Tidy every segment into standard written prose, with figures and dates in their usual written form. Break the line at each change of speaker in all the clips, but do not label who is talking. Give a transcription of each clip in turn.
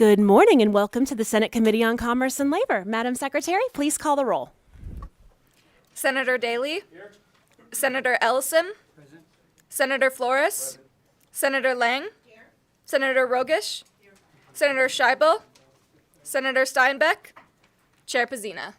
Good morning and welcome to the Senate Committee on Commerce and Labor. Madam Secretary, please call the roll.
Senator Daley. Here. Senator Ellison. Present. Senator Flores. Present. Senator Lang. Here. Senator Rogish. Here. Senator Scheibel. Senator Steinbeck. Chair Pezzina.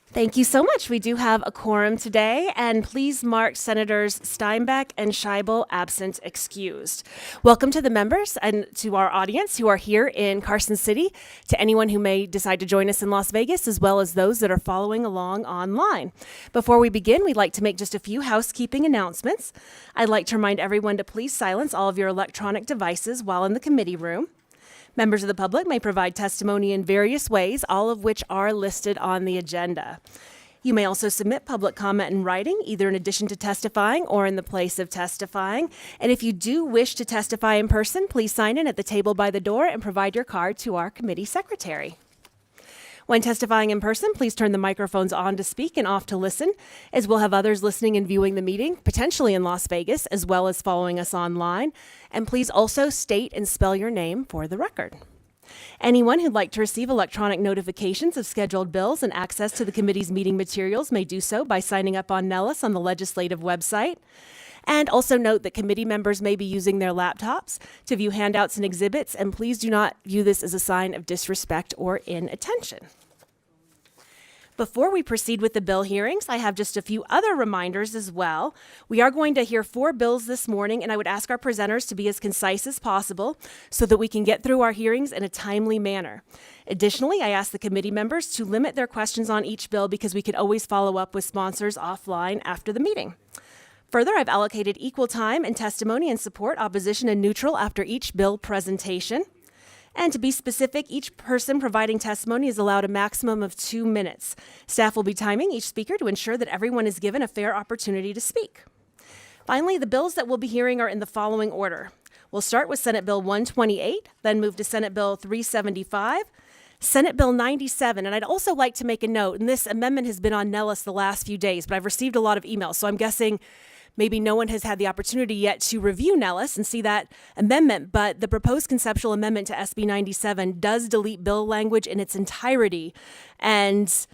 Thank you so much. We do have a quorum today, and please mark Senators Steinbeck and Scheibel absent excused. Welcome to the members and to our audience who are here in Carson City, to anyone who may decide to join us in Las Vegas, as well as those that are following along online. Before we begin, we'd like to make just a few housekeeping announcements. I'd like to remind everyone to please silence all of your electronic devices while in the committee room. Members of the public may provide testimony in various ways, all of which are listed on the agenda. You may also submit public comment in writing, either in addition to testifying or in the place of testifying. And if you do wish to testify in person, please sign in at the table by the door and provide your card to our committee secretary. When testifying in person, please turn the microphones on to speak and off to listen, as we'll have others listening and viewing the meeting, potentially in Las Vegas, as well as following us online. And please also state and spell your name for the record. Anyone who'd like to receive electronic notifications of scheduled bills and access to the committee's meeting materials may do so by signing up on Nellis on the legislative website. And also note that committee members may be using their laptops to view handouts and exhibits, and please do not view this as a sign of disrespect or inattention. Before we proceed with the bill hearings, I have just a few other reminders as well. We are going to hear 4 bills this morning, and I would ask our presenters to be as concise as possible so that we can get through our hearings in a timely manner. Additionally, I ask the committee members to limit their questions on each bill because we can always follow up with sponsors offline after the meeting. Further, I've allocated equal time and testimony and support, opposition, and neutral after each bill presentation. And to be specific, each person providing testimony is allowed a maximum of 2 minutes. Staff will be timing each speaker to ensure that everyone is given a fair opportunity to speak. Finally, the bills that we'll be hearing are in the following order. We'll start with Senate Bill 128, then move to Senate Bill 375, Senate Bill 97, and I'd also like to make a note, and this amendment has been on Nellis the last few days, but I've received a lot of emails, so I'm guessing maybe no one has had the opportunity yet to review Nellis and see that amendment, but the proposed conceptual amendment to SB 97 does delete bill language in its entirety and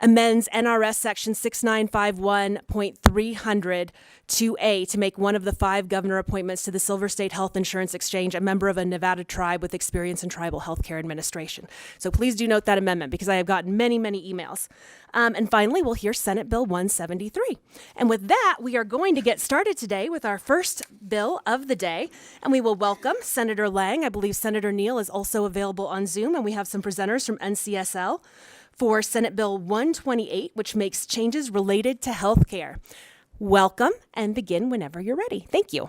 amends NRS section 6951.300 2A to make one of the 5 governor appointments to the Silver State Health Insurance Exchange a member of a Nevada tribe with experience in tribal healthcare administration. So please do note that amendment because I have gotten many, many emails. And finally, we'll hear Senate Bill 173. And with that, we are going to get started today with our first bill of the day. And we will welcome Senator Lang. I believe Senator Neal is also available on Zoom. And we have some presenters from NCSL for Senate Bill 128, which makes changes related to health care. Welcome and begin whenever you're ready. Thank you.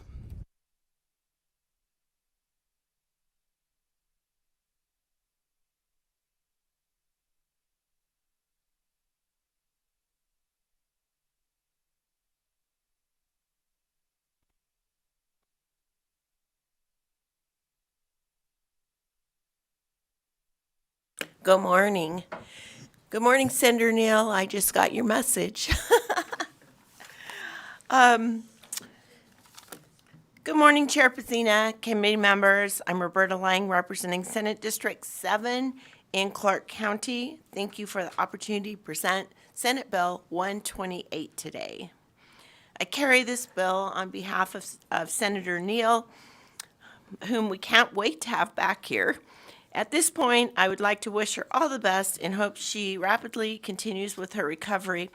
Good morning. Good morning, Senator Neal. I just got your message. Good morning, Chair Pezzina, committee members. I'm Roberta Lang, representing Senate District 7 in Clark County. Thank you for the opportunity to present Senate Bill 128 today. I carry this bill on behalf of Senator Neal, whom we can't wait to have back here. At this point, I would like to wish her all the best and hope she rapidly continues with her recovery.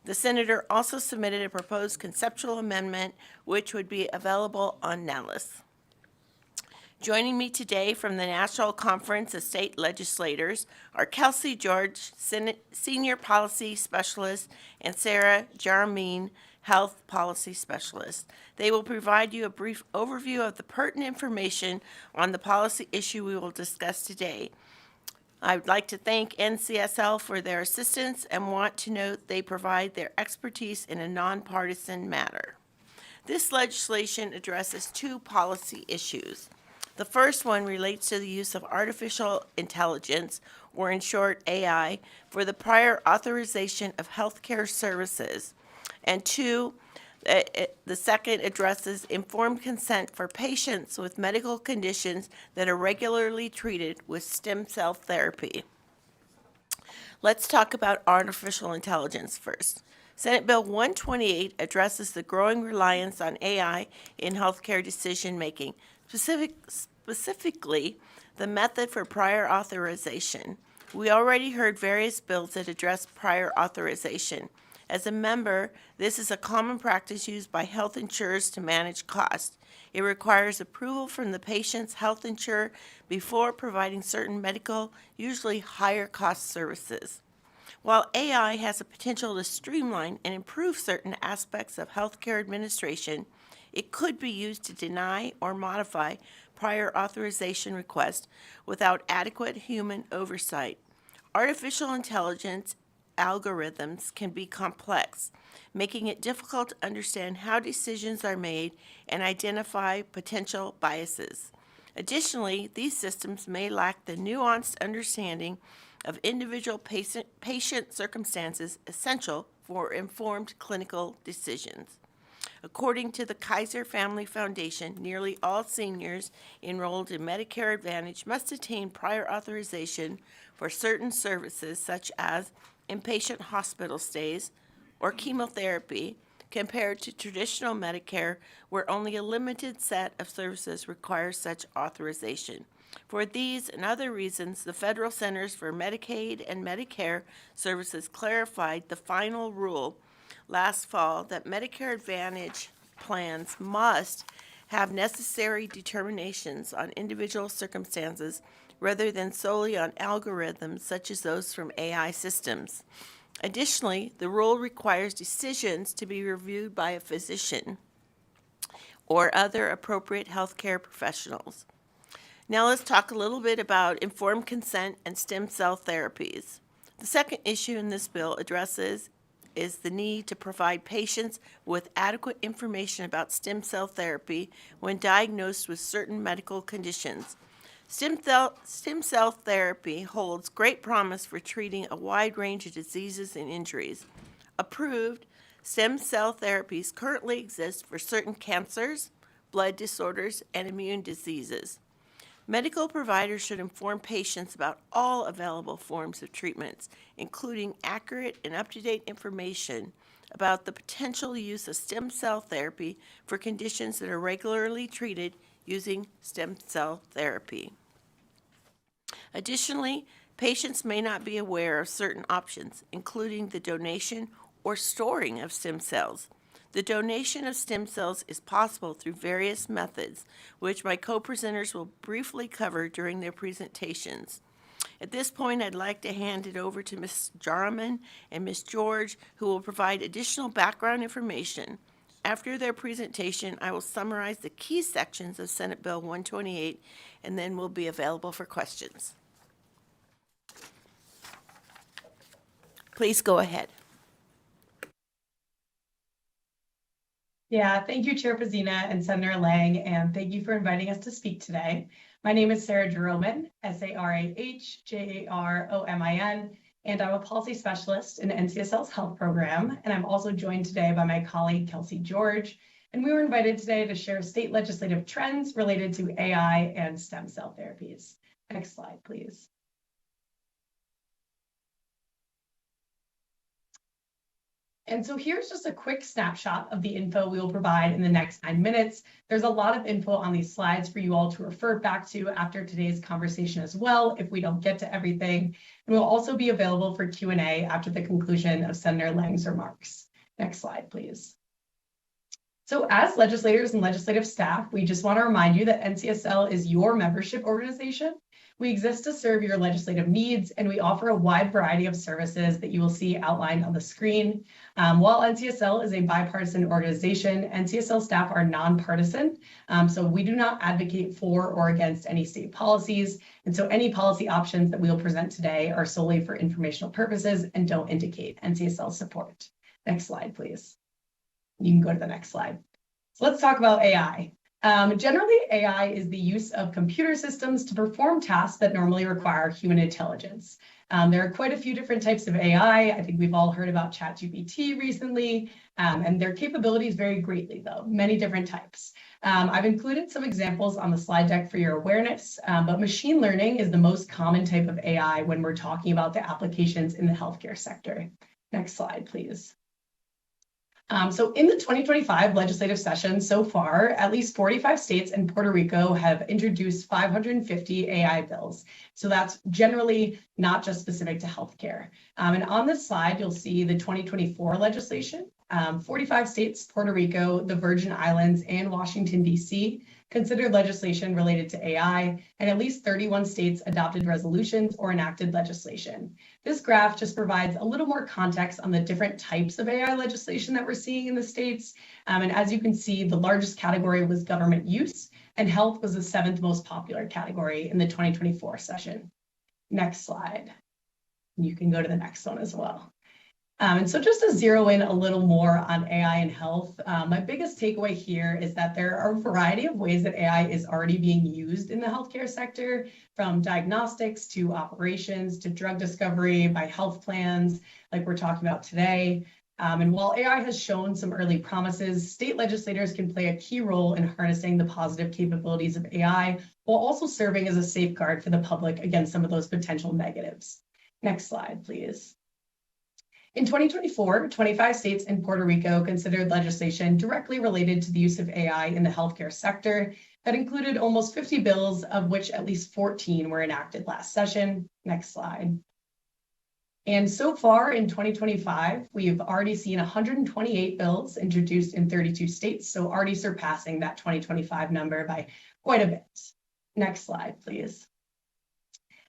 The senator also submitted a proposed conceptual amendment, which would be available on Nellis. Joining me today from the National Conference of State Legislators are Kelsey George, Senior Policy Specialist, and Sarah Jarameen, Health Policy Specialist. They will provide you a brief overview of the pertinent information on the policy issue we will discuss today. I would like to thank NCSL for their assistance and want to note they provide their expertise in a nonpartisan manner. This legislation addresses 2 policy issues. The first one relates to the use of artificial intelligence, or in short, AI, for the prior authorization of healthcare services. And 2, The second addresses informed consent for patients with medical conditions that are regularly treated with stem cell therapy. Let's talk about artificial intelligence first. Senate Bill 128 addresses the growing reliance on AI in healthcare decision-making, specifically the method for prior authorization. We already heard various bills that address prior authorization. As a member, this is a common practice used by health insurers to manage costs. It requires approval from the patient's health insurer before providing certain medical, usually higher cost services. While AI has the potential to streamline and improve certain aspects of healthcare administration, it could be used to deny or modify prior authorization requests without adequate human oversight. Artificial intelligence algorithms can be complex, making it difficult to understand how decisions are made and identify potential biases. Additionally, these systems may lack the nuanced understanding of individual patient circumstances essential for informed clinical decisions. According to the Kaiser Family Foundation, nearly all seniors enrolled in Medicare Advantage must attain prior authorization for certain services such as inpatient hospital stays or chemotherapy, compared to traditional Medicare, where only a limited set of services require such authorization. For these and other reasons, the Federal Centers for Medicaid and Medicare Services clarified the final rule last fall that Medicare Advantage plans must have necessary determinations on individual circumstances rather than solely on algorithms such as those from AI systems. Additionally, the rule requires decisions to be reviewed by a physician or other appropriate healthcare professionals. Now let's talk a little bit about informed consent and stem cell therapies. The second issue in this bill addresses is the need to provide patients with adequate information about stem cell therapy when diagnosed with certain medical conditions. Stem cell therapy holds great promise for treating a wide range of diseases and injuries. Approved stem cell therapies currently exist for certain cancers, blood disorders, and immune diseases. Medical providers should inform patients about all available forms of treatments, including accurate and up-to-date information about the potential use of stem cell therapy for conditions that are regularly treated using stem cell therapy. Additionally, patients may not be aware of certain options, including the donation or storing of stem cells. The donation of stem cells is possible through various methods, which my co-presenters will briefly cover during their presentations. At this point, I'd like to hand it over to Ms. Jarman and Ms. George, who will provide additional background information. After their presentation, I will summarize the key sections of Senate Bill 128, and then we'll be available for questions. Please go ahead.
Yeah, thank you, Chair Pazina and Senator Lang, and thank you for inviting us to speak today. My name is Sarah Jeromin, Sarahjaromin, and I'm a policy specialist in NCSL's health program, and I'm also joined today by my colleague, Kelsey George, and we were invited today to share state legislative trends related to AI and stem cell therapies. Next slide, please. And so here's just a quick snapshot of the info we will provide in the next 9 minutes. There's a lot of info on these slides for you all to refer back to after today's conversation as well, if we don't get to everything. And we'll also be available for Q&A after the conclusion of Senator Lang's remarks. Next slide, please. So as legislators and legislative staff, we just want to remind you that NCSL is your membership organization. We exist to serve your legislative needs, and we offer a wide variety of services that you will see outlined on the screen. While NCSL is a bipartisan organization, NCSL staff are nonpartisan, so we do not advocate for or against any state policies, and so any policy options that we will present today are solely for informational purposes and don't indicate NCSL support. Next slide, please. You can go to the next slide. So let's talk about AI. Generally, AI is the use of computer systems to perform tasks that normally require human intelligence. There are quite a few different types of AI. I think we've all heard about ChatGPT recently, and their capabilities vary greatly, though, many different types. I've included some examples on the slide deck for your awareness, but machine learning is the most common type of AI when we're talking about the applications in the healthcare sector. Next slide, please. So in the 2025 legislative session so far, at least 45 states and Puerto Rico have introduced 550 AI bills. So that's generally not just specific to healthcare. And on this slide, you'll see the 2024 legislation. 45 states, Puerto Rico, the Virgin Islands, and Washington, D.C. considered legislation related to AI, and at least 31 states adopted resolutions or enacted legislation. This graph just provides a little more context on the different types of AI legislation that we're seeing in the states. And as you can see, the largest category was government use, and health was the 7th most popular category in the 2024 session. Next slide. You can go to the next one as well. And so just to zero in a little more on AI and health, my biggest takeaway here is that there are a variety of ways that AI is already being used in the healthcare sector, from diagnostics to operations to drug discovery by health plans, like we're talking about today. And while AI has shown some early promises, state legislators can play a key role in harnessing the positive capabilities of AI, while also serving as a safeguard for the public against some of those potential negatives. Next slide, please. In 2024, 25 states and Puerto Rico considered legislation directly related to the use of AI in the healthcare sector that included almost 50 bills, of which at least 14 were enacted last session. Next slide. And so far in 2025, we've already seen 128 bills introduced in 32 states, so already surpassing that 2025 number by quite a bit. Next slide, please.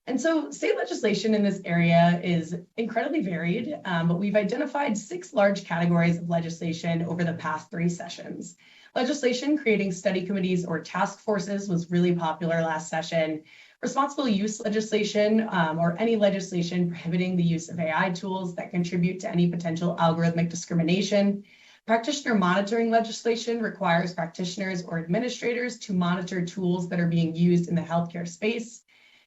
And so state legislation in this area is incredibly varied, but we've identified 6 large categories of legislation over the past 3 sessions. Legislation creating study committees or task forces was really popular last session. Responsible use legislation, or any legislation prohibiting the use of AI tools that contribute to any potential algorithmic discrimination. Practitioner monitoring legislation requires practitioners or administrators to monitor tools that are being used in the healthcare space.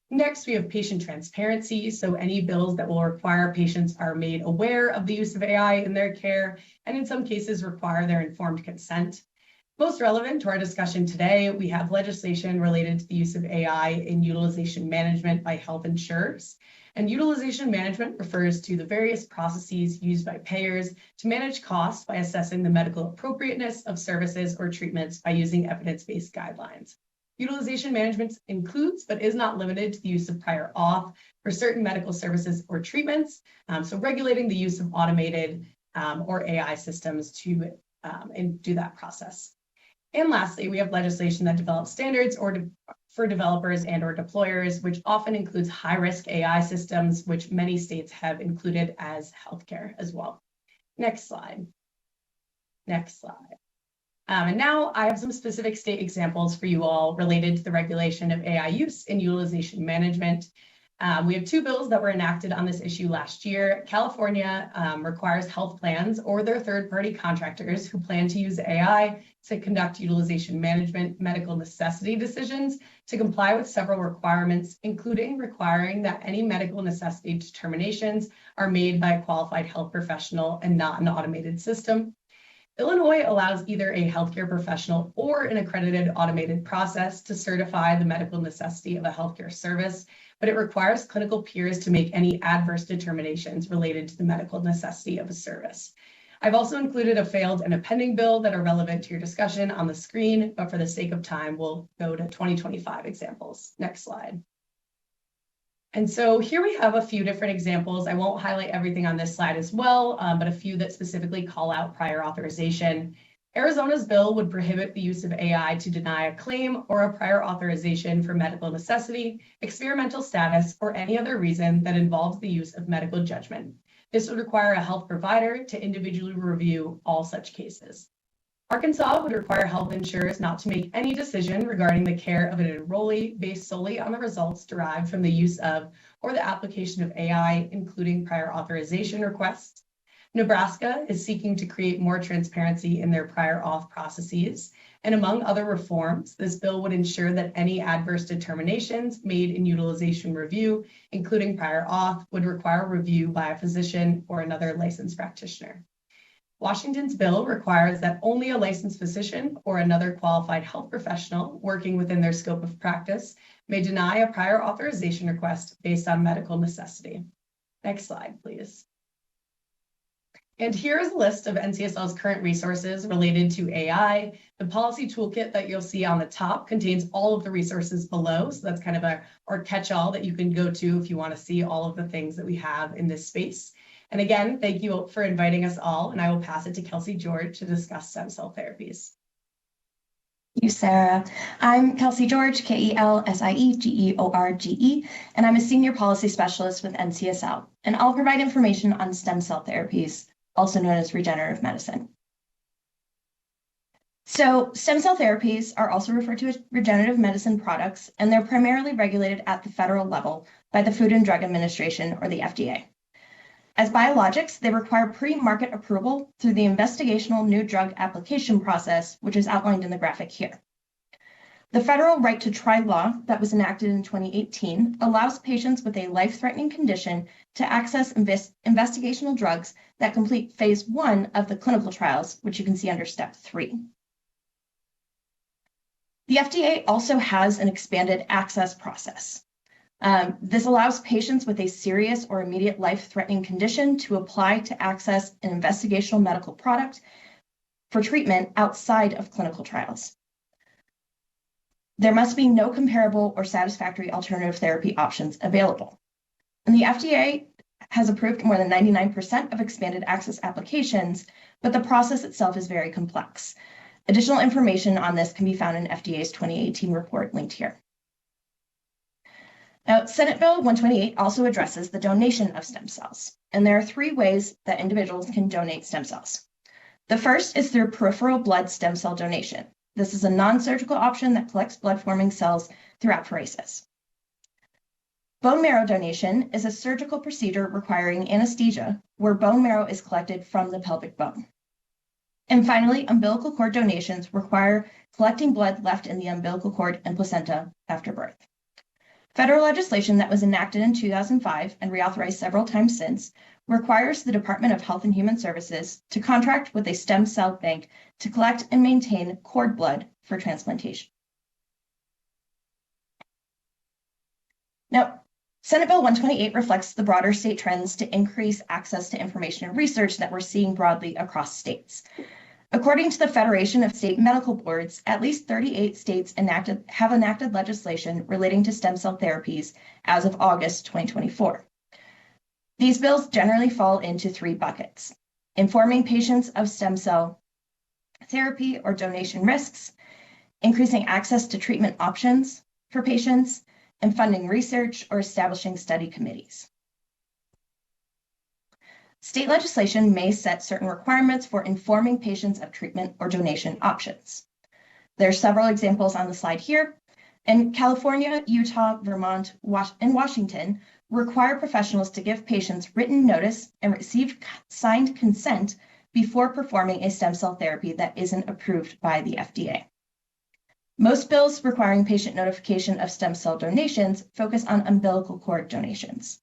Next, we have patient transparency, so any bills that will require patients are made aware of the use of AI in their care, and in some cases require their informed consent. Most relevant to our discussion today, we have legislation related to the use of AI in utilization management by health insurers. And utilization management refers to the various processes used by payers to manage costs by assessing the medical appropriateness of services or treatments by using evidence-based guidelines. Utilization management includes, but is not limited to, the use of prior auth for certain medical services or treatments, so regulating the use of automated or AI systems to do that process. And lastly, we have legislation that develops standards for developers and or deployers, which often includes high-risk AI systems, which many states have included as healthcare as well. Next slide. Next slide. And now I have some specific state examples for you all related to the regulation of AI use in utilization management. We have 2 bills that were enacted on this issue last year. California requires health plans or their third-party contractors who plan to use AI to conduct utilization management medical necessity decisions to comply with several requirements, including requiring that any medical necessity determinations are made by a qualified health professional and not an automated system. Illinois allows either a healthcare professional or an accredited automated process to certify the medical necessity of a healthcare service, but it requires clinical peers to make any adverse determinations related to the medical necessity of a service. I've also included a failed and a pending bill that are relevant to your discussion on the screen, but for the sake of time, we'll go to 2025 examples. Next slide. And so here we have a few different examples. I won't highlight everything on this slide as well, but a few that specifically call out prior authorization. Arizona's bill would prohibit the use of AI to deny a claim or a prior authorization for medical necessity, experimental status, or any other reason that involves the use of medical judgment. This would require a health provider to individually review all such cases. Arkansas would require health insurers not to make any decision regarding the care of an enrollee based solely on the results derived from the use of or the application of AI, including prior authorization requests. Nebraska is seeking to create more transparency in their prior auth processes. And among other reforms, this bill would ensure that any adverse determinations made in utilization review, including prior auth, would require review by a physician or another licensed practitioner. Washington's bill requires that only a licensed physician or another qualified health professional working within their scope of practice may deny a prior authorization request based on medical necessity. Next slide, please. And here's a list of NCSL's current resources related to AI. The policy toolkit that you'll see on the top contains all of the resources below. So that's kind of our catch-all that you can go to if you want to see all of the things that we have in this space. And again, thank you for inviting us all, and I will pass it to Kelsey George to discuss stem cell therapies.
Thank you, Sarah. I'm Kelsey George, KELSIE-GEORGE, and I'm a senior policy specialist with NCSL, and I'll provide information on stem cell therapies, also known as regenerative medicine. So stem cell therapies are also referred to as regenerative medicine products, and they're primarily regulated at the federal level by the Food and Drug Administration, or the FDA. As biologics, they require pre-market approval through the investigational new drug application process, which is outlined in the graphic here. The federal right to try law that was enacted in 2018 allows patients with a life-threatening condition to access investigational drugs that complete phase 1 of the clinical trials, which you can see under step 3. The FDA also has an expanded access process. This allows patients with a serious or immediate life-threatening condition to apply to access an investigational medical product for treatment outside of clinical trials. There must be no comparable or satisfactory alternative therapy options available. And the FDA has approved more than 99% of expanded access applications, but the process itself is very complex. Additional information on this can be found in FDA's 2018 report linked here. Now, Senate Bill 128 also addresses the donation of stem cells, and there are 3 ways that individuals can donate stem cells. The first is through peripheral blood stem cell donation. This is a non-surgical option that collects blood-forming cells through apheresis. Bone marrow donation is a surgical procedure requiring anesthesia where bone marrow is collected from the pelvic bone. And finally, umbilical cord donations require collecting blood left in the umbilical cord and placenta after birth. Federal legislation that was enacted in 2005 and reauthorized several times since requires the Department of Health and Human Services to contract with a stem cell bank to collect and maintain cord blood for transplantation. Now, Senate Bill 128 reflects the broader state trends to increase access to information and research that we're seeing broadly across states. According to the Federation of State Medical Boards, at least 38 states have enacted legislation relating to stem cell therapies as of August 2024. These bills generally fall into 3 buckets: informing patients of stem cell therapy or donation risks, increasing access to treatment options for patients, and funding research or establishing study committees. State legislation may set certain requirements for informing patients of treatment or donation options. There are several examples on the slide here. In California, Utah, Vermont, and Washington require professionals to give patients written notice and receive signed consent before performing a stem cell therapy that isn't approved by the FDA. Most bills requiring patient notification of stem cell donations focus on umbilical cord donations.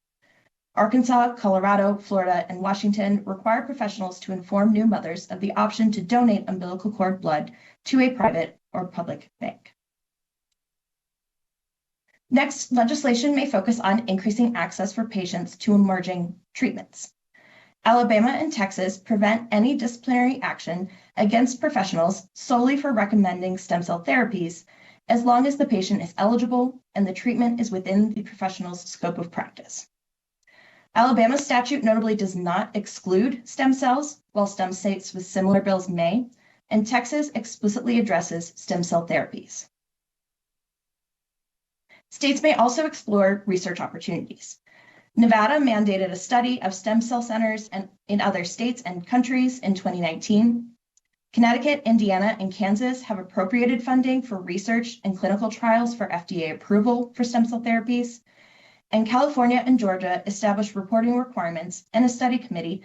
Arkansas, Colorado, Florida, and Washington require professionals to inform new mothers of the option to donate umbilical cord blood to a private or public bank. Next, legislation may focus on increasing access for patients to emerging treatments. Alabama and Texas prevent any disciplinary action against professionals solely for recommending stem cell therapies, as long as the patient is eligible and the treatment is within the professional's scope of practice. Alabama's statute notably does not exclude stem cells, while some states with similar bills may, and Texas explicitly addresses stem cell therapies. States may also explore research opportunities. Nevada mandated a study of stem cell centers in other states and countries in 2019. Connecticut, Indiana, and Kansas have appropriated funding for research and clinical trials for FDA approval for stem cell therapies. And California and Georgia established reporting requirements and a study committee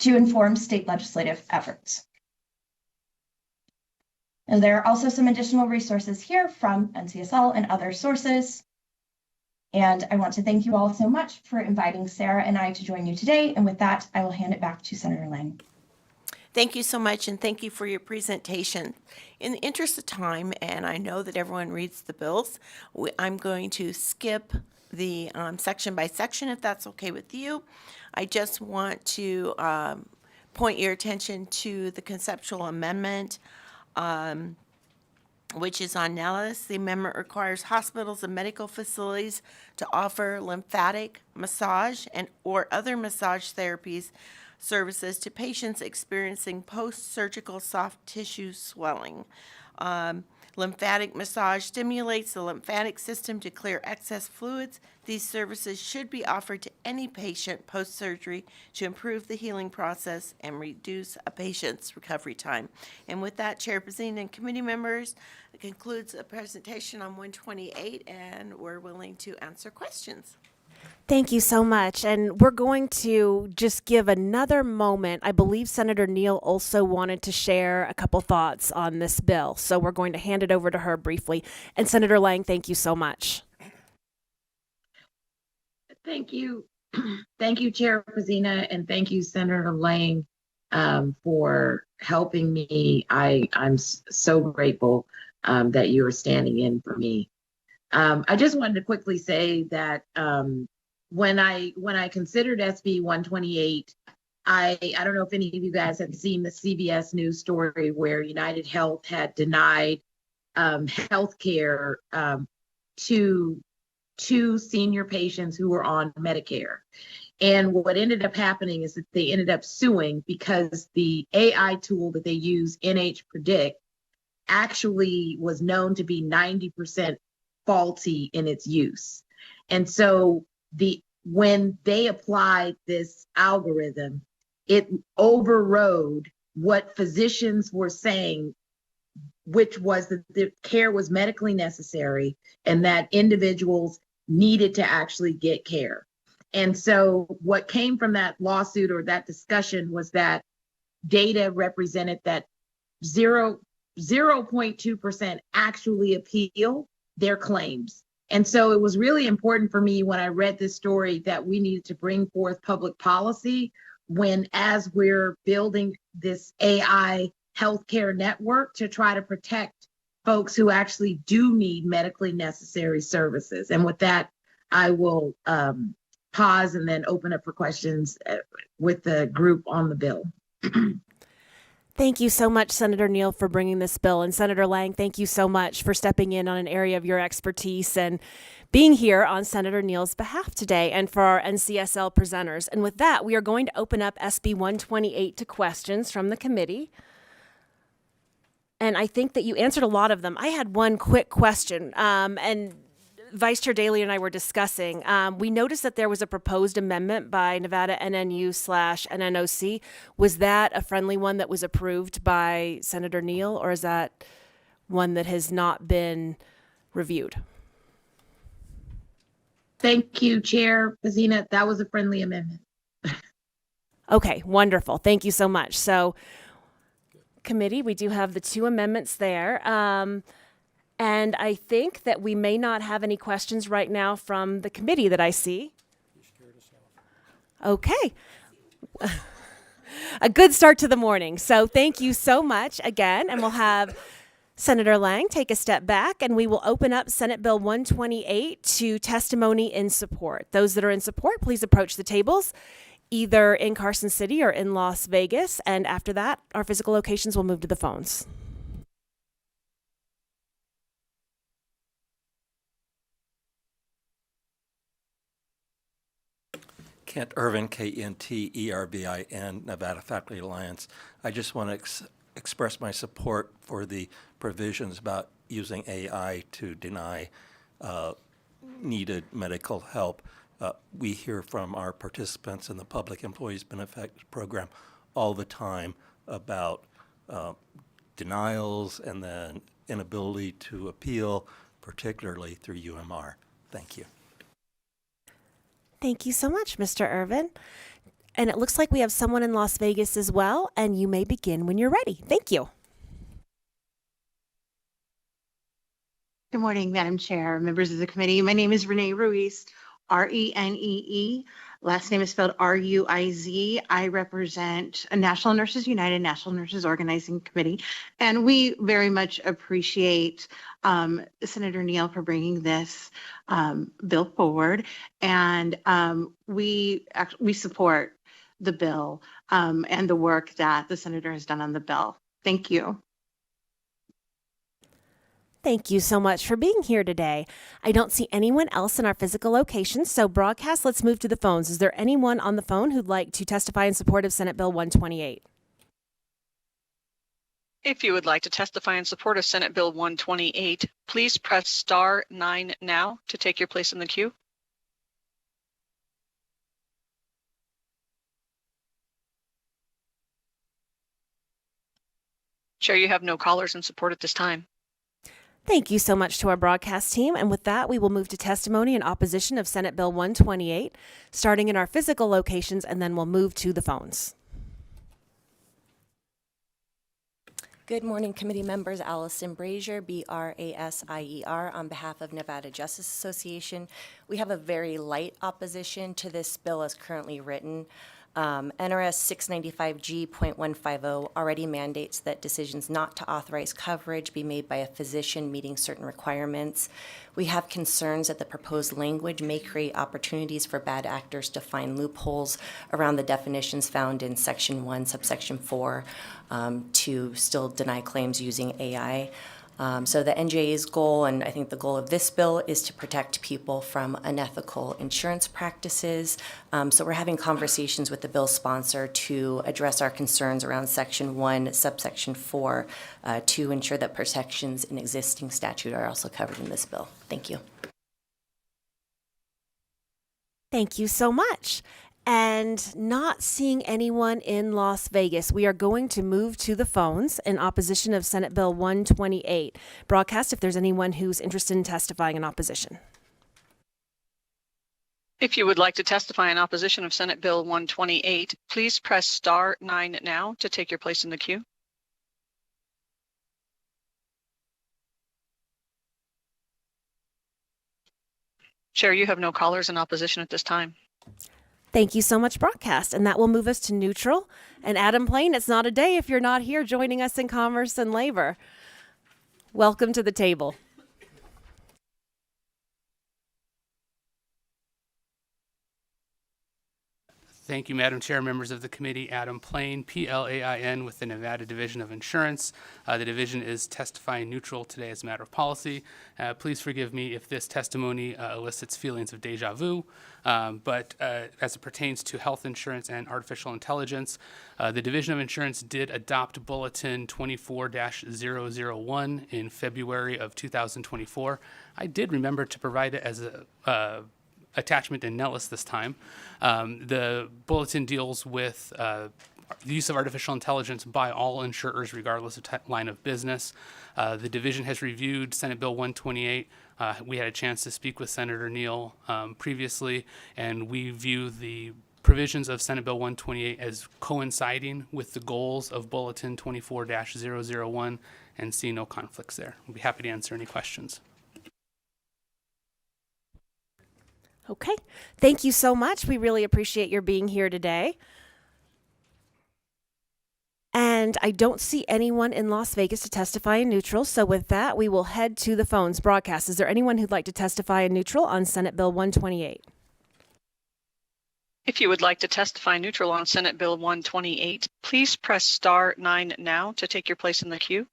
to inform state legislative efforts. And there are also some additional resources here from NCSL and other sources. And I want to thank you all so much for inviting Sarah and I to join you today. And with that, I will hand it back to Senator Lang.
Thank you so much, and thank you for your presentation. In the interest of time, and I know that everyone reads the bills, I'm going to skip the section by section, if that's okay with you. I just want to point your attention to the conceptual amendment, which is on Nellis. The amendment requires hospitals and medical facilities to offer lymphatic massage and or other massage therapies services to patients experiencing post-surgical soft tissue swelling. Lymphatic massage stimulates the lymphatic system to clear excess fluids. These services should be offered to any patient post-surgery to improve the healing process and reduce a patient's recovery time. And with that, Chair Pazine and committee members, it concludes a presentation on 128, and we're willing to answer questions.
Thank you so much. And we're going to just give another moment. I believe Senator Neal also wanted to share a couple thoughts on this bill. So we're going to hand it over to her briefly. And Senator Lang, thank you so much.
Thank you. Thank you, Chair Pazina, and thank you, Senator Lang, for helping me. I'm so grateful that you are standing in for me. I just wanted to quickly say that when I considered SB 128, I don't know if any of you guys have seen the CBS News story where United Health had denied health care to senior patients who were on Medicare. And what ended up happening is that they ended up suing because the AI tool that they use, NH Predict, actually was known to be 90% faulty in its use. And so when they applied this algorithm, it overrode what physicians were saying, which was that the care was medically necessary and that individuals needed to actually get care. And so what came from that lawsuit or that discussion was that data represented that 0.2% actually appeal their claims. And so it was really important for me when I read this story that we needed to bring forth public policy as we're building this AI healthcare network to try to protect folks who actually do need medically necessary services. And with that, I will pause and then open up for questions with the group on the bill.
Thank you so much, Senator Neal, for bringing this bill. And Senator Lang, thank you so much for stepping in on an area of your expertise and being here on Senator Neal's behalf today and for our NCSL presenters. And with that, we are going to open up SB 128 to questions from the committee. And I think that you answered a lot of them. I had one quick question, and Vice Chair Daley and I were discussing. We noticed that there was a proposed amendment by Nevada NNU/NNOC. Was that a friendly one that was approved by Senator Neal, or is that one that has not been reviewed?
Thank you, Chair Pazina. That was a friendly amendment.
Okay, wonderful. Thank you so much. So, committee, we do have the two amendments there. And I think that we may not have any questions right now from the committee that I see. Okay. A good start to the morning. So thank you so much again. And we'll have Senator Lang take a step back, and we will open up Senate Bill 128 to testimony in support. Those that are in support, please approach the tables, either in Carson City or in Las Vegas. And after that, our physical locations will move to the phones.
Kent Irvin, KNTERBIN, Nevada Faculty Alliance. I just want to express my support for the provisions about using AI to deny needed medical help. We hear from our participants in the Public Employees Benefit Program all the time about denials and then inability to appeal, particularly through UMR. Thank you.
Thank you so much, Mr. Irvin. And it looks like we have someone in Las Vegas as well, and you may begin when you're ready. Thank you.
Good morning, Madam Chair, members of the committee. My name is Renee Ruiz, Renee. Last name is spelled Ruiz. I represent National Nurses United, National Nurses Organizing Committee, and we very much appreciate Senator Neal for bringing this bill forward, and we support the bill and the work that the senator has done on the bill. Thank you.
Thank you so much for being here today. I don't see anyone else in our physical location, so broadcast, let's move to the phones. Is there anyone on the phone who'd like to testify in support of Senate Bill 128?
If you would like to testify in support of Senate Bill 128, please press star 9 now to take your place in the queue. Chair, you have no callers in support at this time.
Thank you so much to our broadcast team. And with that, we will move to testimony in opposition of Senate Bill 128, starting in our physical locations, and then we'll move to the phones.
Good morning, committee members. Allison Brazier, Brasier, on behalf of Nevada Justice Association. We have a very light opposition to this bill as currently written. NRS 695G.150 already mandates that decisions not to authorize coverage be made by a physician meeting certain requirements. We have concerns that the proposed language may create opportunities for bad actors to find loopholes around the definitions found in Section 1, Subsection 4, to still deny claims using AI. So the NJA's goal, and I think the goal of this bill, is to protect people from unethical insurance practices. So we're having conversations with the bill sponsor to address our concerns around Section 1, Subsection 4, to ensure that protections in existing statute are also covered in this bill. Thank you.
Thank you so much. And not seeing anyone in Las Vegas, we are going to move to the phones in opposition of Senate Bill 128. Broadcast, if there's anyone who's interested in testifying in opposition.
If you would like to testify in opposition of Senate Bill 128, please press star 9 now to take your place in the queue. Chair, you have no callers in opposition at this time.
Thank you so much, broadcast. And that will move us to neutral. And Adam Plain, it's not a day if you're not here joining us in Commerce and Labor. Welcome to the table.
Thank you, Madam Chair, members of the committee. Adam Plain, Plain, with the Nevada Division of Insurance. The division is testifying neutral today as a matter of policy. Please forgive me if this testimony elicits feelings of deja vu, but as it pertains to health insurance and artificial intelligence, the Division of Insurance did adopt Bulletin 24-001 in February of 2024. I did remember to provide it as a attachment in Nellis this time. The bulletin deals with the use of artificial intelligence by all insurers, regardless of line of business. The division has reviewed Senate Bill 128. We had a chance to speak with Senator Neal previously, and we view the provisions of Senate Bill 128 as coinciding with the goals of Bulletin 24-001 and see no conflicts there. We'll be happy to answer any questions.
Okay. Thank you so much. We really appreciate your being here today. And I don't see anyone in Las Vegas to testify in neutral. So with that, we will head to the phones. Broadcast, is there anyone who'd like to testify in neutral on Senate Bill 128?
If you would like to testify neutral on Senate Bill 128, please press star 9 now to take your place in the queue.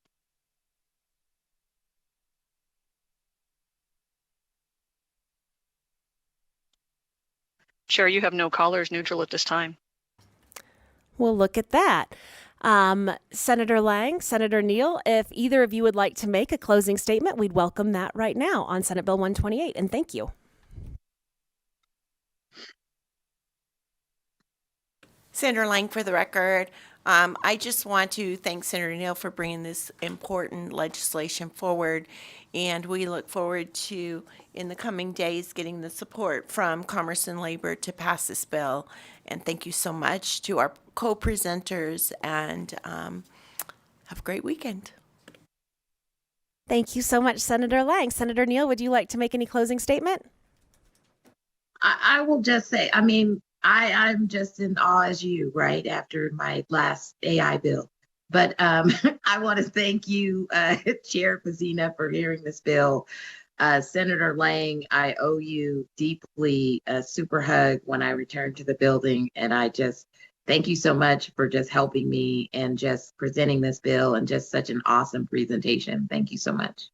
Chair, you have no callers neutral at this time.
Well, look at that. Senator Lang, Senator Neal, if either of you would like to make a closing statement, we'd welcome that right now on Senate Bill 128, and thank you.
Senator Lang, for the record, I just want to thank Senator Neal for bringing this important legislation forward, and we look forward to, in the coming days, getting the support from Commerce and Labor to pass this bill. And thank you so much to our co-presenters, and have a great weekend.
Thank you so much, Senator Lang. Senator Neal, would you like to make any closing statement?
I will just say, I mean, I'm just in awe as you, right, after my last AI bill. But I want to thank you, Chair Pazina, for hearing this bill. Senator Lang, I owe you deeply a super hug when I return to the building. And I just thank you so much for just helping me and just presenting this bill and just such an awesome presentation. Thank you so much.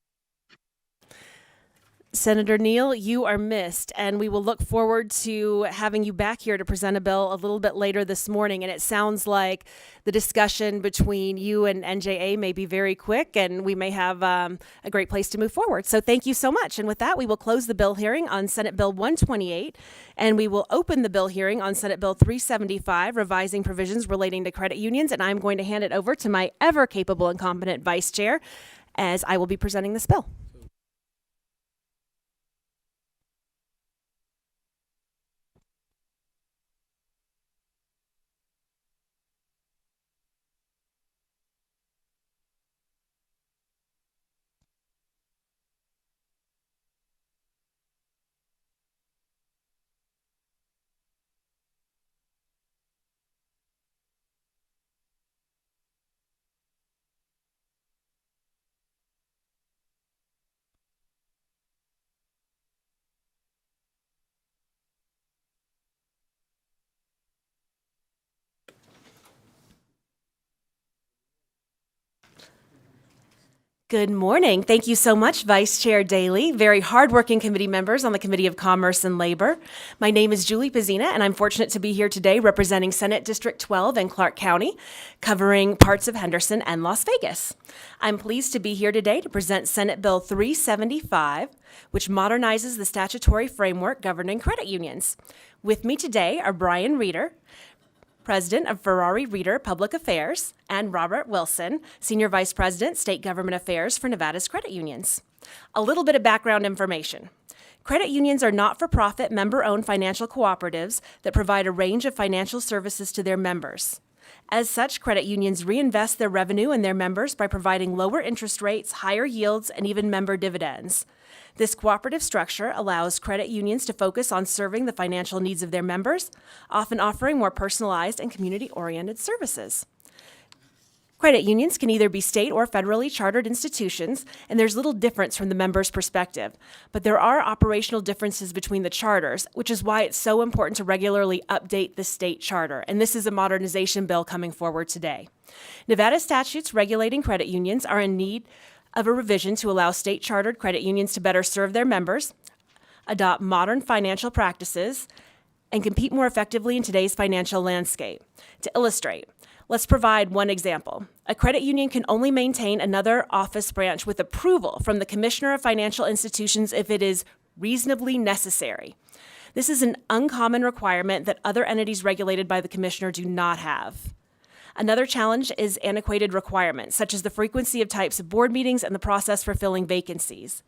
Senator Neal, you are missed, and we will look forward to having you back here to present a bill a little bit later this morning. And it sounds like the discussion between you and NJA may be very quick, and we may have a great place to move forward. So thank you so much. And with that, we will close the bill hearing on Senate Bill 128, and we will open the bill hearing on Senate Bill 375, revising provisions relating to credit unions. And I'm going to hand it over to my ever capable and competent vice chair, as I will be presenting this bill. Good morning. Thank you so much, Vice Chair Daley, very hardworking committee members on the Committee of Commerce and Labor. My name is Julie Pazina, and I'm fortunate to be here today representing Senate District 12 in Clark County, covering parts of Henderson and Las Vegas. I'm pleased to be here today to present Senate Bill 375, which modernizes the statutory framework governing credit unions. With me today are Brian Reeder, President of Ferrari Reeder Public Affairs, and Robert Wilson, Senior Vice President, State Government Affairs for Nevada's credit unions. A little bit of background information. Credit unions are not-for-profit, member-owned financial cooperatives that provide a range of financial services to their members. As such, credit unions reinvest their revenue in their members by providing lower interest rates, higher yields, and even member dividends. This cooperative structure allows credit unions to focus on serving the financial needs of their members, often offering more personalized and community-oriented services. Credit unions can either be state or federally chartered institutions, and there's little difference from the member's perspective. But there are operational differences between the charters, which is why it's so important to regularly update the state charter. And this is a modernization bill coming forward today. Nevada statutes regulating credit unions are in need of a revision to allow state chartered credit unions to better serve their members, adopt modern financial practices, and compete more effectively in today's financial landscape. To illustrate, let's provide one example. A credit union can only maintain another office branch with approval from the Commissioner of Financial Institutions if it is reasonably necessary. This is an uncommon requirement that other entities regulated by the Commissioner do not have. Another challenge is antiquated requirements, such as the frequency of types of board meetings and the process for filling vacancies.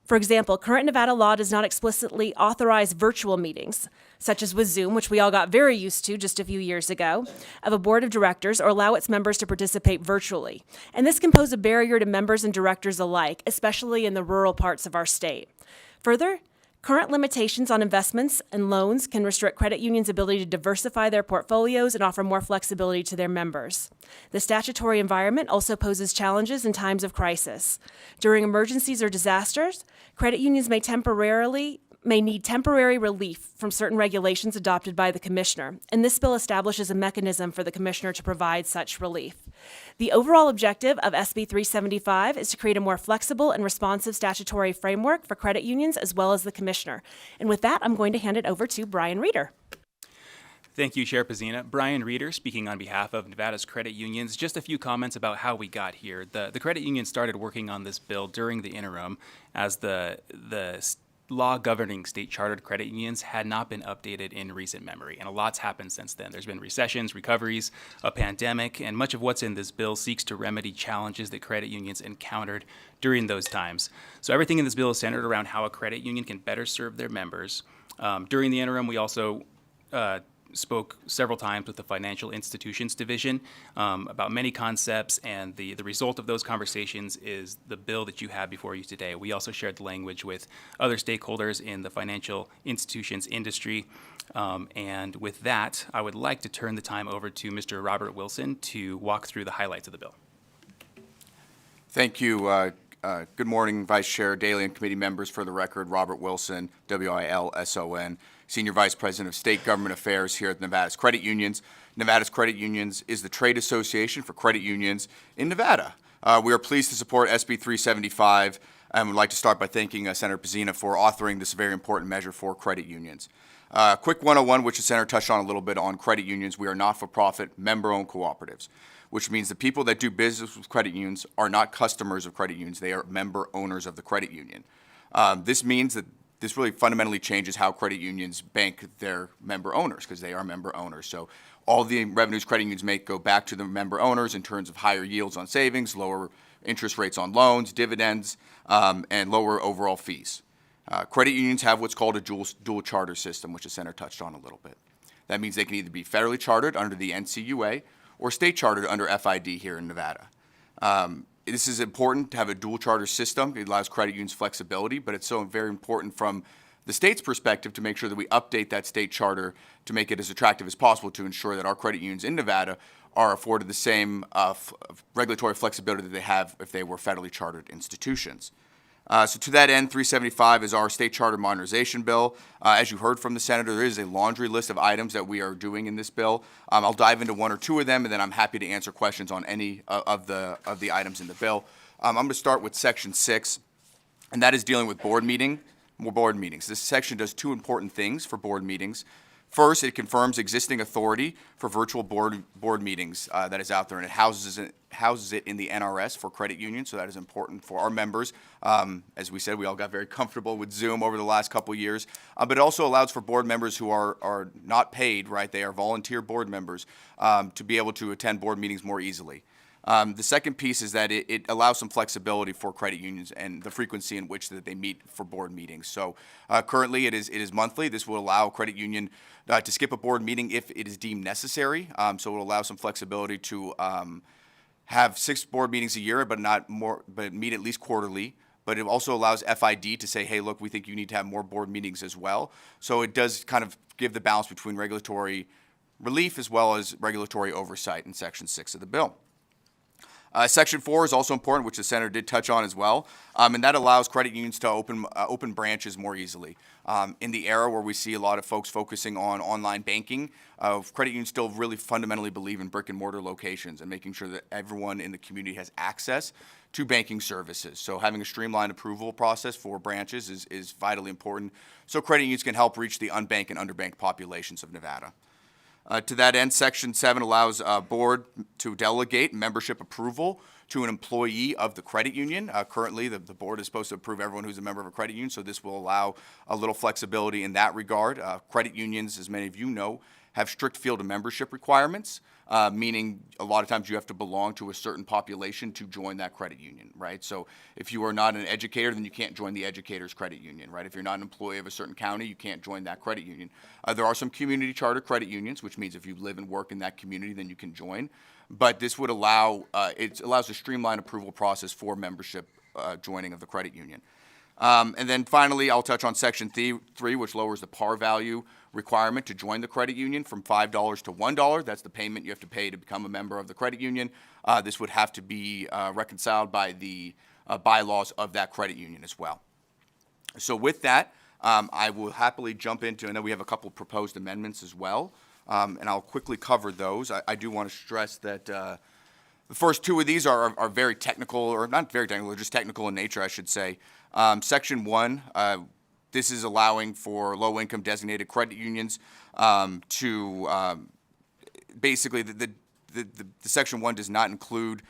For example, current Nevada law does not explicitly authorize virtual meetings, such as with Zoom, which we all got very used to just a few years ago, of a board of directors or allow its members to participate virtually. And this can pose a barrier to members and directors alike, especially in the rural parts of our state. Further, current limitations on investments and loans can restrict credit unions' ability to diversify their portfolios and offer more flexibility to their members. The statutory environment also poses challenges in times of crisis. During emergencies or disasters, credit unions may need temporary relief from certain regulations adopted by the Commissioner, and this bill establishes a mechanism for the Commissioner to provide such relief. The overall objective of SB 375 is to create a more flexible and responsive statutory framework for credit unions as well as the Commissioner. And with that, I'm going to hand it over to Brian Reeder.
Thank you, Chair Pazina. Brian Reeder, speaking on behalf of Nevada's credit unions. Just a few comments about how we got here. The credit union started working on this bill during the interim as the law governing state-chartered credit unions had not been updated in recent memory, and a lot's happened since then. There's been recessions, recoveries, a pandemic, and much of what's in this bill seeks to remedy challenges that credit unions encountered during those times. So everything in this bill is centered around how a credit union can better serve their members. During the interim, we also spoke several times with the Financial Institutions Division about many concepts, and the result of those conversations is the bill that you have before you today. We also shared the language with other stakeholders in the financial institutions industry. And with that, I would like to turn the time over to Mr. Robert Wilson to walk through the highlights of the bill.
Thank you. Good morning, Vice Chair Daley and committee members. For the record, Robert Wilson, W-I-L-S-O-N, Senior Vice President of State Government Affairs here at Nevada's Credit Unions. Nevada's Credit Unions is the trade association for credit unions in Nevada. We are pleased to support SB 375 and would like to start by thanking Senator Pezzina for authoring this very important measure for credit unions. Quick 101, which the Senator touched on a little bit on credit unions. We are not-for-profit, member-owned cooperatives, which means the people that do business with credit unions are not customers of credit unions. They are member owners of the credit union. This means that this really fundamentally changes how credit unions bank their member owners, because they are member owners. So all the revenues credit unions make go back to the member owners in terms of higher yields on savings, lower interest rates on loans, dividends, and lower overall fees. Credit unions have what's called a dual charter system, which the Senator touched on a little bit. That means they can either be federally chartered under the NCUA or state chartered under FID here in Nevada. This is important to have a dual charter system. It allows credit unions flexibility, but it's so very important from the state's perspective to make sure that we update that state charter to make it as attractive as possible to ensure that our credit unions in Nevada are afforded the same regulatory flexibility that they have if they were federally chartered institutions. So to that end, 375 is our state charter modernization bill. As you heard from the Senator, there is a laundry list of items that we are doing in this bill. I'll dive into one or two of them, and then I'm happy to answer questions on any of the items in the bill. I'm going to start with Section 6, and that is dealing with board meetings. This section does two important things for board meetings. First, it confirms existing authority for virtual board meetings that is out there, and it houses it in the NRS for credit unions, so that is important for our members. As we said, we all got very comfortable with Zoom over the last couple years, but it also allows for board members who are not paid, right? They are volunteer board members to be able to attend board meetings more easily. The second piece is that it allows some flexibility for credit unions and the frequency in which that they meet for board meetings. So currently it is monthly. This will allow a credit union to skip a board meeting if it is deemed necessary. So it will allow some flexibility to have 6 board meetings a year, but meet at least quarterly. But it also allows FID to say, hey, look, we think you need to have more board meetings as well. So it does kind of give the balance between regulatory relief as well as regulatory oversight in Section 6 of the bill. Section 4 is also important, which the Senator did touch on as well, and that allows credit unions to open branches more easily. In the era where we see a lot of folks focusing on online banking, credit unions still really fundamentally believe in brick and mortar locations and making sure that everyone in the community has access to banking services. So having a streamlined approval process for branches is vitally important so credit unions can help reach the unbanked and underbanked populations of Nevada. To that end, Section 7 allows a board to delegate membership approval to an employee of the credit union. Currently, the board is supposed to approve everyone who's a member of a credit union, so this will allow a little flexibility in that regard. Credit unions, as many of you know, have strict field of membership requirements, meaning a lot of times you have to belong to a certain population to join that credit union, right? So if you are not an educator, then you can't join the educators credit union, right? If you're not an employee of a certain county, you can't join that credit union. There are some community charter credit unions, which means if you live and work in that community, then you can join. But this would allow, it allows a streamlined approval process for membership joining of the credit union. And then finally, I'll touch on Section 3, which lowers the par value requirement to join the credit union from $5 to $1. That's the payment you have to pay to become a member of the credit union. This would have to be reconciled by the bylaws of that credit union as well. So with that, I will happily jump into, I know we have a couple of proposed amendments as well, and I'll quickly cover those. I do want to stress that the first 2 of these are very technical, or not very technical, they're just technical in nature, I should say. Section 1, this is allowing for low-income designated credit unions to basically, the Section 1 does not include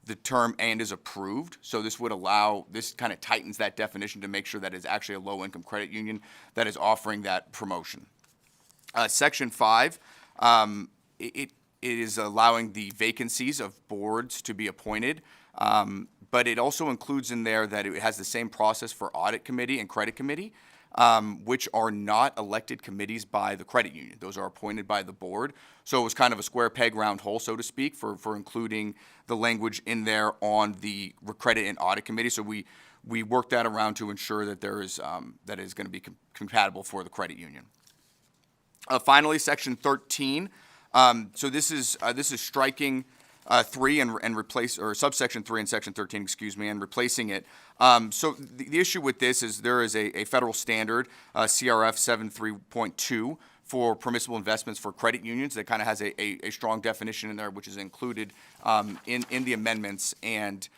the term "and is approved." So this would allow, this kind of tightens that definition to make sure that it's actually a low-income credit union that is offering that promotion. Section 5, it is allowing the vacancies of boards to be appointed, but it also includes in there that it has the same process for audit committee and credit committee, which are not elected committees by the credit union. Those are appointed by the board. So it was kind of a square peg, round hole, so to speak, for including the language in there on the credit and audit committee. So we worked that around to ensure that there is that is going to be compatible for the credit union. Finally, Section 13. So this is striking 3 and replace, or subsection 3 in Section 13, excuse me, and replacing it. So the issue with this is there is a federal standard, CRF 73.2, for permissible investments for credit unions that kind of has a strong definition in there, which is included in the amendments. And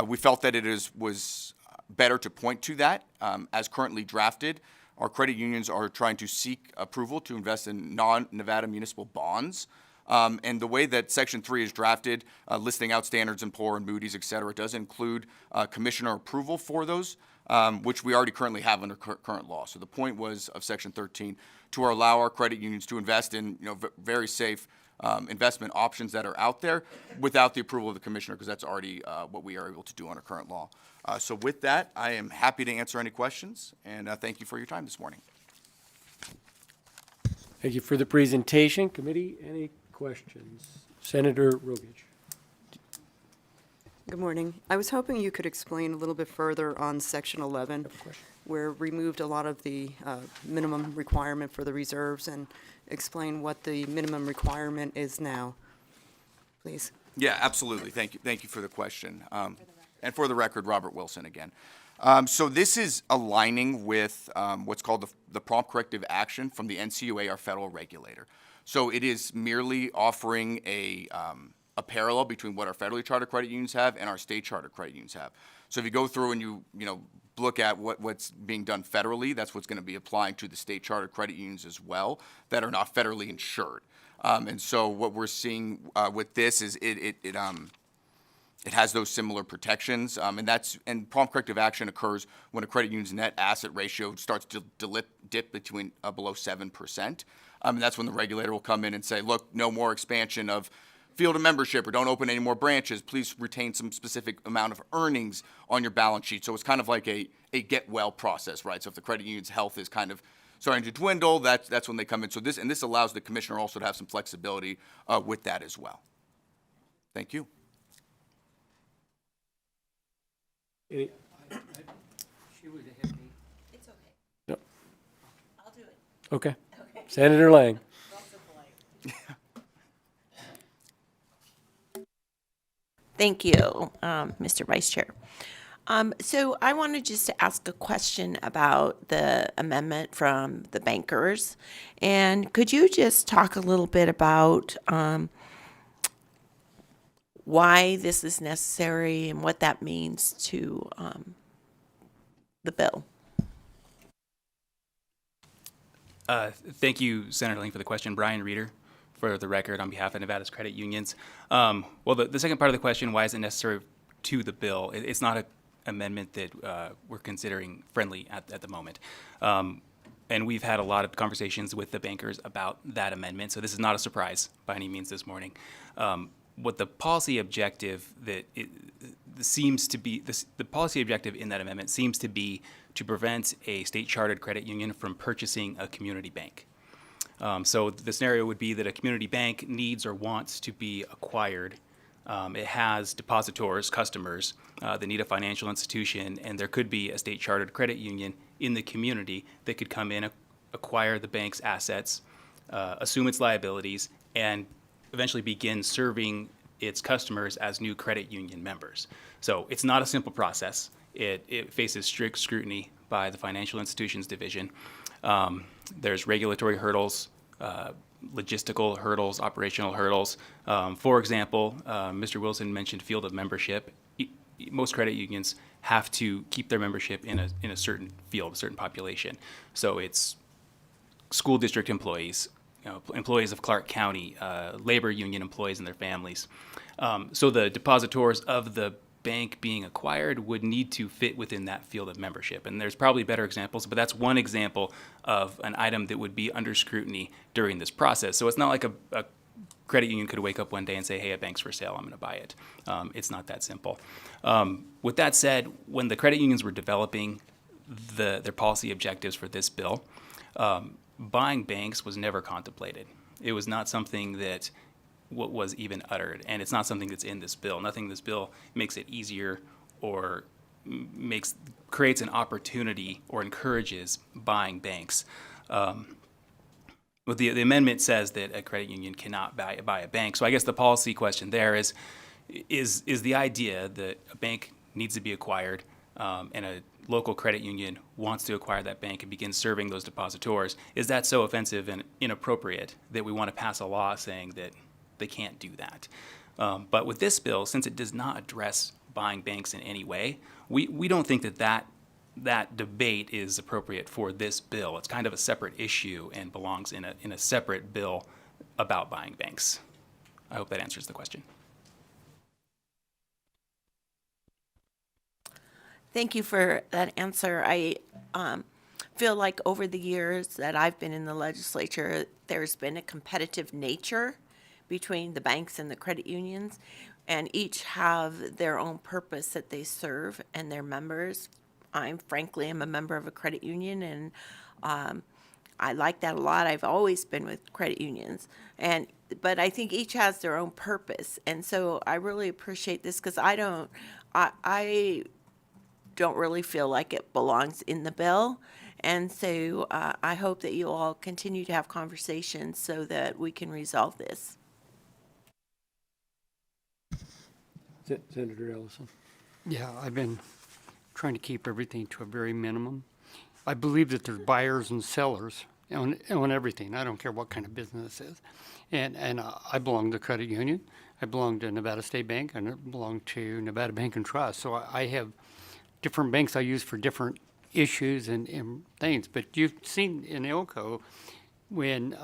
we felt that was better to point to that as currently drafted. Our credit unions are trying to seek approval to invest in non-Nevada municipal bonds. And the way that Section 3 is drafted, listing out Standards & Poor and Moody's, et cetera, does include commissioner approval for those, which we already currently have under current law. So the point was of Section 13 to allow our credit unions to invest in very safe investment options that are out there without the approval of the commissioner, because that's already what we are able to do under current law. So with that, I am happy to answer any questions, and thank you for your time this morning.
Thank you for the presentation. Committee, any questions? Senator Rogich.
Good morning. I was hoping you could explain a little bit further on Section 11, where removed a lot of the minimum requirement for the reserves, and explain what the minimum requirement is now, please.
Yeah, absolutely. Thank you for the question. And for the record, Robert Wilson again. So this is aligning with what's called the prompt corrective action from the NCUA, our federal regulator. So it is merely offering a parallel between what our federally chartered credit unions have and our state chartered credit unions have. So if you go through and you look at what's being done federally, that's what's going to be applying to the state chartered credit unions as well that are not federally insured. And so what we're seeing with this is it has those similar protections, and prompt corrective action occurs when a credit union's net asset ratio starts to dip between below 7%. And that's when the regulator will come in and say, look, no more expansion of field of membership, or don't open any more branches. Please retain some specific amount of earnings on your balance sheet. So it's kind of like a get well process, right? So if the credit union's health is kind of starting to dwindle, that's when they come in. So this allows the commissioner also to have some flexibility with that as well. Thank you.
Any?
She was ahead of me. It's okay.
No.
I'll do it.
Okay. Senator Lang.
Thank you, Mr. Vice Chair. So I wanted just to ask a question about the amendment from the bankers. And could you just talk a little bit about why this is necessary and what that means to the bill?
Thank you, Senator Ling, for the question. Brian Reeder, for the record, on behalf of Nevada's credit unions. Well, the second part of the question, why is it necessary to the bill? It's not an amendment that we're considering friendly at the moment. And we've had a lot of conversations with the bankers about that amendment, so this is not a surprise by any means this morning. What the policy objective that seems to be, the policy objective in that amendment seems to be to prevent a state-chartered credit union from purchasing a community bank. So the scenario would be that a community bank needs or wants to be acquired. It has depositors, customers that need a financial institution, and there could be a state-chartered credit union in the community that could come in, acquire the bank's assets, assume its liabilities, and eventually begin serving its customers as new credit union members. So it's not a simple process. It faces strict scrutiny by the Financial Institutions Division. There's regulatory hurdles, logistical hurdles, operational hurdles. For example, Mr. Wilson mentioned field of membership. Most credit unions have to keep their membership in a certain field, a certain population. So it's school district employees, employees of Clark County, labor union employees and their families. So the depositors of the bank being acquired would need to fit within that field of membership. And there's probably better examples, but that's one example of an item that would be under scrutiny during this process. So it's not like a credit union could wake up one day and say, hey, a bank's for sale, I'm going to buy it. It's not that simple. With that said, when the credit unions were developing their policy objectives for this bill, buying banks was never contemplated. It was not something that was even uttered, and it's not something that's in this bill. Nothing in this bill makes it easier or creates an opportunity or encourages buying banks. But the amendment says that a credit union cannot buy a bank. So I guess the policy question there is the idea that a bank needs to be acquired and a local credit union wants to acquire that bank and begin serving those depositors, is that so offensive and inappropriate that we want to pass a law saying that they can't do that? But with this bill, since it does not address buying banks in any way, we don't think that debate is appropriate for this bill. It's kind of a separate issue and belongs in a separate bill about buying banks. I hope that answers the question.
Thank you for that answer. I feel like over the years that I've been in the legislature, there's been a competitive nature between the banks and the credit unions, and each have their own purpose that they serve and their members. I'm a member of a credit union, and I like that a lot. I've always been with credit unions, but I think each has their own purpose, and so I really appreciate this because I don't really feel like it belongs in the bill, and so I hope that you all continue to have conversations so that we can resolve this.
Senator Ellison.
Yeah, I've been trying to keep everything to a very minimum. I believe that there's buyers and sellers on everything. I don't care what kind of business it is. And I belong to credit union. I belong to Nevada State Bank, and I belong to Nevada Bank and Trust. So I have different banks I use for different issues and things. But you've seen in Elko, when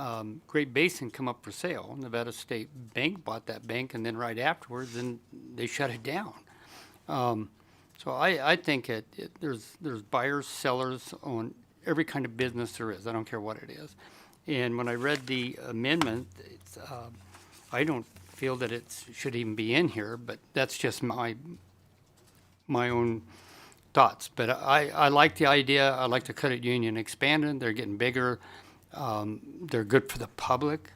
Great Basin come up for sale, Nevada State Bank bought that bank, and then right afterwards, then they shut it down. So I think there's buyers, sellers on every kind of business there is. I don't care what it is. And when I read the amendment, I don't feel that it should even be in here, but that's just my own thoughts. But I like the idea. I like the credit union expanding. They're getting bigger. They're good for the public.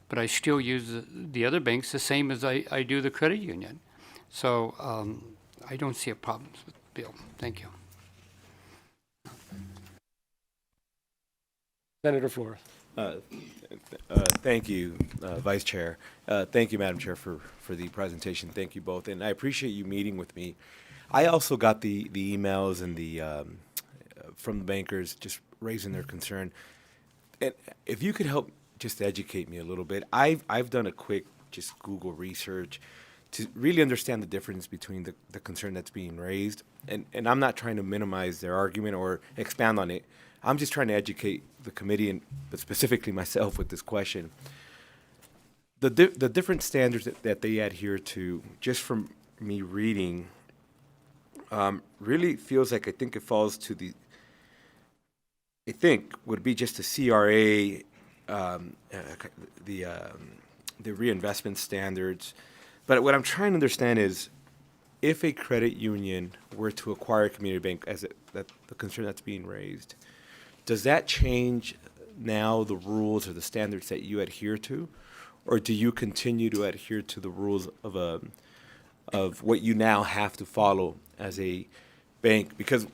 But I still use the other banks the same as I do the credit union. So I don't see a problem with the bill. Thank you.
Senator Flores.
Thank you, Vice Chair. Thank you, Madam Chair, for the presentation. Thank you both. And I appreciate you meeting with me. I also got the emails and from the bankers just raising their concern. And if you could help just educate me a little bit. I've done a quick just Google research to really understand the difference between the concern that's being raised. And I'm not trying to minimize their argument or expand on it. I'm just trying to educate the committee, but specifically myself with this question. The different standards that they adhere to, just from me reading, really feels like I think it falls to would be just the CRA, the reinvestment standards. But what I'm trying to understand is, if a credit union were to acquire a community bank, the concern that's being raised, does that change now the rules or the standards that you adhere to, or do you continue to adhere to the rules of what you now have to follow as a bank? Because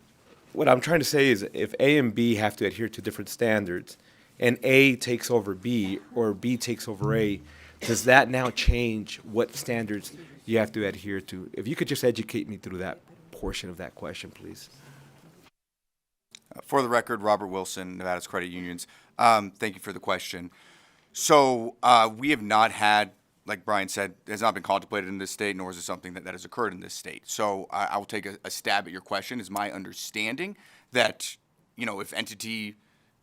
what I'm trying to say is, if A and B have to adhere to different standards, and A takes over B or B takes over A, does that now change what standards you have to adhere to? If you could just educate me through that portion of that question, please.
For the record, Robert Wilson, Nevada's Credit Unions. Thank you for the question. So we have not had, like Brian said, it has not been contemplated in this state, nor is it something that has occurred in this state. So I will take a stab at your question. Is my understanding that, if entity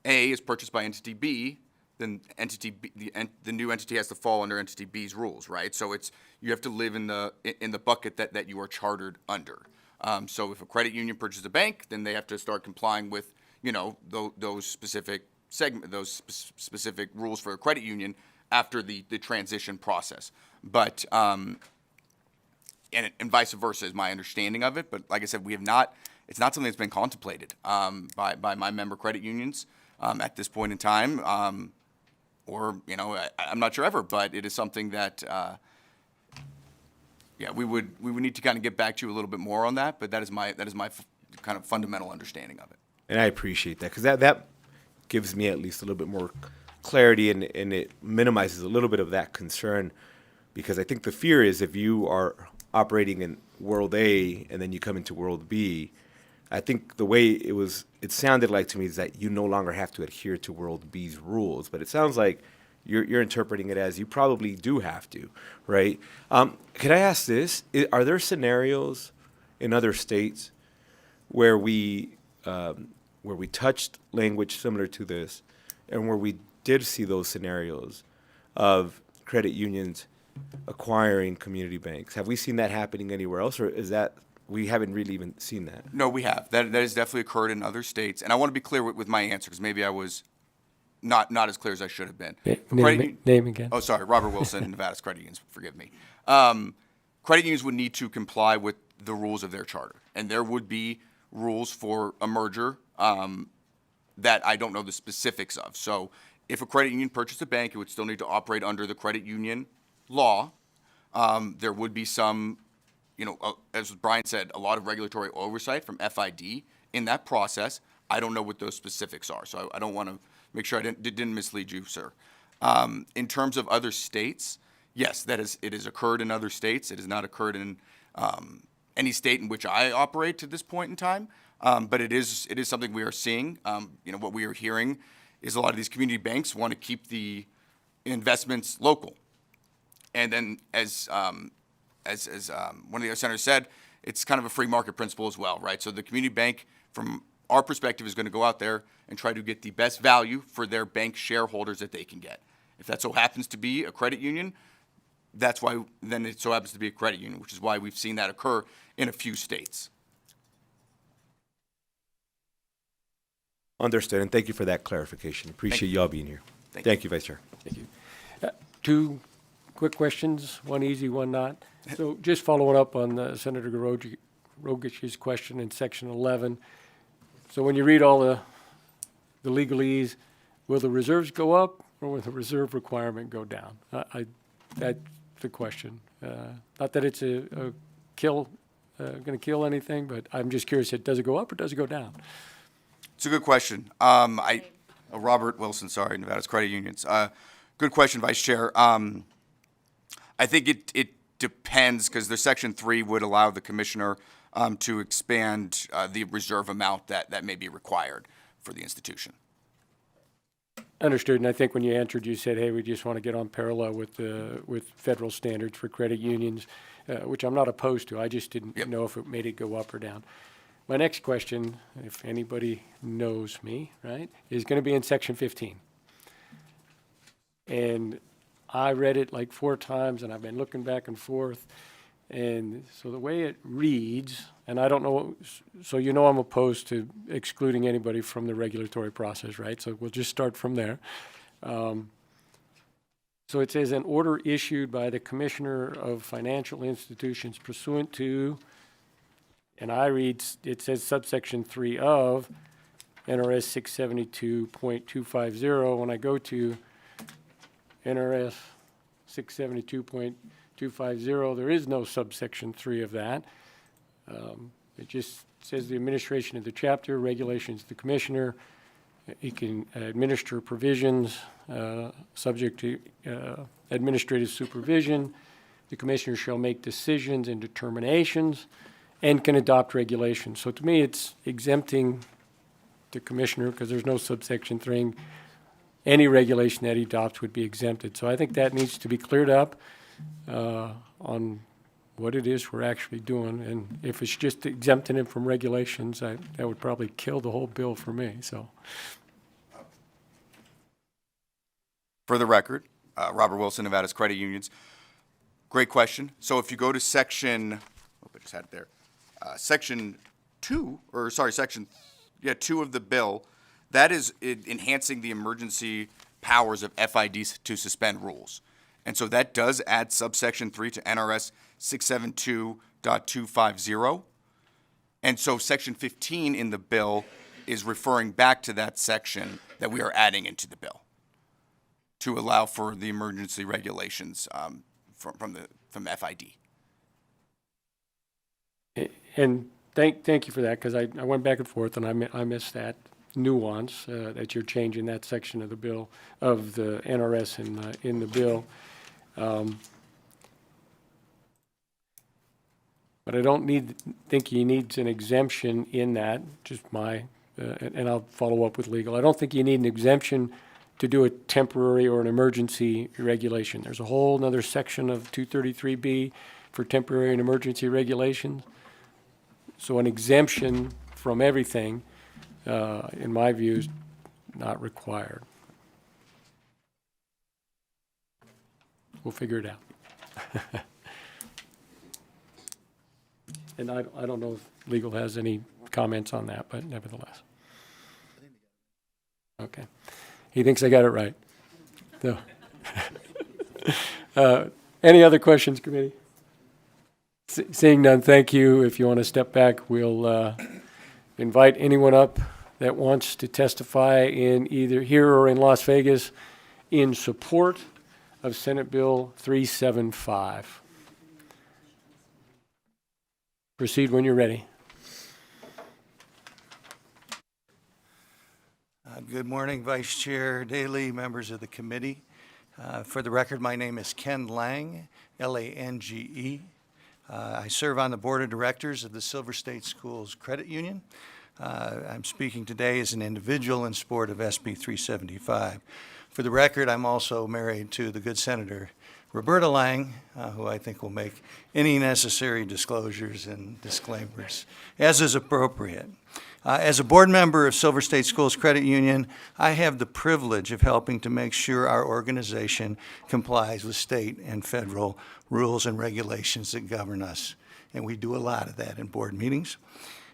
A is purchased by entity B, then entity B, the new entity has to fall under entity B's rules, right? So you have to live in the bucket that you are chartered under. So if a credit union purchases a bank, then they have to start complying with, those specific specific rules for a credit union after the transition process. But and vice versa is my understanding of it. But like I said, it's not something that's been contemplated by my member credit unions at this point in time, or I'm not sure ever. But it is something that we would need to kind of get back to you a little bit more on that. But that is my kind of fundamental understanding of it.
And I appreciate that, because that gives me at least a little bit more clarity, and it minimizes a little bit of that concern, because I think the fear is if you are operating in World A and then you come into World B, I think the way it sounded like to me is that you no longer have to adhere to World B's rules, but it sounds like you're interpreting it as you probably do have to, right? Could I ask this? Are there scenarios in other states where we touched language similar to this, and where we did see those scenarios of credit unions acquiring community banks? Have we seen that happening anywhere else, or is that we haven't really even seen that?
No, we have. That has definitely occurred in other states, and I want to be clear with my answer, because maybe I was not as clear as I should have been.
Name again.
Oh, sorry, Robert Wilson, Nevada's credit unions. Forgive me. Credit unions would need to comply with the rules of their charter, and there would be rules for a merger that I don't know the specifics of. So if a credit union purchased a bank, it would still need to operate under the credit union law. There would be some, as Brian said, a lot of regulatory oversight from FID in that process. I don't know what those specifics are, so I don't want to make sure I didn't mislead you, sir. In terms of other states, yes, it has occurred in other states. It has not occurred in any state in which I operate to this point in time. But it is something we are seeing. What we are hearing is a lot of these community banks want to keep the investments local. And then as one of the other senators said, it's kind of a free market principle as well, right? So the community bank, from our perspective, is going to go out there and try to get the best value for their bank shareholders that they can get. If that so happens to be a credit union, that's why then it so happens to be a credit union, which is why we've seen that occur in a few states.
Understood, and thank you for that clarification. Appreciate y'all being here. Thank you, Vice Chair.
Thank you. Two quick questions, one easy, one not. So just following up on Senator Rogish's question in section 11. So when you read all the legalese, will the reserves go up or will the reserve requirement go down? That's the question. Not that it's going to kill anything, but I'm just curious, does it go up or does it go down?
It's a good question. Robert Wilson, sorry, Nevada's credit unions. Good question, Vice Chair. I think it depends, because the Section 3 would allow the commissioner to expand the reserve amount that may be required for the institution.
Understood, and I think when you answered, you said, hey, we just want to get on parallel with federal standards for credit unions, which I'm not opposed to. I just didn't know if it made it go up or down. My next question, if anybody knows me, right, is going to be in section 15. And I read it like 4 times, and I've been looking back and forth. And so the way it reads, and I don't know, so I'm opposed to excluding anybody from the regulatory process, right? So we'll just start from there. So it says, an order issued by the Commissioner of Financial Institutions pursuant to, and I read, it says subsection 3 of NRS 672.250. When I go to NRS 672.250, there is no subsection 3 of that. It just says the administration of the chapter, regulations of the commissioner. He can administer provisions subject to administrative supervision. The commissioner shall make decisions and determinations and can adopt regulations. So to me, it's exempting the commissioner, because there's no subsection 3. Any regulation that he adopts would be exempted. So I think that needs to be cleared up on what it is we're actually doing. And if it's just exempting him from regulations, that would probably kill the whole bill for me. So
For the record, Robert Wilson, Nevada's Credit Unions. Great question. So if you go to section, I just had it there, section 2 of the bill, that is enhancing the emergency powers of FIDs to suspend rules. And so that does add subsection 3 to NRS 672.250. And so section 15 in the bill is referring back to that section that we are adding into the bill to allow for the emergency regulations from FID.
And thank you for that, because I went back and forth and I missed that nuance that you're changing that section of the bill, of the NRS in the bill. But I don't think he needs an exemption in that, just and I'll follow up with legal. I don't think you need an exemption to do a temporary or an emergency regulation. There's a whole nother section of 233B for temporary and emergency regulations. So an exemption from everything, in my view, is not required. We'll figure it out. And I don't know if legal has any comments on that, but nevertheless. Okay. He thinks I got it right. No. Any other questions, committee? Seeing none, thank you. If you want to step back, we'll invite anyone up that wants to testify in either here or in Las Vegas in support of Senate Bill 375. Proceed when you're ready.
Good morning, Vice Chair Daley, members of the committee. For the record, my name is Ken Lang, Lange. I serve on the Board of Directors of the Silver State Schools Credit Union. I'm speaking today as an individual in support of SB 375. For the record, I'm also married to the good Senator Roberta Lang, who I think will make any necessary disclosures and disclaimers as is appropriate. As a board member of Silver State Schools Credit Union, I have the privilege of helping to make sure our organization complies with state and federal rules and regulations that govern us. And we do a lot of that in board meetings.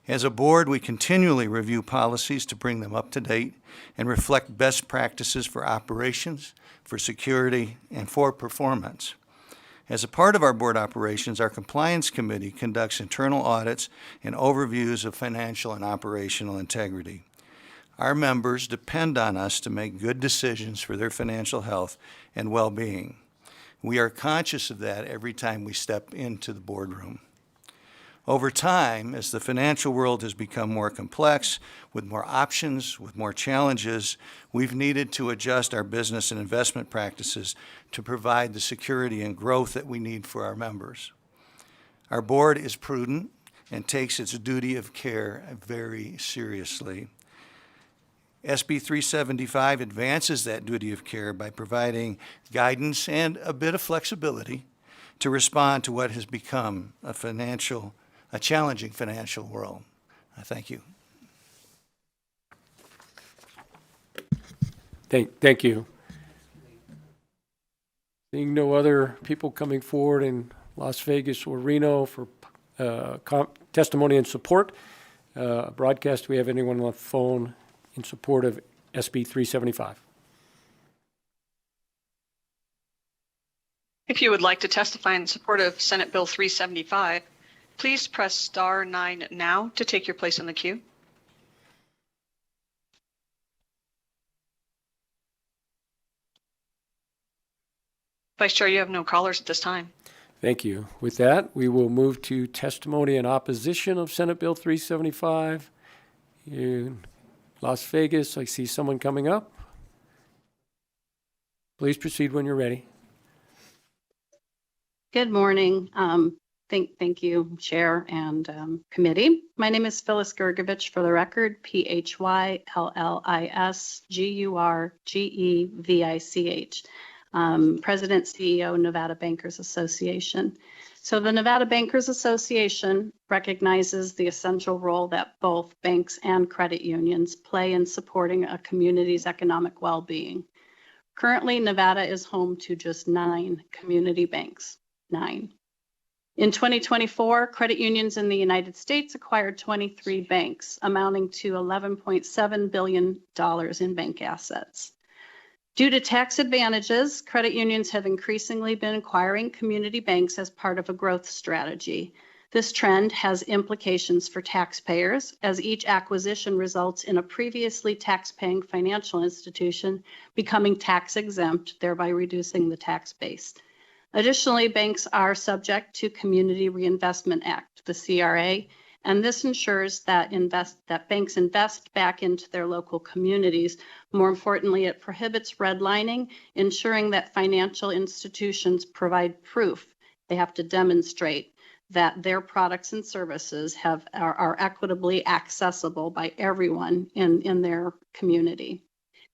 As a board, we continually review policies to bring them up to date and reflect best practices for operations, for security, and for performance. As a part of our board operations, our compliance committee conducts internal audits and overviews of financial and operational integrity. Our members depend on us to make good decisions for their financial health and well-being. We are conscious of that every time we step into the boardroom. Over time, as the financial world has become more complex, with more options, with more challenges, we've needed to adjust our business and investment practices to provide the security and growth that we need for our members. Our board is prudent and takes its duty of care very seriously. SB 375 advances that duty of care by providing guidance and a bit of flexibility to respond to what has become a challenging financial world. Thank you.
Thank you. Seeing no other people coming forward in Las Vegas or Reno for testimony and support, broadcast, do we have anyone on the phone in support of SB 375?
If you would like to testify in support of Senate Bill 375, please press star 9 now to take your place in the queue. Vice Chair, you have no callers at this time.
Thank you. With that, we will move to testimony in opposition of Senate Bill 375. In Las Vegas, I see someone coming up. Please proceed when you're ready.
Good morning. Thank you, Chair and committee. My name is Phyllis Gergovich, for the record, PHYLLIS-GURGEVICH, President, CEO, Nevada Bankers Association. So the Nevada Bankers Association recognizes the essential role that both banks and credit unions play in supporting a community's economic well-being. Currently, Nevada is home to just 9 community banks. 9. In 2024, credit unions in the United States acquired 23 banks, amounting to $11.7 billion in bank assets. Due to tax advantages, credit unions have increasingly been acquiring community banks as part of a growth strategy. This trend has implications for taxpayers, as each acquisition results in a previously tax-paying financial institution becoming tax exempt, thereby reducing the tax base. Additionally, banks are subject to Community Reinvestment Act, the CRA, and this ensures that banks invest back into their local communities. More importantly, it prohibits redlining, ensuring that financial institutions provide proof. They have to demonstrate that their products and services are equitably accessible by everyone in their community.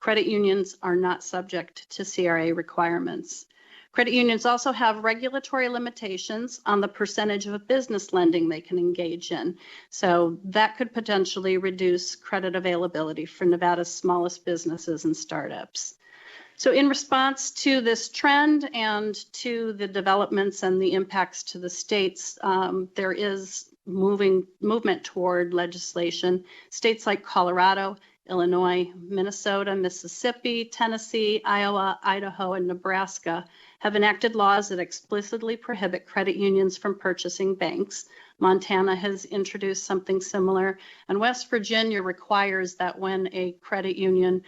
Credit unions are not subject to CRA requirements. Credit unions also have regulatory limitations on the percentage of business lending they can engage in. So that could potentially reduce credit availability for Nevada's smallest businesses and startups. So in response to this trend and to the developments and the impacts to the states, there is movement toward legislation. States like Colorado, Illinois, Minnesota, Mississippi, Tennessee, Iowa, Idaho, and Nebraska have enacted laws that explicitly prohibit credit unions from purchasing banks. Montana has introduced something similar, and West Virginia requires that when a credit union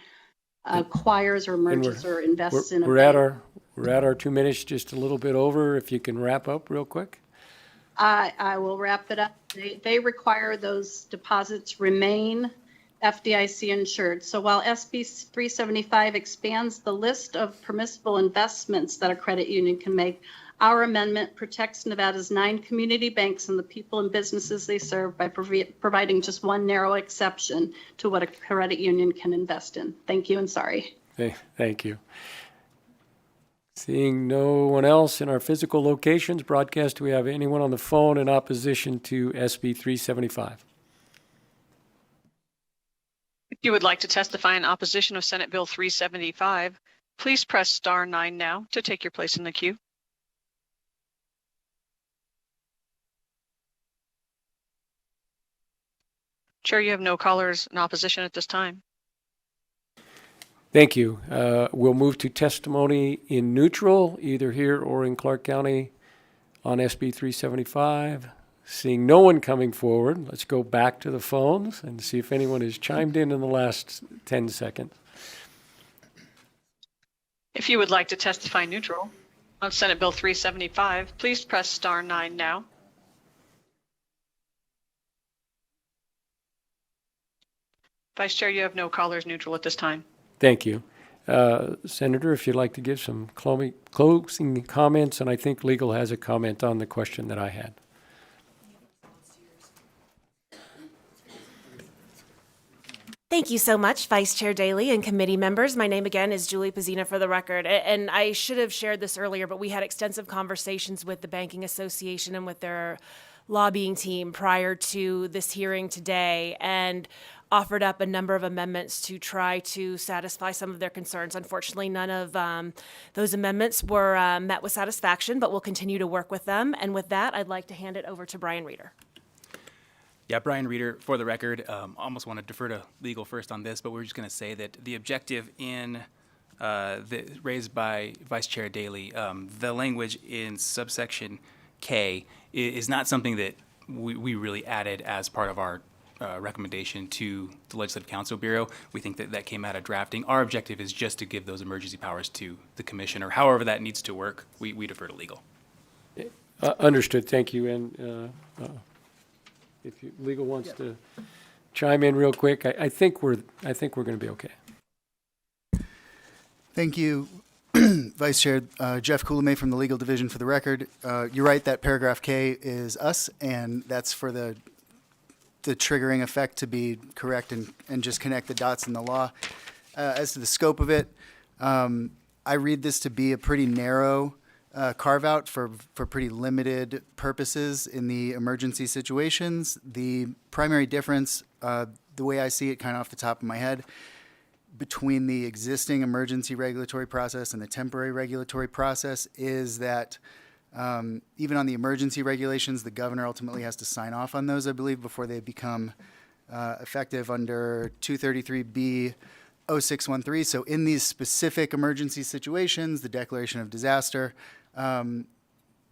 acquires or merges or invests in a bank.
We're at our 2 minutes, just a little bit over. If you can wrap up real quick.
I will wrap it up. They require those deposits remain FDIC insured. So while SB 375 expands the list of permissible investments that a credit union can make, our amendment protects Nevada's 9 community banks and the people and businesses they serve by providing just one narrow exception to what a credit union can invest in. Thank you and sorry.
Thank you. Seeing no one else in our physical locations, broadcast, do we have anyone on the phone in opposition to SB 375?
If you would like to testify in opposition of Senate Bill 375, please press star 9 now to take your place in the queue. Chair, you have no callers in opposition at this time.
Thank you. We'll move to testimony in neutral, either here or in Clark County on SB 375. Seeing no one coming forward, let's go back to the phones and see if anyone has chimed in the last 10 seconds.
If you would like to testify neutral on Senate Bill 375, please press star 9 now. Vice Chair, you have no callers neutral at this time.
Thank you. Senator, if you'd like to give some closing comments, and I think legal has a comment on the question that I had.
Thank you so much, Vice Chair Daley and committee members. My name again is Julie Pizzina for the record. And I should have shared this earlier, but we had extensive conversations with the Banking Association and with their lobbying team prior to this hearing today, and offered up a number of amendments to try to satisfy some of their concerns. Unfortunately, none of those amendments were met with satisfaction, but we'll continue to work with them. And with that, I'd like to hand it over to Brian Reeder.
Yeah, Brian Reeder, for the record, almost want to defer to legal first on this, but we're just going to say that the objective raised by Vice Chair Daley, the language in subsection K is not something that we really added as part of our recommendation to the Legislative Counsel Bureau. We think that came out of drafting. Our objective is just to give those emergency powers to the commissioner. However that needs to work, we defer to legal.
Understood. Thank you. And if legal wants to chime in real quick, I think we're going to be okay.
Thank you, Vice Chair. Jeff Coulomé from the Legal Division for the record. You're right that paragraph K is us, and that's for the triggering effect to be correct and just connect the dots in the law. As to the scope of it, I read this to be a pretty narrow carve out for pretty limited purposes in the emergency situations. The primary difference, the way I see it kind of off the top of my head, between the existing emergency regulatory process and the temporary regulatory process is that even on the emergency regulations, the governor ultimately has to sign off on those, I believe, before they become effective under 233B 0613. So in these specific emergency situations, the declaration of disaster,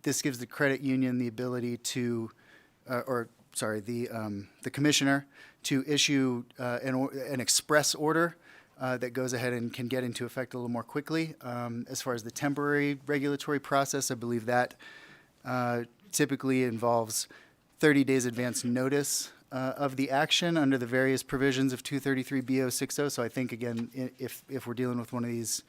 this gives the credit union the ability to, the commissioner to issue an express order that goes ahead and can get into effect a little more quickly. As far as the temporary regulatory process, I believe that typically involves 30 days advance notice of the action under the various provisions of 233B 060. So I think, again, if we're dealing with one of these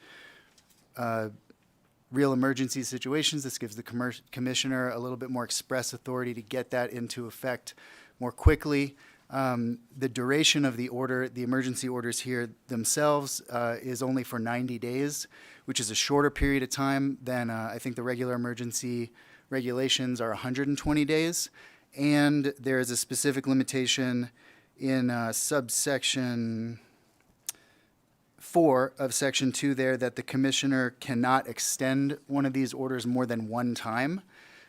real emergency situations, this gives the commissioner a little bit more express authority to get that into effect more quickly. The duration of the order, the emergency orders here themselves, is only for 90 days, which is a shorter period of time than I think the regular emergency regulations are 120 days. And there is a specific limitation in subsection 4 of section 2 there that the commissioner cannot extend one of these orders more than one time.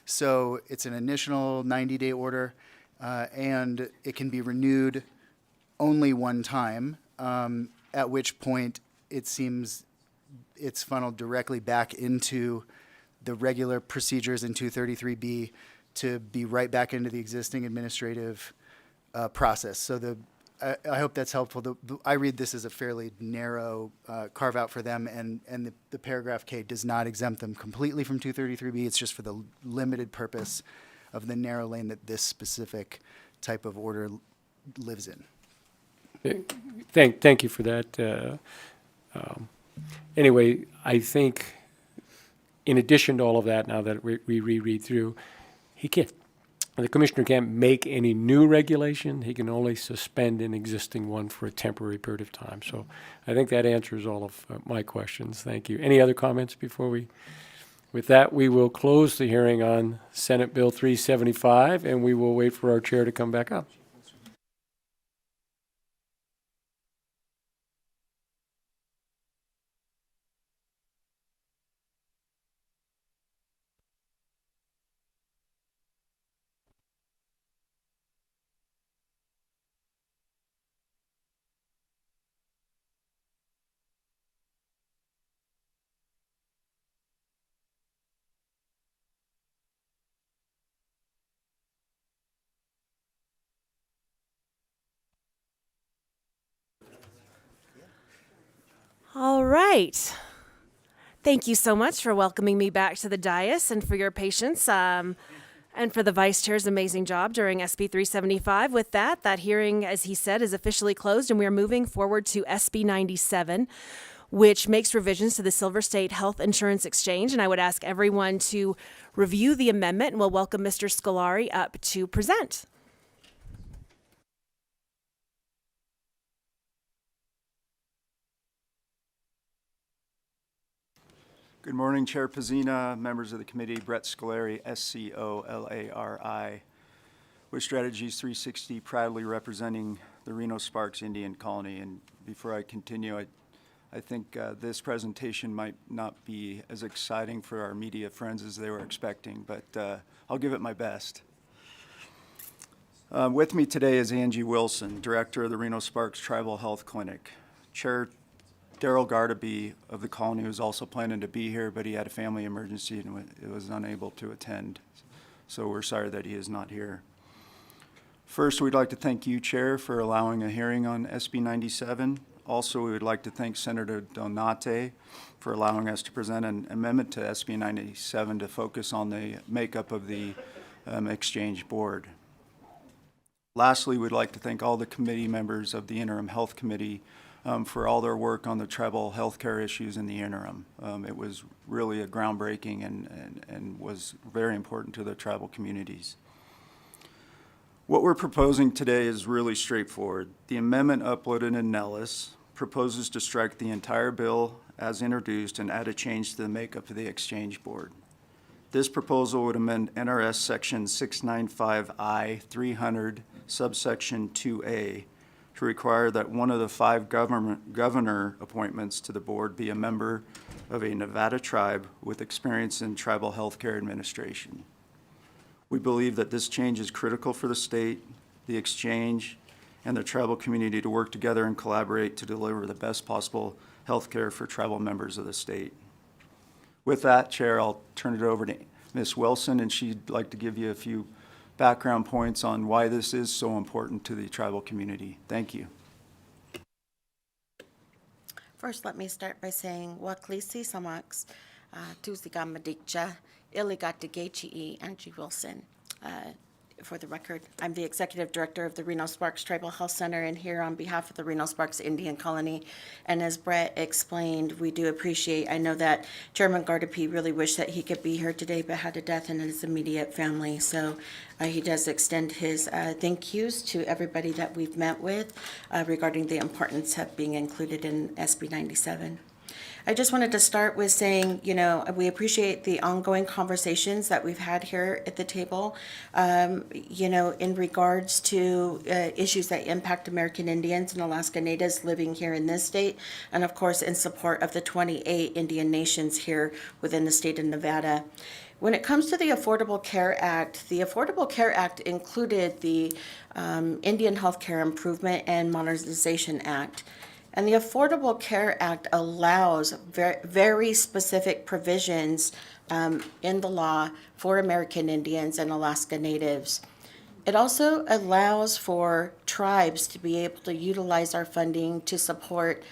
So it's an initial 90-day order, and it can be renewed only one time, at which point it seems it's funneled directly back into the regular procedures in 233B to be right back into the existing administrative process. So I hope that's helpful. I read this as a fairly narrow carve out for them, and the paragraph K does not exempt them completely from 233B. It's just for the limited purpose of the narrow lane that this specific type of order lives in.
Thank you for that. Anyway, I think in addition to all of that, now that we reread through, the commissioner can't make any new regulation. He can only suspend an existing one for a temporary period of time. So I think that answers all of my questions. Thank you. Any other comments before we? With that, we will close the hearing on Senate Bill 375, and we will wait for our chair to come back up.
All right. Thank you so much for welcoming me back to the dais and for your patience and for the vice chair's amazing job during SB 375. With that hearing, as he said, is officially closed, and we are moving forward to SB 97, which makes revisions to the Silver State Health Insurance Exchange. And I would ask everyone to review the amendment, and we'll welcome Mr. Scolari up to present.
Good morning, Chair Pizzina, members of the committee, Brett Scolari, Scolari, with Strategies 360, proudly representing the Reno Sparks Indian Colony. And before I continue, I think this presentation might not be as exciting for our media friends as they were expecting, but I'll give it my best. With me today is Angie Wilson, Director of the Reno Sparks Tribal Health Clinic. Chair Daryl Gardaby of the colony was also planning to be here, but he had a family emergency and was unable to attend. So we're sorry that he is not here. First, we'd like to thank you, Chair, for allowing a hearing on SB 97. Also, we would like to thank Senator Donate for allowing us to present an amendment to SB 97 to focus on the makeup of the Exchange Board. Lastly, we'd like to thank all the committee members of the Interim Health Committee for all their work on the tribal health care issues in the interim. It was really a groundbreaking and was very important to the tribal communities. What we're proposing today is really straightforward. The amendment uploaded in Nellis proposes to strike the entire bill as introduced and add a change to the makeup of the Exchange Board. This proposal would amend NRS Section 695I 300, subsection 2A, to require that one of the 5 governor appointments to the board be a member of a Nevada tribe with experience in tribal healthcare administration. We believe that this change is critical for the state, the exchange, and the tribal community to work together and collaborate to deliver the best possible healthcare for tribal members of the state. With that, Chair, I'll turn it over to Ms. Wilson, and she'd like to give you a few background points on why this is so important to the tribal community. Thank you.
First, let me start by saying, Waklisi Samax, Tuziga Madikcha, Iligat Angie Wilson. For the record, I'm the Executive Director of the Reno Sparks Tribal Health Center and here on behalf of the Reno Sparks Indian Colony. And as Brett explained, we do appreciate, I know that Chairman Gardapi really wished that he could be here today but had a death in his immediate family. So he does extend his thank yous to everybody that we've met with regarding the importance of being included in SB 97. I just wanted to start with saying, we appreciate the ongoing conversations that we've had here at the table, in regards to issues that impact American Indians and Alaska Natives living here in this state, and of course in support of the 28 Indian nations here within the state of Nevada. When it comes to the Affordable Care Act included the Indian Healthcare Improvement and Modernization Act. And the Affordable Care Act allows very specific provisions in the law for American Indians and Alaska Natives. It also allows for tribes to be able to utilize our funding to support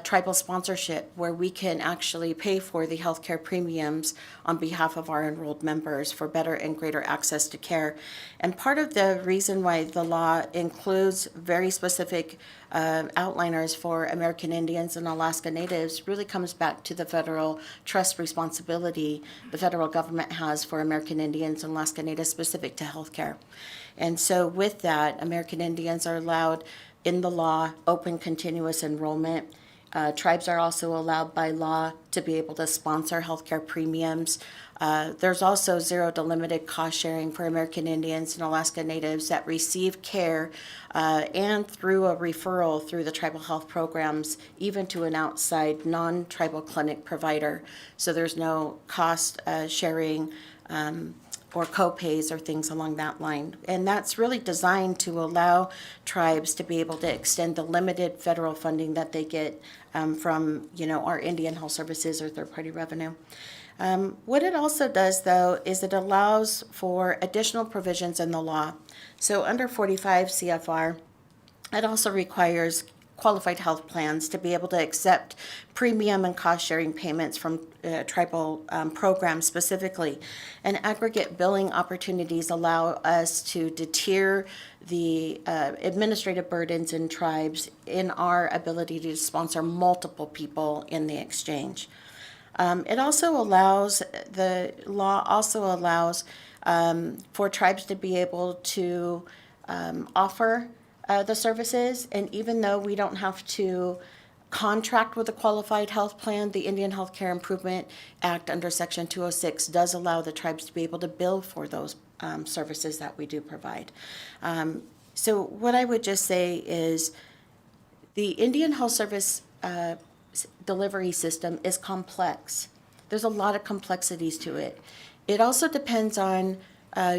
tribal sponsorship, where we can actually pay for the healthcare premiums on behalf of our enrolled members for better and greater access to care. And part of the reason why the law includes very specific outliners for American Indians and Alaska Natives really comes back to the federal trust responsibility the federal government has for American Indians and Alaska Natives specific to healthcare. And so with that, American Indians are allowed in the law open continuous enrollment. Tribes are also allowed by law to be able to sponsor healthcare premiums. There's also zero to limited cost sharing for American Indians and Alaska Natives that receive care and through a referral through the tribal health programs, even to an outside non-tribal clinic provider. So there's no cost sharing or co-pays or things along that line. And that's really designed to allow tribes to be able to extend the limited federal funding that they get from, our Indian Health Services or third-party revenue. What it also does, though, is it allows for additional provisions in the law. So under 45 CFR, it also requires qualified health plans to be able to accept premium and cost-sharing payments from tribal programs specifically. And aggregate billing opportunities allow us to deter the administrative burdens in tribes in our ability to sponsor multiple people in the exchange. The law also allows for tribes to be able to offer the services, and even though we don't have to contract with a qualified health plan, the Indian Healthcare Improvement Act under Section 206 does allow the tribes to be able to bill for those services that we do provide. So what I would just say is the Indian Health Service delivery system is complex. There's a lot of complexities to it. It also depends on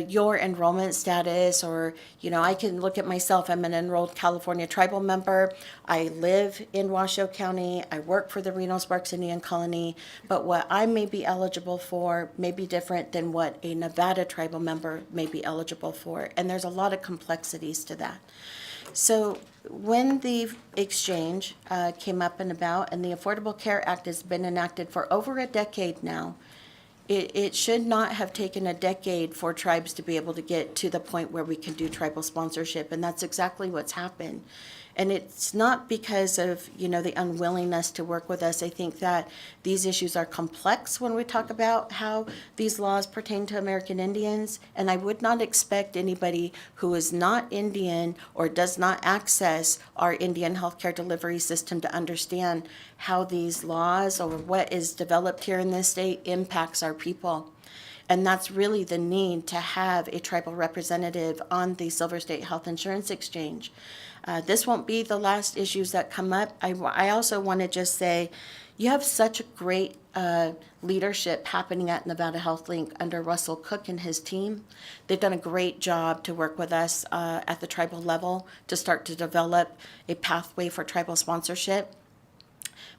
your enrollment status, or, I can look at myself. I'm an enrolled California tribal member. I live in Washoe County. I work for the Reno Sparks Indian Colony, but what I may be eligible for may be different than what a Nevada tribal member may be eligible for, and there's a lot of complexities to that. So when the exchange came up and about, and the Affordable Care Act has been enacted for over a decade now, it should not have taken a decade for tribes to be able to get to the point where we can do tribal sponsorship, and that's exactly what's happened. And it's not because of, the unwillingness to work with us. I think that these issues are complex when we talk about how these laws pertain to American Indians, and I would not expect anybody who is not Indian or does not access our Indian healthcare delivery system to understand how these laws or what is developed here in this state impacts our people. And that's really the need to have a tribal representative on the Silver State Health Insurance Exchange. This won't be the last issues that come up. I also want to just say, you have such great leadership happening at Nevada Health Link under Russell Cook and his team. They've done a great job to work with us at the tribal level to start to develop a pathway for tribal sponsorship.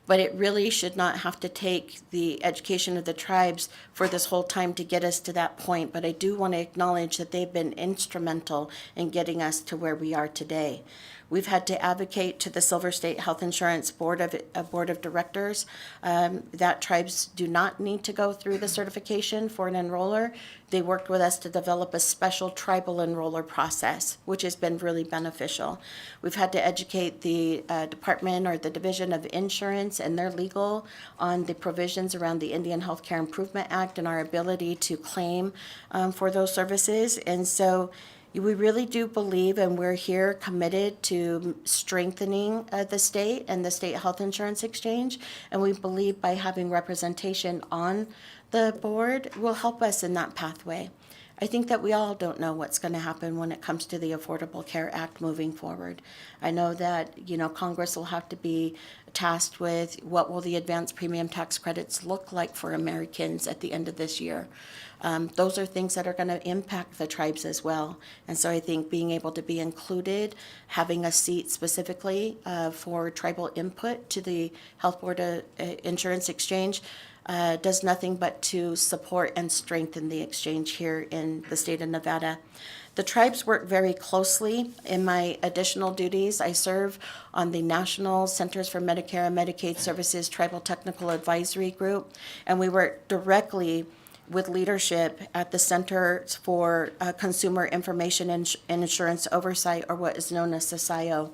But it really should not have to take the education of the tribes for this whole time to get us to that point. But I do want to acknowledge that they've been instrumental in getting us to where we are today. We've had to advocate to the Silver State Health Insurance Board of Directors that tribes do not need to go through the certification for an enroller. They worked with us to develop a special tribal enroller process, which has been really beneficial. We've had to educate the department or the Division of Insurance and their legal on the provisions around the Indian Healthcare Improvement Act and our ability to claim for those services. And so we really do believe, and we're here committed to strengthening the state and the state health insurance exchange. And we believe by having representation on the board will help us in that pathway. I think that we all don't know what's going to happen when it comes to the Affordable Care Act moving forward. I know that, Congress will have to be tasked with what will the advanced premium tax credits look like for Americans at the end of this year. Those are things that are going to impact the tribes as well. And so I think being able to be included, having a seat specifically for tribal input to the Health Board Insurance Exchange does nothing but to support and strengthen the exchange here in the state of Nevada. The tribes work very closely. In my additional duties, I serve on the National Centers for Medicare and Medicaid Services Tribal Technical Advisory Group, and we work directly with leadership at the Centers for Consumer Information and Insurance Oversight, or what is known as CISIO.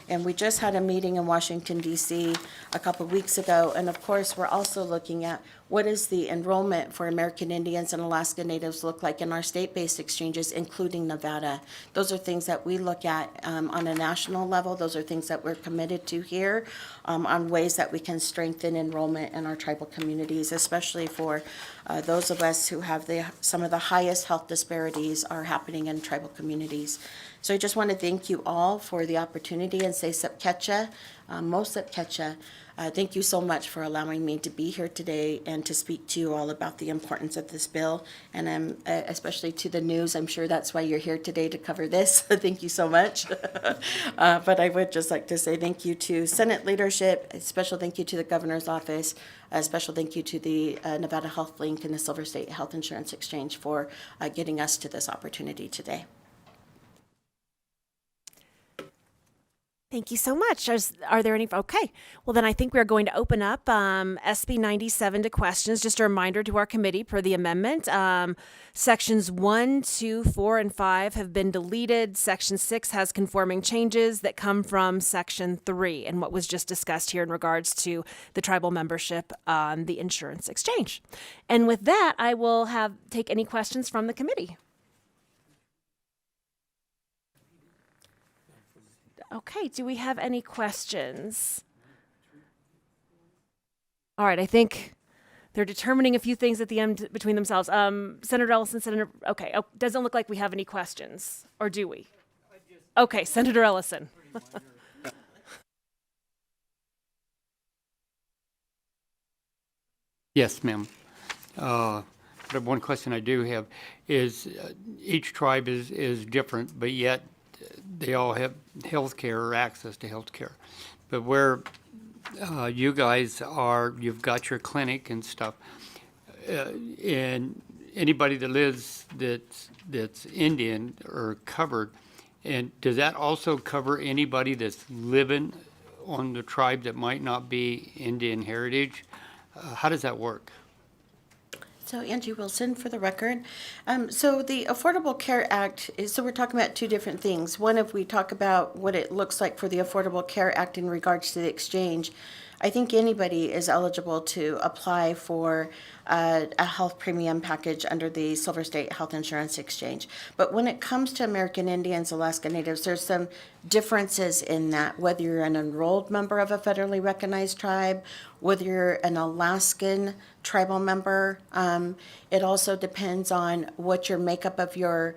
And we just had a meeting in Washington, D.C. a couple of weeks ago. And of course, we're also looking at what does the enrollment for American Indians and Alaska Natives look like in our state-based exchanges, including Nevada. Those are things that we look at on a national level. Those are things that we're committed to here on ways that we can strengthen enrollment in our tribal communities, especially for those of us who have some of the highest health disparities are happening in tribal communities. So I just want to thank you all for the opportunity and say Sepkecha, Mo Sepkecha. Thank you so much for allowing me to be here today and to speak to you all about the importance of this bill. And especially to the news, I'm sure that's why you're here today to cover this. Thank you so much. But I would just like to say thank you to Senate leadership, a special thank you to the governor's office, a special thank you to the Nevada Health Link and the Silver State Health Insurance Exchange for getting us to this opportunity today.
Thank you so much. Are there any? Okay. Well, then I think we're going to open up SB 97 to questions. Just a reminder to our committee per the amendment. Sections 1, 2, 4, and 5 have been deleted. Section 6 has conforming changes that come from Section 3 and what was just discussed here in regards to the tribal membership on the insurance exchange. And with that, I will take any questions from the committee. Okay, do we have any questions? All right, I think they're determining a few things at the end between themselves. Senator Ellison, okay, doesn't look like we have any questions, or do we? Okay, Senator Ellison.
Yes, ma'am. But one question I do have is each tribe is different, but yet they all have health care or access to health care. But where you guys are, you've got your clinic and stuff, and anybody that lives that's Indian are covered. And does that also cover anybody that's living on the tribe that might not be Indian heritage? How does that work?
So Angie Wilson for the record. So the Affordable Care Act so we're talking about two different things. One, if we talk about what it looks like for the Affordable Care Act in regards to the exchange, I think anybody is eligible to apply for a health premium package under the Silver State Health Insurance Exchange. But when it comes to American Indians, Alaska Natives, there's some differences in that, whether you're an enrolled member of a federally recognized tribe, whether you're an Alaskan tribal member. It also depends on what your makeup of your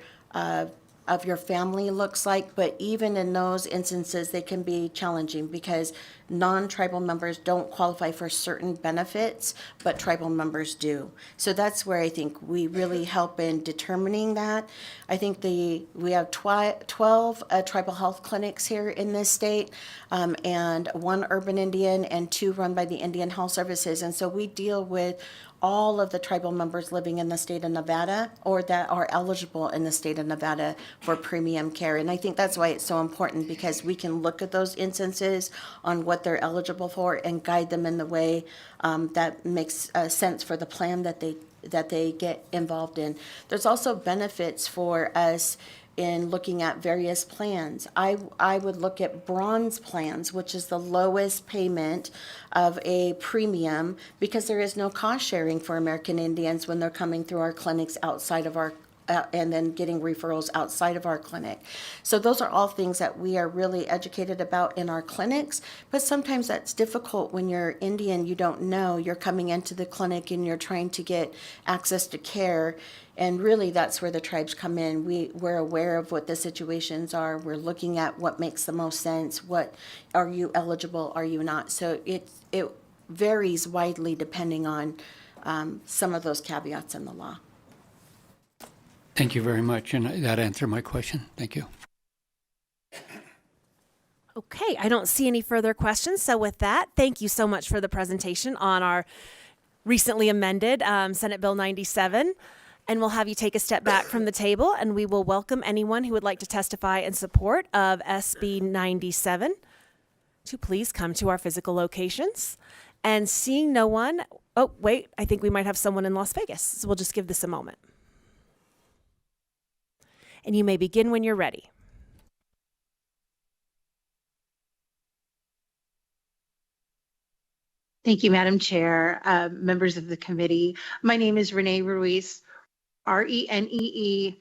of your family looks like, but even in those instances, they can be challenging because non-tribal members don't qualify for certain benefits, but tribal members do. So that's where I think we really help in determining that. I think we have 12 tribal health clinics here in this state, and 1 urban Indian and 2 run by the Indian Health Services. And so we deal with all of the tribal members living in the state of Nevada or that are eligible in the state of Nevada for premium care. And I think that's why it's so important, because we can look at those instances on what they're eligible for and guide them in the way that makes sense for the plan that they get involved in. There's also benefits for us in looking at various plans. I would look at bronze plans, which is the lowest payment of a premium, because there is no cost sharing for American Indians when they're coming through our clinics outside of our and then getting referrals outside of our clinic. So those are all things that we are really educated about in our clinics, but sometimes that's difficult when you're Indian, you don't know, you're coming into the clinic and you're trying to get access to care. And really that's where the tribes come in. We're aware of what the situations are. We're looking at what makes the most sense. What are you eligible, are you not? So it varies widely depending on some of those caveats in the law.
Thank you very much, and that answered my question. Thank you.
Okay, I don't see any further questions. So with that, thank you so much for the presentation on our recently amended Senate Bill 97. And we'll have you take a step back from the table, and we will welcome anyone who would like to testify in support of SB 97 to please come to our physical locations. And seeing no one, oh, wait, I think we might have someone in Las Vegas. So we'll just give this a moment. And you may begin when you're ready.
Thank you, Madam Chair, members of the committee. My name is Renee Ruiz, RENEE-RUIZ.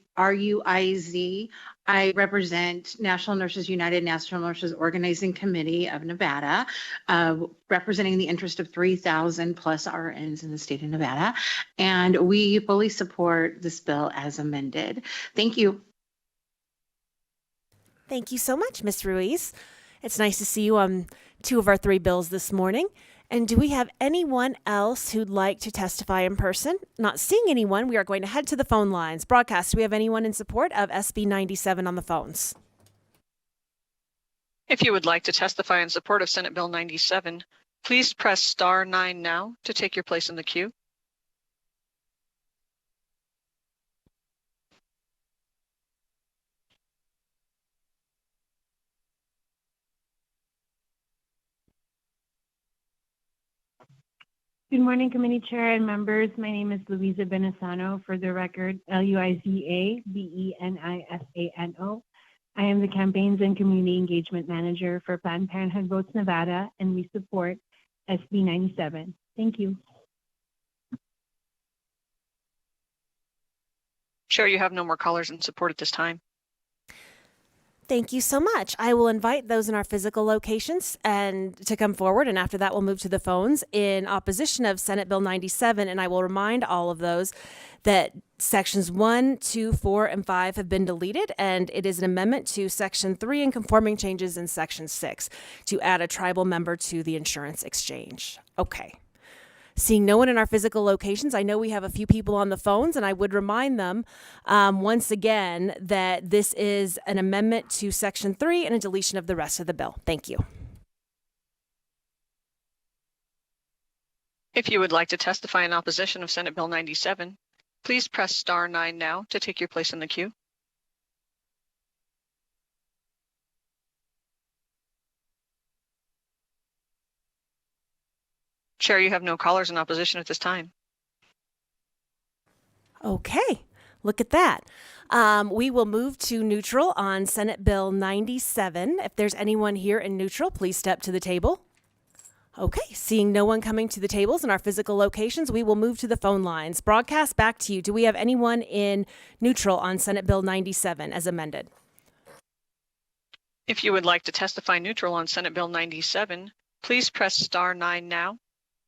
I represent National Nurses United, National Nurses Organizing Committee of Nevada, representing the interest of 3,000 plus RNs in the state of Nevada. And we fully support this bill as amended. Thank you.
Thank you so much, Ms. Ruiz. It's nice to see you on 2 of our 3 bills this morning. And do we have anyone else who'd like to testify in person? Not seeing anyone, we are going to head to the phone lines. Broadcast, do we have anyone in support of SB 97 on the phones?
If you would like to testify in support of Senate Bill 97, please press star 9 now to take your place in the queue.
Good morning, Committee Chair and members. My name is Luisa Benizano. For the record, LUIZA-BENISANO. I am the Campaigns and Community Engagement Manager for Planned Parenthood Votes Nevada, and we support SB 97. Thank you.
Chair, you have no more callers in support at this time.
Thank you so much. I will invite those in our physical locations and to come forward, and after that we'll move to the phones in opposition of Senate Bill 97, and I will remind all of those that sections 1, 2, 4, and 5 have been deleted, and it is an amendment to section 3 and conforming changes in section 6 to add a tribal member to the insurance exchange. Okay. Seeing no one in our physical locations, I know we have a few people on the phones, and I would remind them once again that this is an amendment to Section 3 and a deletion of the rest of the bill. Thank you.
If you would like to testify in opposition of Senate Bill 97, please press star 9 now to take your place in the queue. Chair, you have no callers in opposition at this time.
Okay, look at that. We will move to neutral on Senate Bill 97. If there's anyone here in neutral, please step to the table. Okay, seeing no one coming to the tables in our physical locations, we will move to the phone lines. Broadcast, back to you. Do we have anyone in neutral on Senate Bill 97 as amended?
If you would like to testify neutral on Senate Bill 97, please press star 9 now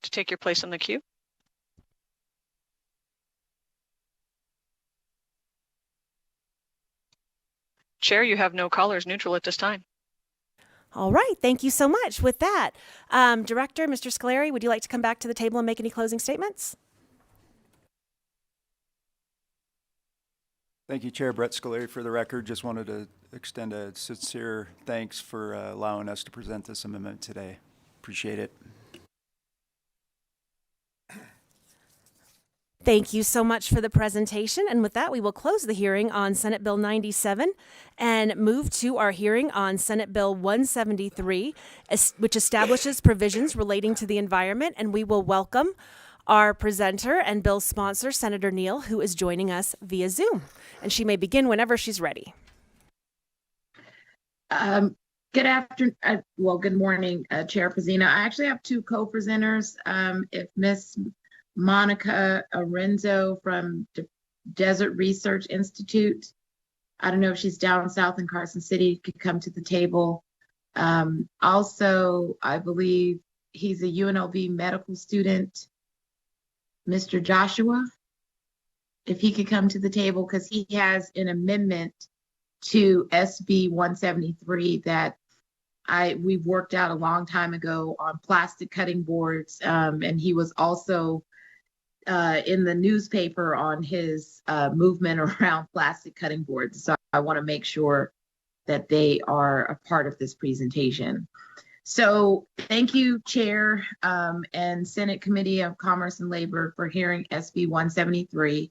to take your place on the queue. Chair, you have no callers neutral at this time.
All right, thank you so much. With that, Director, Mr. Scolari, would you like to come back to the table and make any closing statements?
Thank you, Chair Brett Scolari. For the record, just wanted to extend a sincere thanks for allowing us to present this amendment today. Appreciate it.
Thank you so much for the presentation. And with that, we will close the hearing on Senate Bill 97 and move to our hearing on Senate Bill 173, which establishes provisions relating to the environment. And we will welcome our presenter and bill sponsor, Senator Neal, who is joining us via Zoom. And she may begin whenever she's ready.
Good morning, Chair Pazina. I actually have two co-presenters. If Miss Monica Arenzo from Desert Research Institute, I don't know if she's down south in Carson City, could come to the table. Also, I believe he's a UNLV medical student, Mr. Joshua, if he could come to the table, because he has an amendment to SB 173 that we've worked out a long time ago on plastic cutting boards, and he was also in the newspaper on his movement around plastic cutting boards. So I want to make sure that they are a part of this presentation. So thank you, Chair and Senate Committee of Commerce and Labor for hearing SB 173.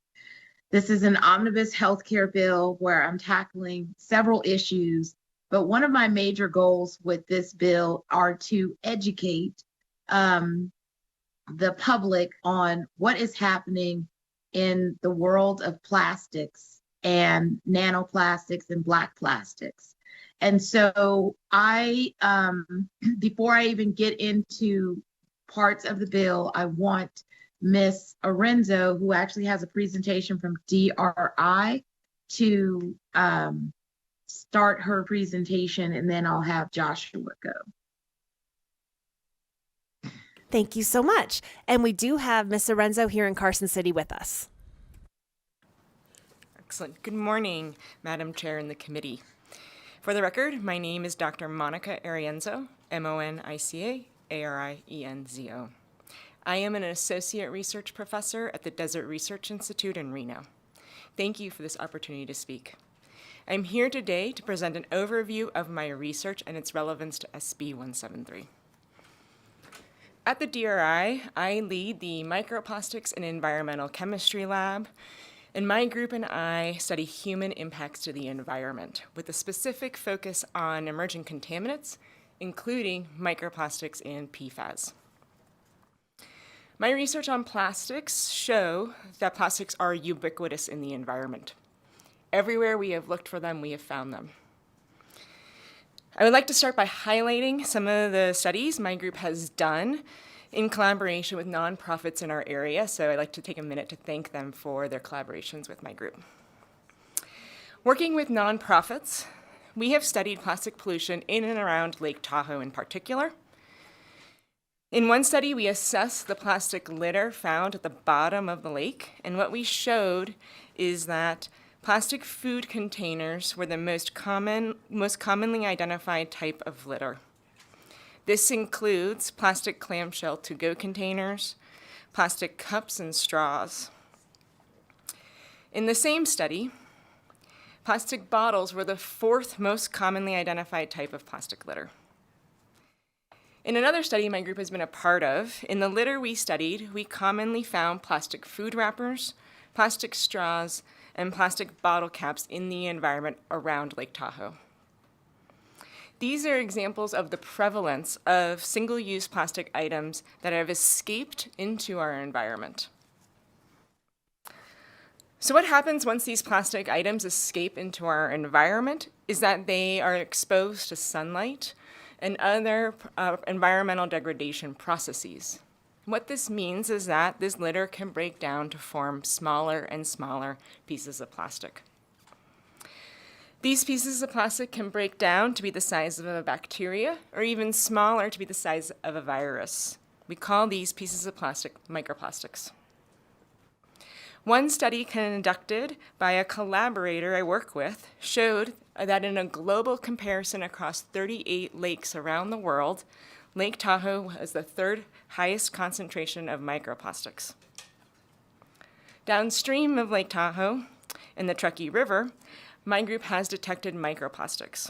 This is an omnibus healthcare bill where I'm tackling several issues, but one of my major goals with this bill are to educate the public on what is happening in the world of plastics and nanoplastics and black plastics. And so before I even get into parts of the bill, I want Ms. Arenzo, who actually has a presentation from DRI, to start her presentation, and then I'll have Joshua go.
Thank you so much. And we do have Ms. Arenzo here in Carson City with us.
Excellent. Good morning, Madam Chair and the committee. For the record, my name is Dr. Monica Arienzo, Monica Arienzo. I am an associate research professor at the Desert Research Institute in Reno. Thank you for this opportunity to speak. I'm here today to present an overview of my research and its relevance to SB 173. At the DRI, I lead the Microplastics and Environmental Chemistry Lab, and my group and I study human impacts to the environment with a specific focus on emerging contaminants, including microplastics and PFAS. My research on plastics show that plastics are ubiquitous in the environment. Everywhere we have looked for them, we have found them. I would like to start by highlighting some of the studies my group has done in collaboration with nonprofits in our area, so I'd like to take a minute to thank them for their collaborations with my group. Working with nonprofits, we have studied plastic pollution in and around Lake Tahoe in particular. In one study, we assessed the plastic litter found at the bottom of the lake, and what we showed is that plastic food containers were the most commonly identified type of litter. This includes plastic clamshell to-go containers, plastic cups and straws. In the same study, plastic bottles were the fourth most commonly identified type of plastic litter. In another study my group has been a part of, in the litter we studied, we commonly found plastic food wrappers, plastic straws, and plastic bottle caps in the environment around Lake Tahoe. These are examples of the prevalence of single-use plastic items that have escaped into our environment. So what happens once these plastic items escape into our environment is that they are exposed to sunlight and other environmental degradation processes. What this means is that this litter can break down to form smaller and smaller pieces of plastic. These pieces of plastic can break down to be the size of a bacteria, or even smaller to be the size of a virus. We call these pieces of plastic microplastics. One study conducted by a collaborator I work with showed that in a global comparison across 38 lakes around the world, Lake Tahoe has the third highest concentration of microplastics. Downstream of Lake Tahoe, in the Truckee River, my group has detected microplastics.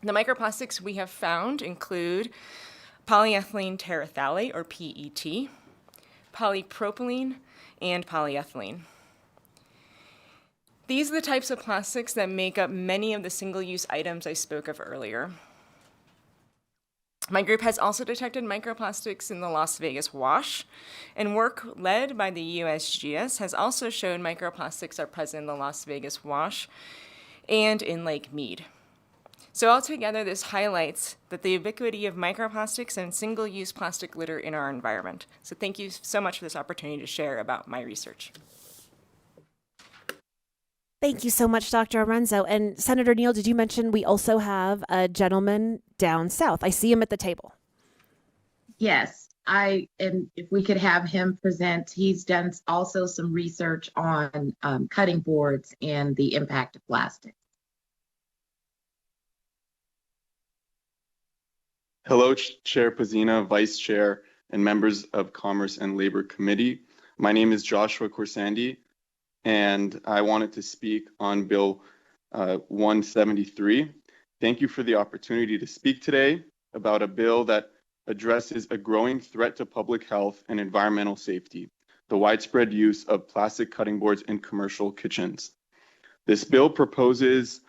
The microplastics we have found include polyethylene terephthalate, or PET, polypropylene, and polyethylene. These are the types of plastics that make up many of the single-use items I spoke of earlier. My group has also detected microplastics in the Las Vegas wash, and work led by the USGS has also shown microplastics are present in the Las Vegas wash and in Lake Mead. So altogether, this highlights that the ubiquity of microplastics and single-use plastic litter in our environment. So thank you so much for this opportunity to share about my research.
Thank you so much, Dr. Arenzo. And Senator Neal, did you mention we also have a gentleman down south? I see him at the table.
Yes, and if we could have him present, he's done also some research on cutting boards and the impact of plastic.
Hello, Chair Pazina, Vice Chair, and members of Commerce and Labor Committee. My name is Joshua Corsandi, and I wanted to speak on Bill 173. Thank you for the opportunity to speak today about a bill that addresses a growing threat to public health and environmental safety, the widespread use of plastic cutting boards in commercial kitchens. This bill proposes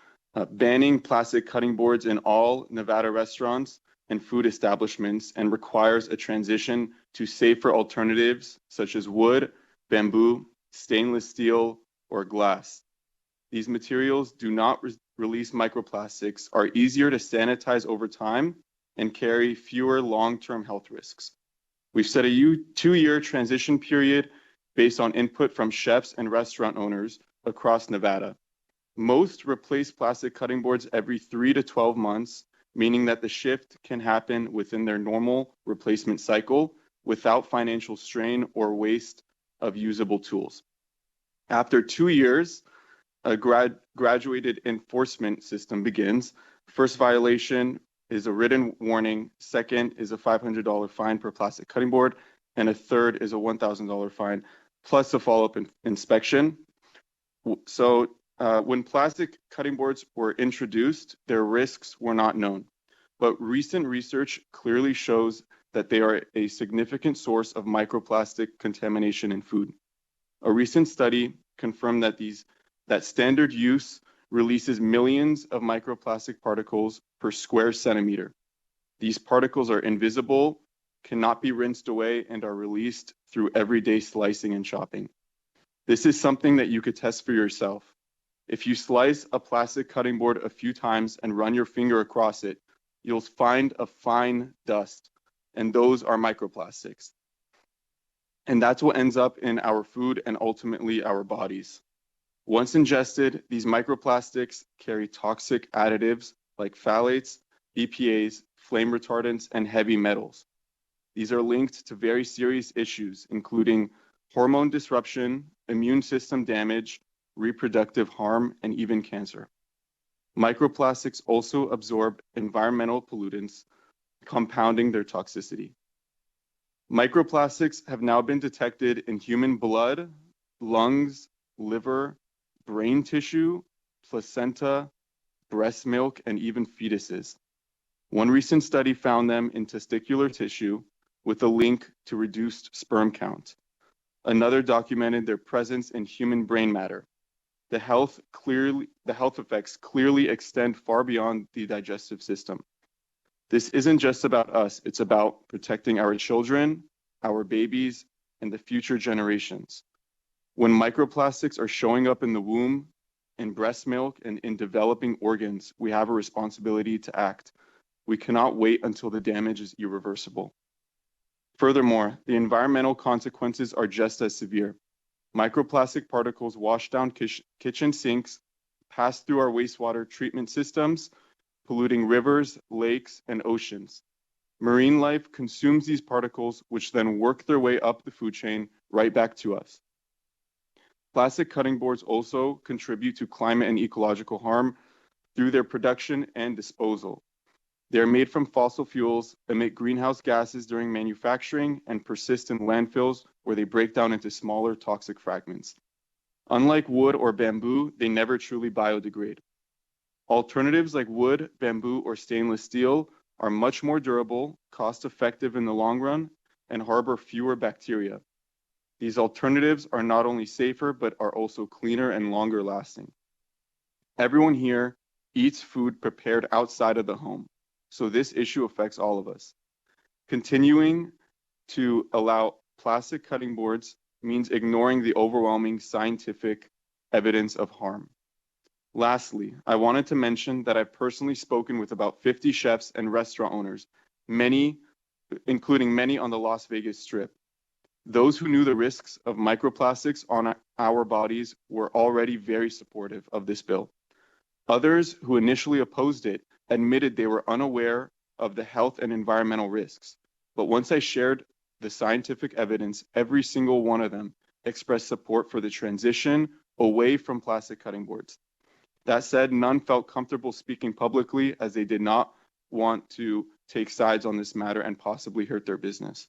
banning plastic cutting boards in all Nevada restaurants and food establishments and requires a transition to safer alternatives such as wood, bamboo, stainless steel, or glass. These materials do not release microplastics, are easier to sanitize over time, and carry fewer long-term health risks. We've set a 2-year transition period based on input from chefs and restaurant owners across Nevada. Most replace plastic cutting boards every 3 to 12 months, meaning that the shift can happen within their normal replacement cycle without financial strain or waste of usable tools. After 2 years, a graduated enforcement system begins. First violation is a written warning. Second is a $500 fine per plastic cutting board. And a third is a $1,000 fine, plus a follow-up inspection. So when plastic cutting boards were introduced, their risks were not known. But recent research clearly shows that they are a significant source of microplastic contamination in food. A recent study confirmed that standard use releases millions of microplastic particles per square centimeter. These particles are invisible, cannot be rinsed away, and are released through everyday slicing and chopping. This is something that you could test for yourself. If you slice a plastic cutting board a few times and run your finger across it, you'll find a fine dust, and those are microplastics. And that's what ends up in our food and ultimately our bodies. Once ingested, these microplastics carry toxic additives like phthalates, BPAs, flame retardants, and heavy metals. These are linked to very serious issues, including hormone disruption, immune system damage, reproductive harm, and even cancer. Microplastics also absorb environmental pollutants, compounding their toxicity. Microplastics have now been detected in human blood, lungs, liver, brain tissue, placenta, breast milk, and even fetuses. One recent study found them in testicular tissue with a link to reduced sperm count. Another documented their presence in human brain matter. The health effects clearly extend far beyond the digestive system. This isn't just about us, it's about protecting our children, our babies, and the future generations. When microplastics are showing up in the womb, in breast milk, and in developing organs, we have a responsibility to act. We cannot wait until the damage is irreversible. Furthermore, the environmental consequences are just as severe. Microplastic particles wash down kitchen sinks, pass through our wastewater treatment systems, polluting rivers, lakes, and oceans. Marine life consumes these particles, which then work their way up the food chain right back to us. Plastic cutting boards also contribute to climate and ecological harm through their production and disposal. They are made from fossil fuels, emit greenhouse gases during manufacturing, and persist in landfills where they break down into smaller toxic fragments. Unlike wood or bamboo, they never truly biodegrade. Alternatives like wood, bamboo, or stainless steel are much more durable, cost-effective in the long run, and harbor fewer bacteria. These alternatives are not only safer, but are also cleaner and longer lasting. Everyone here eats food prepared outside of the home, so this issue affects all of us. Continuing to allow plastic cutting boards means ignoring the overwhelming scientific evidence of harm. Lastly, I wanted to mention that I've personally spoken with about 50 chefs and restaurant owners, including many on the Las Vegas Strip. Those who knew the risks of microplastics on our bodies were already very supportive of this bill. Others who initially opposed it admitted they were unaware of the health and environmental risks. But once I shared the scientific evidence, every single one of them expressed support for the transition away from plastic cutting boards. That said, none felt comfortable speaking publicly as they did not want to take sides on this matter and possibly hurt their business.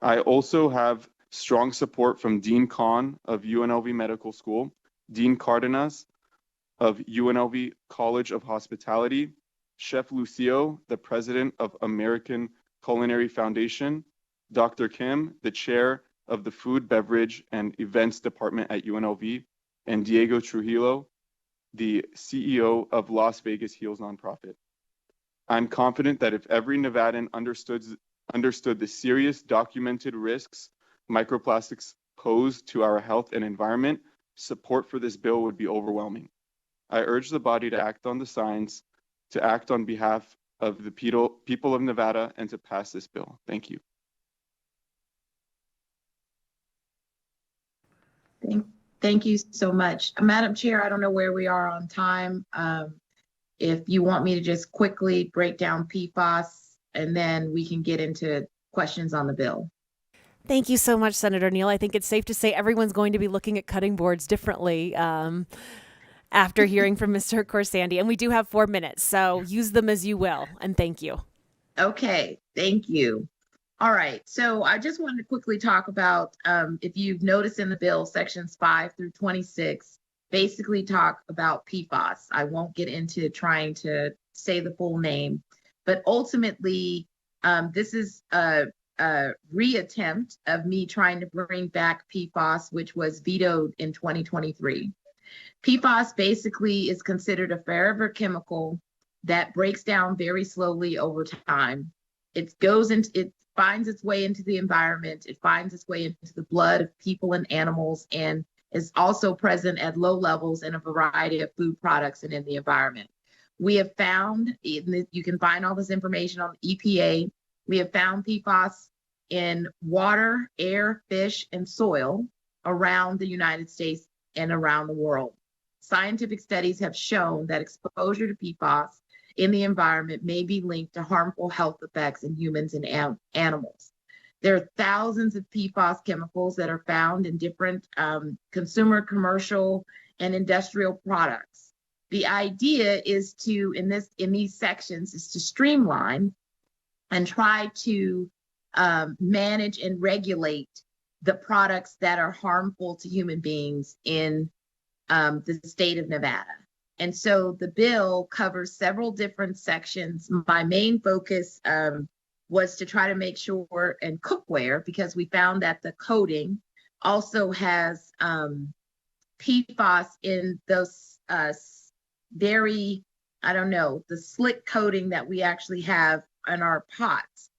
I also have strong support from Dean Kahn of UNLV Medical School, Dean Cardenas of UNLV College of Hospitality, Chef Lucio, the president of American Culinary Foundation, Dr. Kim, the chair of the Food, Beverage, and Events Department at UNLV, and Diego Trujillo, the CEO of Las Vegas Heals nonprofit. I'm confident that if every Nevadan understood the serious documented risks microplastics pose to our health and environment, support for this bill would be overwhelming. I urge the body to act on the science, to act on behalf of the people of Nevada, and to pass this bill. Thank you.
Thank you so much. Madam Chair, I don't know where we are on time. If you want me to just quickly break down PFAS, and then we can get into questions on the bill.
Thank you so much, Senator Neal. I think it's safe to say everyone's going to be looking at cutting boards differently after hearing from Mr. Corsandi. And we do have 4 minutes, so use them as you will. And thank you.
Okay, thank you. All right, so I just wanted to quickly talk about, if you've noticed in the bill, sections 5 through 26, basically talk about PFAS. I won't get into trying to say the full name, but ultimately, this is a reattempt of me trying to bring back PFAS, which was vetoed in 2023. PFAS basically is considered a forever chemical that breaks down very slowly over time. It finds its way into the environment. It finds its way into the blood of people and animals, and is also present at low levels in a variety of food products and in the environment. We have found, you can find all this information on EPA, we have found PFAS in water, air, fish, and soil around the United States and around the world. Scientific studies have shown that exposure to PFAS in the environment may be linked to harmful health effects in humans and animals. There are thousands of PFAS chemicals that are found in different consumer, commercial, and industrial products. The idea is to, in these sections, is to streamline and try to manage and regulate the products that are harmful to human beings in the state of Nevada. And so the bill covers several different sections. My main focus was to try to make sure, and cookware, because we found that the coating also has PFAS in those very, the slick coating that we actually have in our pots.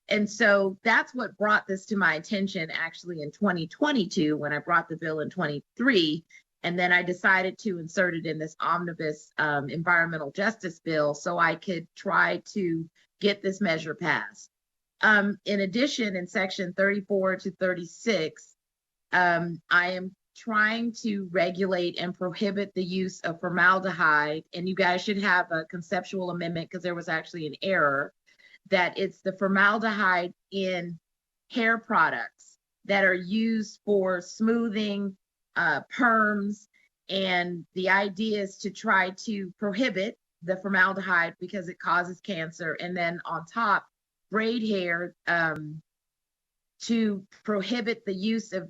And so that's what brought this to my attention actually in 2022 when I brought the bill in 23. And then I decided to insert it in this omnibus environmental justice bill so I could try to get this measure passed. In addition, in section 34 to 36, I am trying to regulate and prohibit the use of formaldehyde. And you guys should have a conceptual amendment because there was actually an error that it's the formaldehyde in hair products that are used for smoothing perms, and the idea is to try to prohibit the formaldehyde because it causes cancer, and then on top, braid hair to prohibit the use of,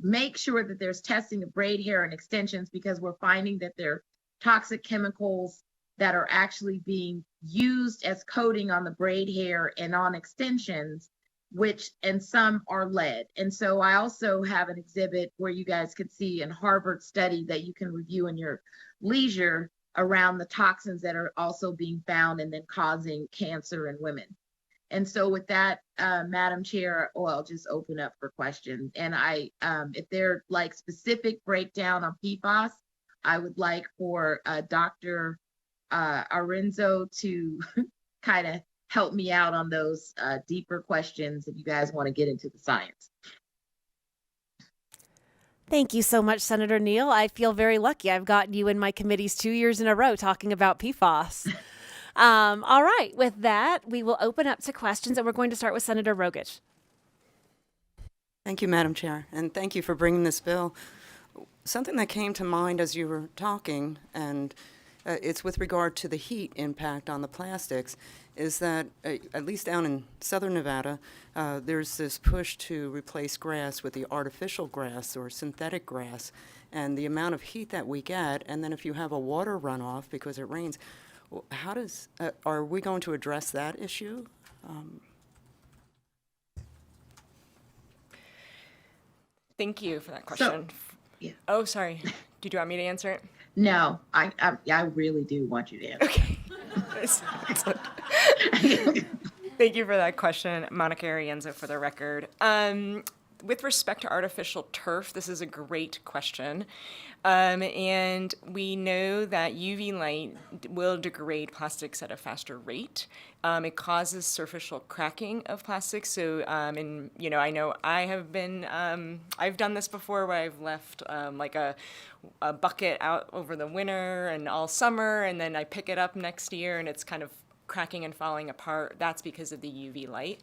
make sure that there's testing of braid hair and extensions, because we're finding that there are toxic chemicals that are actually being used as coating on the braid hair and on extensions, and some are lead. And so I also have an exhibit where you guys could see a Harvard study that you can review in your leisure around the toxins that are also being found and then causing cancer in women. And so with that, Madam Chair, I'll just open up for questions. And if they're like specific breakdown on PFAS, I would like for Dr. Arenzo to kind of help me out on those deeper questions if you guys want to get into the science.
Thank you so much, Senator Neal. I feel very lucky. I've got you in my committees 2 years in a row talking about PFAS. All right, with that, we will open up to questions, and we're going to start with Senator Rogich.
Thank you, Madam Chair, and thank you for bringing this bill. Something that came to mind as you were talking, and it's with regard to the heat impact on the plastics, is that at least down in southern Nevada, there's this push to replace grass with the artificial grass or synthetic grass, and the amount of heat that we get, and then if you have a water runoff because it rains, are we going to address that issue?
Thank you for that question.
Yeah.
Oh, sorry. Did you want me to answer it?
No, I really do want you to answer.
Okay. Thank you for that question, Monica Arienzo, for the record. With respect to artificial turf, this is a great question. And we know that UV light will degrade plastics at a faster rate. It causes superficial cracking of plastics. So, and I know I have been, I've done this before where I've left like a bucket out over the winter and all summer, and then I pick it up next year and it's kind of cracking and falling apart. That's because of the UV light.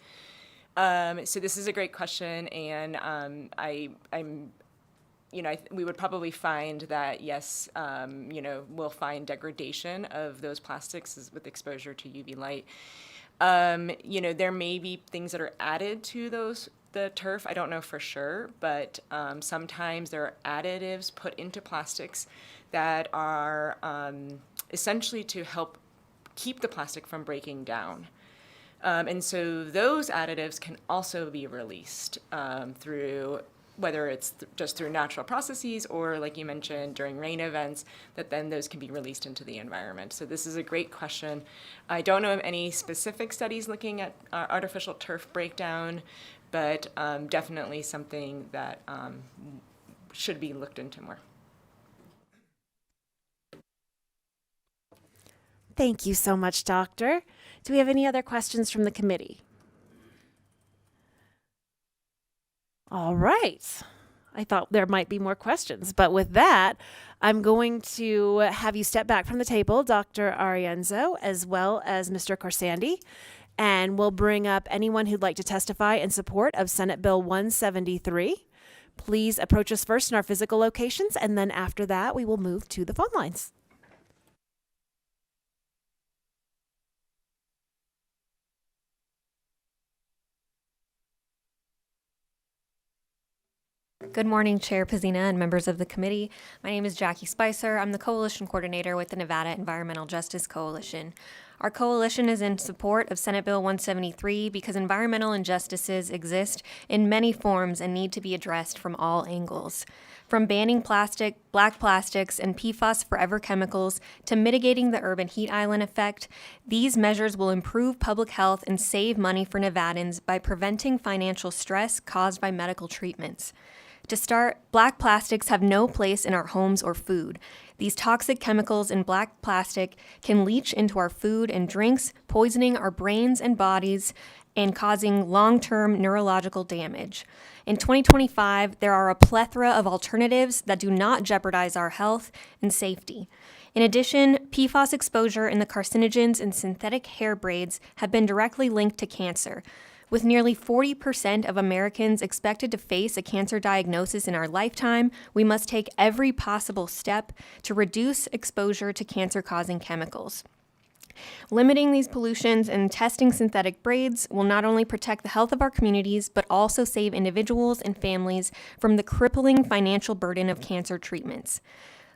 So this is a great question, and we would probably find that, yes, we'll find degradation of those plastics with exposure to UV light. There may be things that are added to the turf. I don't know for sure, but sometimes there are additives put into plastics that are essentially to help keep the plastic from breaking down. And so those additives can also be released through, whether it's just through natural processes or, like you mentioned, during rain events, that then those can be released into the environment. So this is a great question. I don't know of any specific studies looking at artificial turf breakdown, but definitely something that should be looked into more.
Thank you so much, Doctor. Do we have any other questions from the committee? All right. I thought there might be more questions, but with that, I'm going to have you step back from the table, Dr. Arienzo, as well as Mr. Corsandi, and we'll bring up anyone who'd like to testify in support of Senate Bill 173. Please approach us first in our physical locations, and then after that, we will move to the phone lines.
Good morning, Chair Pizzina and members of the committee. My name is Jackie Spicer. I'm the Coalition Coordinator with the Nevada Environmental Justice Coalition. Our coalition is in support of Senate Bill 173 because environmental injustices exist in many forms and need to be addressed from all angles. From banning plastic, black plastics, and PFAS forever chemicals to mitigating the urban heat island effect, these measures will improve public health and save money for Nevadans by preventing financial stress caused by medical treatments. To start, black plastics have no place in our homes or food. These toxic chemicals in black plastic can leach into our food and drinks, poisoning our brains and bodies and causing long-term neurological damage. In 2025, there are a plethora of alternatives that do not jeopardize our health and safety. In addition, PFAS exposure and the carcinogens in synthetic hair braids have been directly linked to cancer. With nearly 40% of Americans expected to face a cancer diagnosis in our lifetime, we must take every possible step to reduce exposure to cancer-causing chemicals. Limiting these pollutions and testing synthetic braids will not only protect the health of our communities, but also save individuals and families from the crippling financial burden of cancer treatments.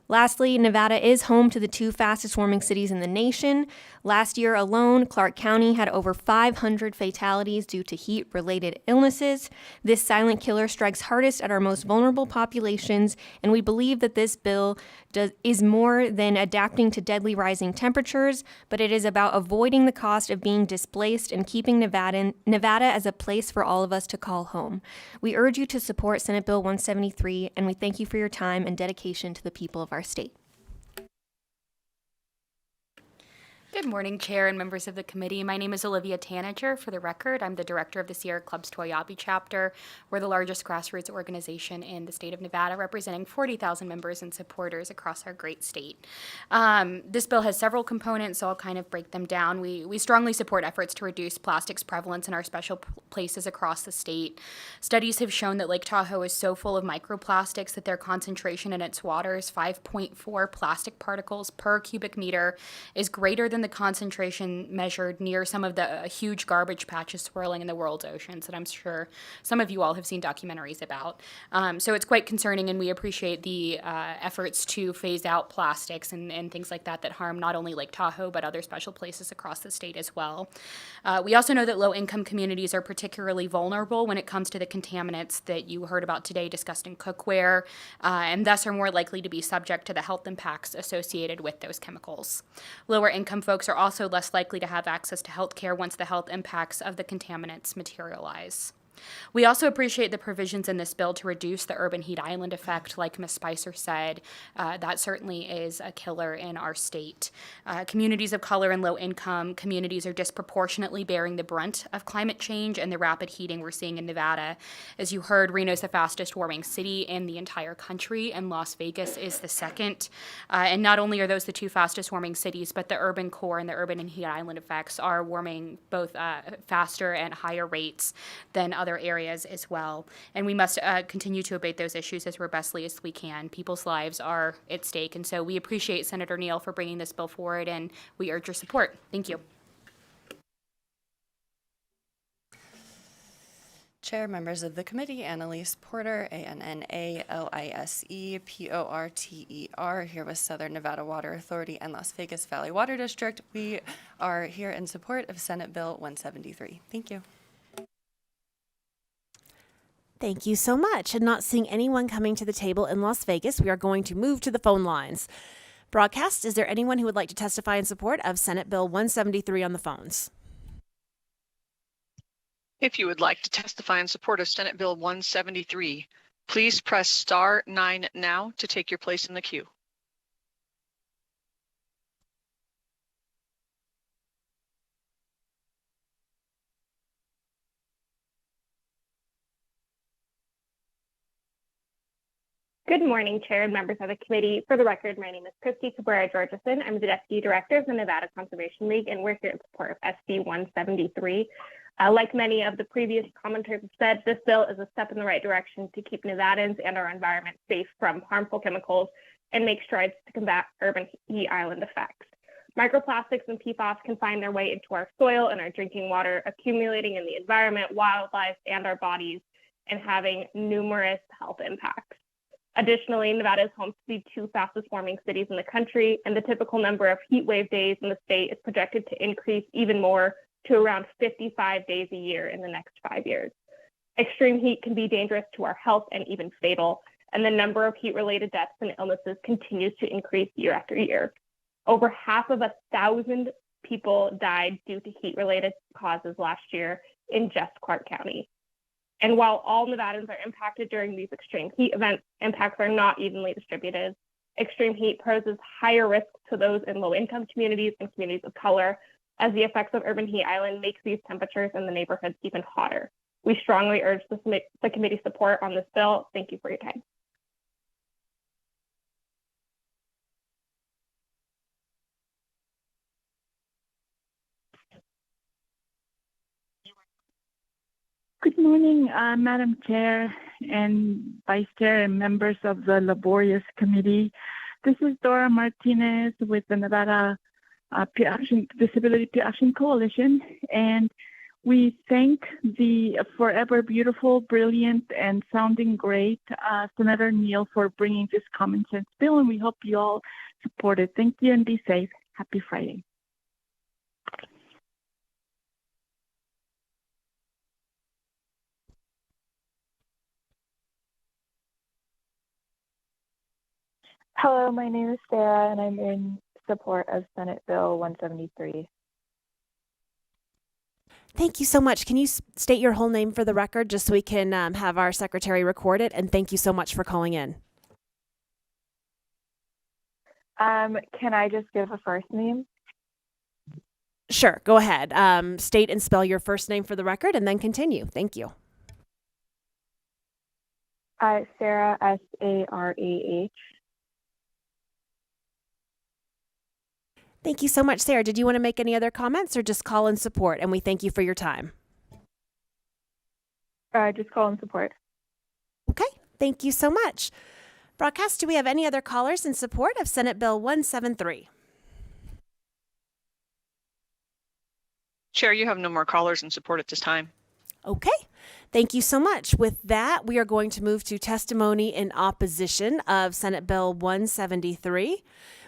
Lastly, Nevada is home to the 2 fastest warming cities in the nation. Last year alone, Clark County had over 500 fatalities due to heat-related illnesses. This silent killer strikes hardest at our most vulnerable populations, and we believe that this bill is more than adapting to deadly rising temperatures, but it is about avoiding the cost of being displaced and keeping Nevada as a place for all of us to call home. We urge you to support Senate Bill 173, and we thank you for your time and dedication to the people of our state.
Good morning, Chair and members of the committee. My name is Olivia Tanager. For the record, I'm the director of the Sierra Club's Toyabe chapter. We're the largest grassroots organization in the state of Nevada, representing 40,000 members and supporters across our great state. This bill has several components, so I'll kind of break them down. We strongly support efforts to reduce plastics prevalence in our special places across the state. Studies have shown that Lake Tahoe is so full of microplastics that their concentration in its waters, 5.4 plastic particles per cubic meter, is greater than the concentration measured near some of the huge garbage patches swirling in the world's oceans that I'm sure some of you all have seen documentaries about. So it's quite concerning, and we appreciate the efforts to phase out plastics and things like that harm not only Lake Tahoe, but other special places across the state as well. We also know that low-income communities are particularly vulnerable when it comes to the contaminants that you heard about today discussed in cookware, and thus are more likely to be subject to the health impacts associated with those chemicals. Lower-income folks are also less likely to have access to health care once the health impacts of the contaminants materialize. We also appreciate the provisions in this bill to reduce the urban heat island effect. Like Ms. Spicer said, that certainly is a killer in our state. Communities of color and low-income communities are disproportionately bearing the brunt of climate change and the rapid heating we're seeing in Nevada. As you heard, Reno's the fastest warming city in the entire country, and Las Vegas is the second. And not only are those the 2 fastest warming cities, but the urban core and the urban and heat island effects are warming both faster and higher rates than other areas as well. And we must continue to abate those issues as robustly as we can. People's lives are at stake. And so we appreciate Senator Neal for bringing this bill forward, and we urge your support. Thank you.
Chair, members of the committee, Annalise Porter, ANNALISE-PORTER, here with Southern Nevada Water Authority and Las Vegas Valley Water District. We are here in support of Senate Bill 173. Thank you.
Thank you so much. And not seeing anyone coming to the table in Las Vegas, we are going to move to the phone lines. Broadcast, is there anyone who would like to testify in support of Senate Bill 173 on the phones?
If you would like to testify in support of Senate Bill 173, please press star 9 now to take your place in the queue.
Good morning, Chair and members of the committee. For the record, my name is Christy Cabrera-Georgeson. I'm the Deputy Director of the Nevada Conservation League, and we're here in support of SB 173. Like many of the previous commenters have said, this bill is a step in the right direction to keep Nevadans and our environment safe from harmful chemicals and make strides to combat urban heat island effects. Microplastics and PFAS can find their way into our soil and our drinking water, accumulating in the environment, wildlife, and our bodies, and having numerous health impacts. Additionally, Nevada is home to the 2 fastest warming cities in the country, and the typical number of heat wave days in the state is projected to increase even more to around 55 days a year in the next 5 years. Extreme heat can be dangerous to our health and even fatal, and the number of heat-related deaths and illnesses continues to increase year after year. Over 500,000 people died due to heat-related causes last year in just Clark County. And while all Nevadans are impacted during these extreme heat events, impacts are not evenly distributed. Extreme heat poses higher risks to those in low-income communities and communities of color, as the effects of urban heat island makes these temperatures in the neighborhoods even hotter. We strongly urge the committee support on this bill. Thank you for your time.
Good morning, Madam Chair and Vice Chair and members of the laborious committee. This is Dora Martinez with the Nevada Disability Peer Action Coalition, and we thank the forever beautiful, brilliant, and sounding great Senator Neal for bringing this common sense bill, and we hope you all support it. Thank you and be safe. Happy Friday.
Hello, my name is Sarah, and I'm in support of Senate Bill 173.
Thank you so much. Can you state your whole name for the record just so we can have our secretary record it? And thank you so much for calling in.
Can I just give a first name?
Sure, go ahead. State and spell your first name for the record and then continue. Thank you.
Sarah, S-A-R-A-H.
Thank you so much, Sarah. Did you want to make any other comments or just call in support? And we thank you for your time.
Just call in support.
Okay, thank you so much. Broadcast, do we have any other callers in support of Senate Bill 173?
Chair, you have no more callers in support at this time.
Okay, thank you so much. With that, we are going to move to testimony in opposition of Senate Bill 173.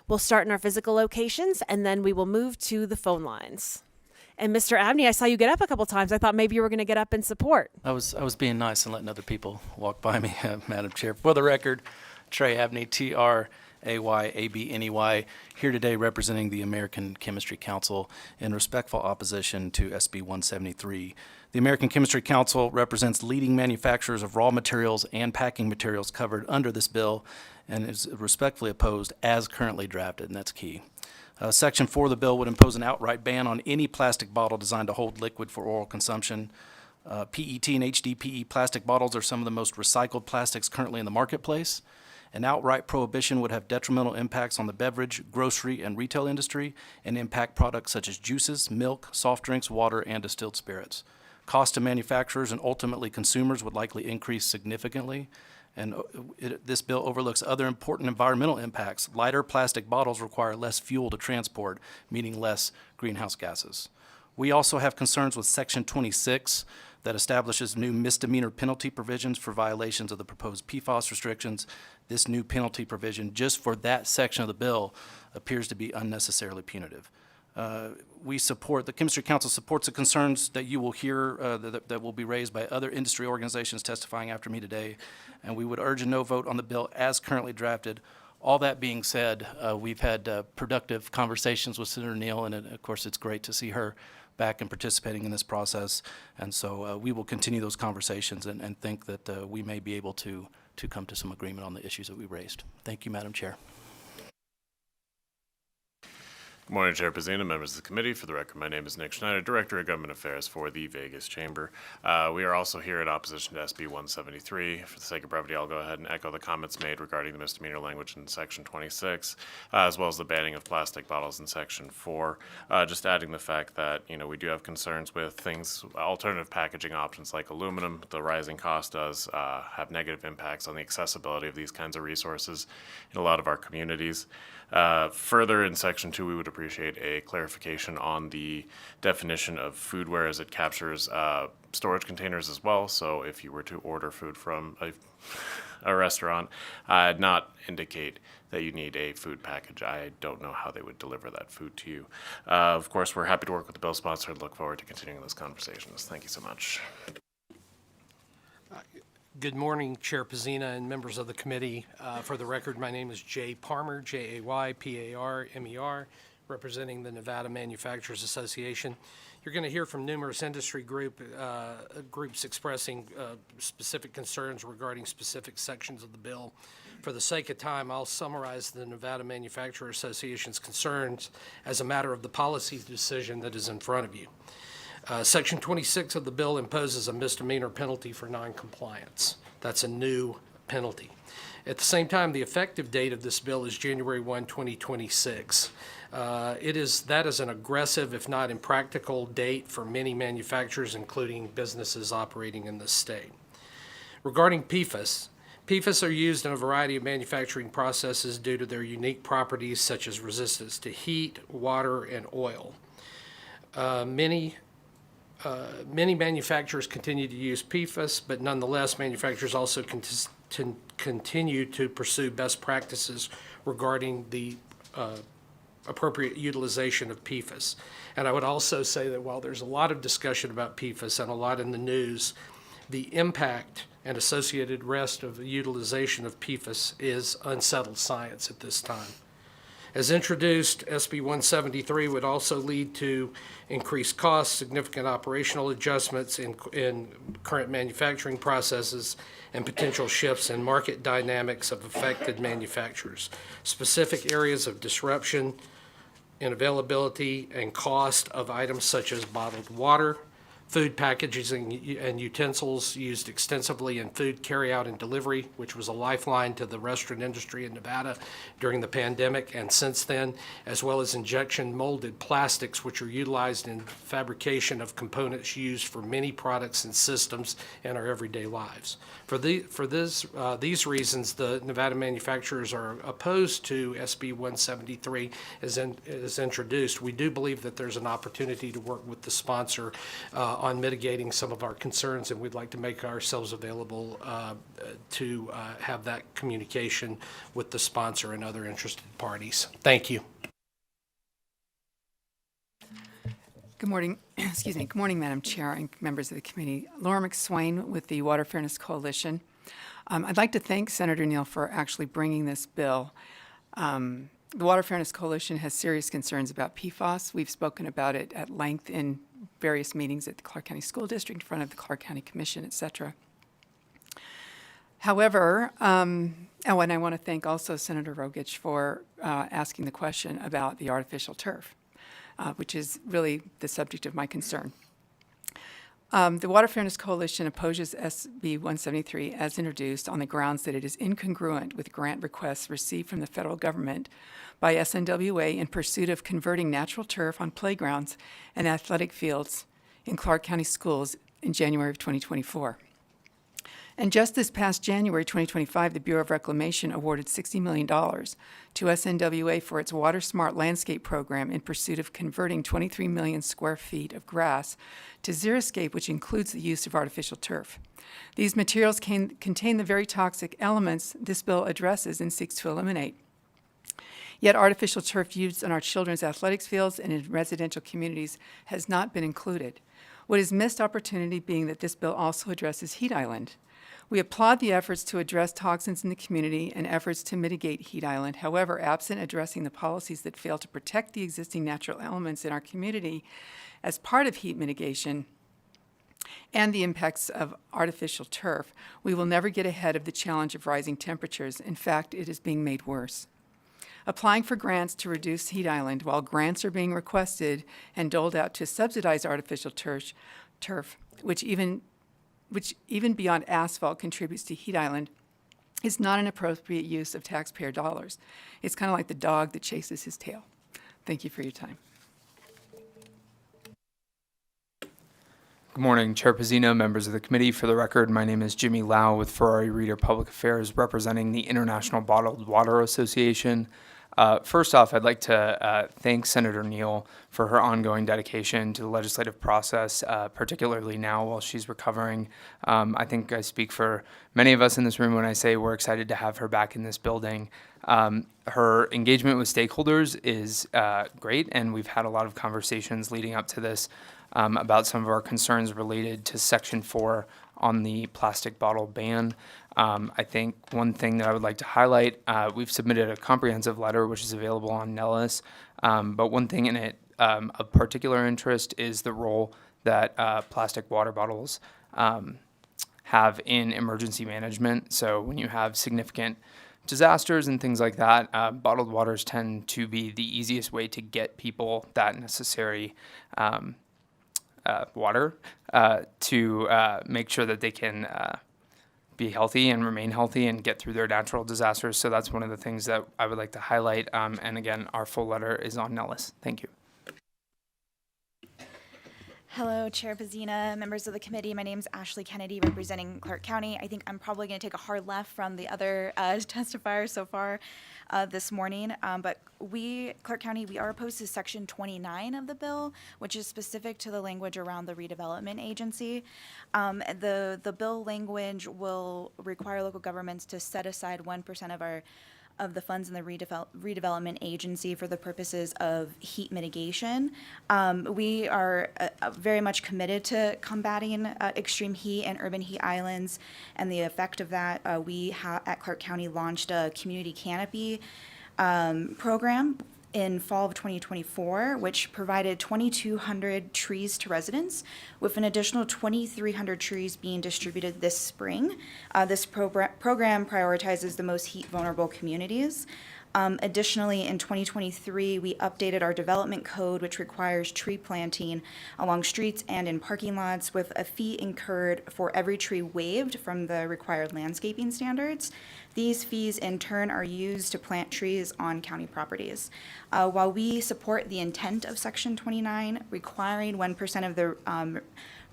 We'll start in our physical locations, and then we will move to the phone lines. And Mr. Abney, I saw you get up a couple times. I thought maybe you were going to get up in support.
I was being nice and letting other people walk by me, Madam Chair. For the record, Trey Abney, T-R-A-Y-A-B-N-E-Y, here today representing the American Chemistry Council in respectful opposition to SB 173. The American Chemistry Council represents leading manufacturers of raw materials and packing materials covered under this bill and is respectfully opposed as currently drafted, and that's key. Section 4 of the bill would impose an outright ban on any plastic bottle designed to hold liquid for oral consumption. PET and HDPE plastic bottles are some of the most recycled plastics currently in the marketplace. An outright prohibition would have detrimental impacts on the beverage, grocery, and retail industry and impact products such as juices, milk, soft drinks, water, and distilled spirits. Cost to manufacturers and ultimately consumers would likely increase significantly. And this bill overlooks other important environmental impacts. Lighter plastic bottles require less fuel to transport, meaning less greenhouse gases. We also have concerns with Section 26 that establishes new misdemeanor penalty provisions for violations of the proposed PFAS restrictions. This new penalty provision, just for that section of the bill, appears to be unnecessarily punitive. The Chemistry Council supports the concerns that you will hear that will be raised by other industry organizations testifying after me today, and we would urge a no vote on the bill as currently drafted. All that being said, we've had productive conversations with Senator Neal, and of course it's great to see her back and participating in this process, and so we will continue those conversations and think that we may be able to come to some agreement on the issues that we raised. Thank you, Madam Chair.
Good morning, Chair Pazina, members of the committee. For the record, my name is Nick Schneider, Director of Government Affairs for the Vegas Chamber. We are also here in opposition to SB 173. For the sake of brevity, I'll go ahead and echo the comments made regarding the misdemeanor language in Section 26, as well as the banning of plastic bottles in Section 4. Just adding the fact that, we do have concerns with things, alternative packaging options like aluminum. The rising cost does have negative impacts on the accessibility of these kinds of resources in a lot of our communities. Further, in Section 2, we would appreciate a clarification on the definition of foodware as it captures storage containers as well. So if you were to order food from a restaurant, not indicate that you need a food package. I don't know how they would deliver that food to you. Of course, we're happy to work with the bill sponsor and look forward to continuing those conversations. Thank you so much.
Good morning, Chair Pazina and members of the committee. For the record, my name is Jay Parmer, Jayparmer, representing the Nevada Manufacturers Association. You're going to hear from numerous industry groups expressing specific concerns regarding specific sections of the bill. For the sake of time, I'll summarize the Nevada Manufacturers Association's concerns as a matter of the policy decision that is in front of you. Section 26 of the bill imposes a misdemeanor penalty for noncompliance. That's a new penalty. At the same time, the effective date of this bill is January 1, 2026. That is an aggressive, if not impractical, date for many manufacturers, including businesses operating in this state. Regarding PFAS, PFAS are used in a variety of manufacturing processes due to their unique properties such as resistance to heat, water, and oil. Many manufacturers continue to use PFAS, but nonetheless, manufacturers also continue to pursue best practices regarding the appropriate utilization of PFAS. And I would also say that while there's a lot of discussion about PFAS and a lot in the news, the impact and associated risk of the utilization of PFAS is unsettled science at this time. As introduced, SB 173 would also lead to increased costs, significant operational adjustments in current manufacturing processes, and potential shifts in market dynamics of affected manufacturers. Specific areas of disruption in availability and cost of items such as bottled water, food packaging and utensils used extensively in food carryout and delivery, which was a lifeline to the restaurant industry in Nevada during the pandemic and since then, as well as injection molded plastics, which are utilized in fabrication of components used for many products and systems in our everyday lives. For these reasons, the Nevada manufacturers are opposed to SB 173 as introduced. We do believe that there's an opportunity to work with the sponsor on mitigating some of our concerns, and we'd like to make ourselves available to have that communication with the sponsor and other interested parties. Thank you.
Good morning. Excuse me. Good morning, Madam Chair and members of the committee. Laura McSwain with the Water Fairness Coalition. I'd like to thank Senator Neal for actually bringing this bill. The Water Fairness Coalition has serious concerns about PFAS. We've spoken about it at length in various meetings at the Clark County School District, in front of the Clark County Commission, et cetera. However, and I want to thank also Senator Rogich for asking the question about the artificial turf, which is really the subject of my concern. The Water Fairness Coalition opposes SB 173 as introduced on the grounds that it is incongruent with grant requests received from the federal government by SNWA in pursuit of converting natural turf on playgrounds and athletic fields in Clark County schools in January of 2024. And just this past January 2025, the Bureau of Reclamation awarded $60 million to SNWA for its Water Smart Landscape program in pursuit of converting 23 million square feet of grass to xeriscape, which includes the use of artificial turf. These materials contain the very toxic elements this bill addresses and seeks to eliminate. Yet artificial turf used in our children's athletics fields and in residential communities has not been included. What is missed opportunity being that this bill also addresses heat island. We applaud the efforts to address toxins in the community and efforts to mitigate heat island. However, absent addressing the policies that fail to protect the existing natural elements in our community as part of heat mitigation and the impacts of artificial turf, we will never get ahead of the challenge of rising temperatures. In fact, it is being made worse. Applying for grants to reduce heat island while grants are being requested and doled out to subsidize artificial turf, which even beyond asphalt contributes to heat island, is not an appropriate use of taxpayer dollars. It's kind of like the dog that chases his tail. Thank you for your time.
Good morning, Chair Pizzino, members of the committee. For the record, my name is Jimmy Lau with Ferrari Reader Public Affairs, representing the International Bottled Water Association. First off, I'd like to thank Senator Neal for her ongoing dedication to the legislative process, particularly now while she's recovering. I think I speak for many of us in this room when I say we're excited to have her back in this building. Her engagement with stakeholders is great, and we've had a lot of conversations leading up to this about some of our concerns related to Section 4 on the plastic bottle ban. I think one thing that I would like to highlight, we've submitted a comprehensive letter which is available on Nellis, but one thing in it of particular interest is the role that plastic water bottles have in emergency management. So when you have significant disasters and things like that, bottled waters tend to be the easiest way to get people that necessary water to make sure that they can be healthy and remain healthy and get through their natural disasters. So that's one of the things that I would like to highlight. And again, our full letter is on Nellis. Thank you.
Hello, Chair Pazina, members of the committee. My name is Ashley Kennedy, representing Clark County. I think I'm probably going to take a hard left from the other testifiers so far this morning. But Clark County, we are opposed to Section 29 of the bill, which is specific to the language around the redevelopment agency. The bill language will require local governments to set aside 1% of the funds in the redevelopment agency for the purposes of heat mitigation. We are very much committed to combating extreme heat and urban heat islands and the effect of that. We at Clark County launched a community canopy program in fall of 2024, which provided 2,200 trees to residents, with an additional 2,300 trees being distributed this spring. This program prioritizes the most heat vulnerable communities. Additionally, in 2023, we updated our development code, which requires tree planting along streets and in parking lots, with a fee incurred for every tree waived from the required landscaping standards. These fees, in turn, are used to plant trees on county properties. While we support the intent of Section 29, requiring 1% of the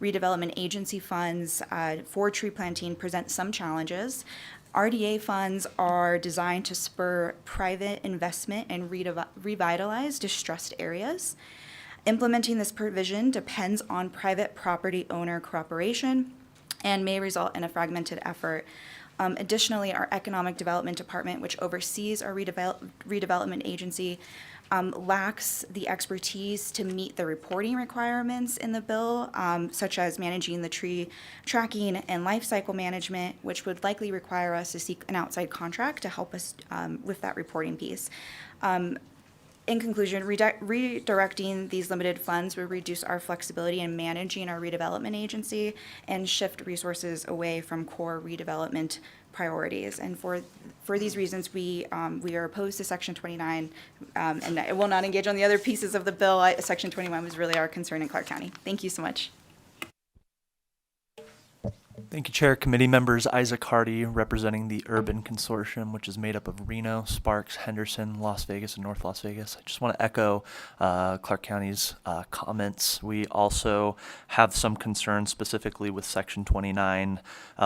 redevelopment agency funds for tree planting presents some challenges. RDA funds are designed to spur private investment and revitalize distressed areas. Implementing this provision depends on private property owner cooperation and may result in a fragmented effort. Additionally, our Economic Development Department, which oversees our redevelopment agency, lacks the expertise to meet the reporting requirements in the bill, such as managing the tree tracking and life cycle management, which would likely require us to seek an outside contract to help us with that reporting piece. In conclusion, redirecting these limited funds will reduce our flexibility in managing our redevelopment agency and shift resources away from core redevelopment priorities. And for these reasons, we are opposed to Section 29, and I will not engage on the other pieces of the bill. Section 21 was really our concern in Clark County. Thank you so much.
Thank you, Chair. Committee members, Isaac Hardy, representing the Urban Consortium, which is made up of Reno, Sparks, Henderson, Las Vegas, and North Las Vegas. I just want to echo Clark County's comments. We also have some concerns specifically with Section 29.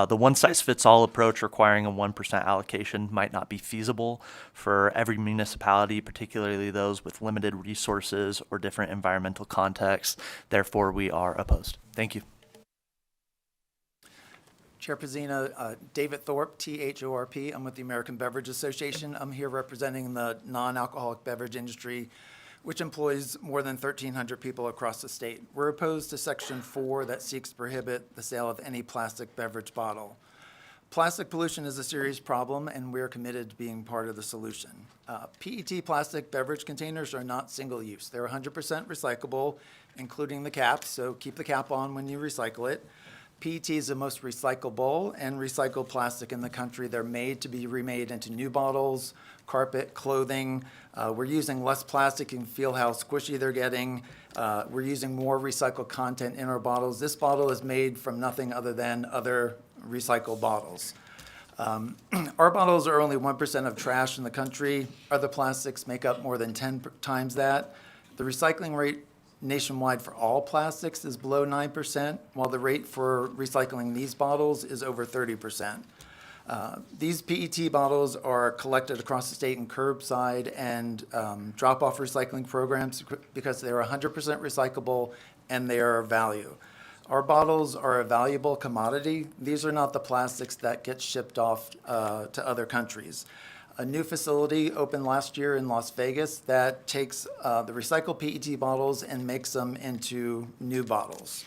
The one-size-fits-all approach requiring a 1% allocation might not be feasible for every municipality, particularly those with limited resources or different environmental contexts. Therefore, we are opposed. Thank you.
Chair Pazina, David Thorpe, T-H-O-R-P. I'm with the American Beverage Association. I'm here representing the non-alcoholic beverage industry, which employs more than 1,300 people across the state. We're opposed to Section 4 that seeks to prohibit the sale of any plastic beverage bottle. Plastic pollution is a serious problem, and we're committed to being part of the solution. PET plastic beverage containers are not single-use. They're 100% recyclable, including the cap, so keep the cap on when you recycle it. PET is the most recyclable and recycled plastic in the country. They're made to be remade into new bottles, carpet, clothing. We're using less plastic. You can feel how squishy they're getting. We're using more recycled content in our bottles. This bottle is made from nothing other than other recycled bottles. Our bottles are only 1% of trash in the country. Other plastics make up more than 10 times that. The recycling rate nationwide for all plastics is below 9%, while the rate for recycling these bottles is over 30%. These PET bottles are collected across the state in curbside and drop-off recycling programs because they are 100% recyclable and they are of value. Our bottles are a valuable commodity. These are not the plastics that get shipped off to other countries. A new facility opened last year in Las Vegas that takes the recycled PET bottles and makes them into new bottles.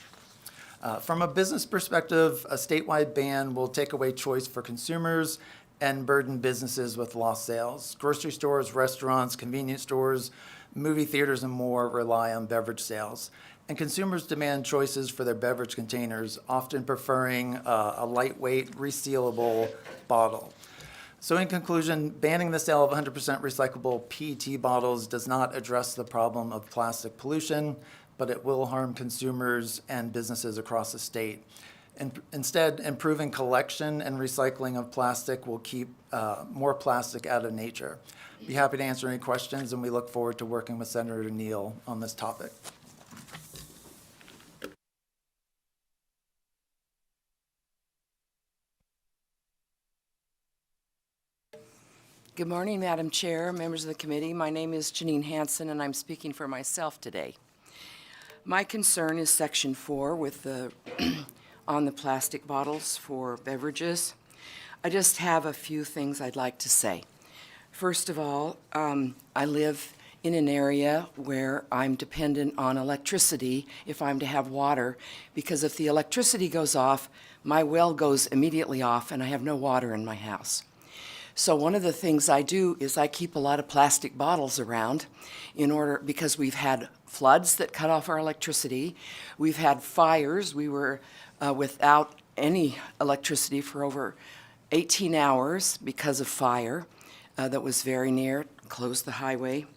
From a business perspective, a statewide ban will take away choice for consumers and burden businesses with lost sales. Grocery stores, restaurants, convenience stores, movie theaters, and more rely on beverage sales. And consumers demand choices for their beverage containers, often preferring a lightweight, resealable bottle. So in conclusion, banning the sale of 100% recyclable PET bottles does not address the problem of plastic pollution, but it will harm consumers and businesses across the state. Instead, improving collection and recycling of plastic will keep more plastic out of nature. Be happy to answer any questions, and we look forward to working with Senator Neal on this topic.
Good morning, Madam Chair, members of the committee. My name is Janine Hansen, and I'm speaking for myself today. My concern is Section 4 with the on the plastic bottles for beverages. I just have a few things I'd like to say. First of all, I live in an area where I'm dependent on electricity if I'm to have water, because if the electricity goes off, my well goes immediately off and I have no water in my house. So one of the things I do is I keep a lot of plastic bottles around because we've had floods that cut off our electricity. We've had fires. We were without any electricity for over 18 hours because of fire that was very near, closed the highway.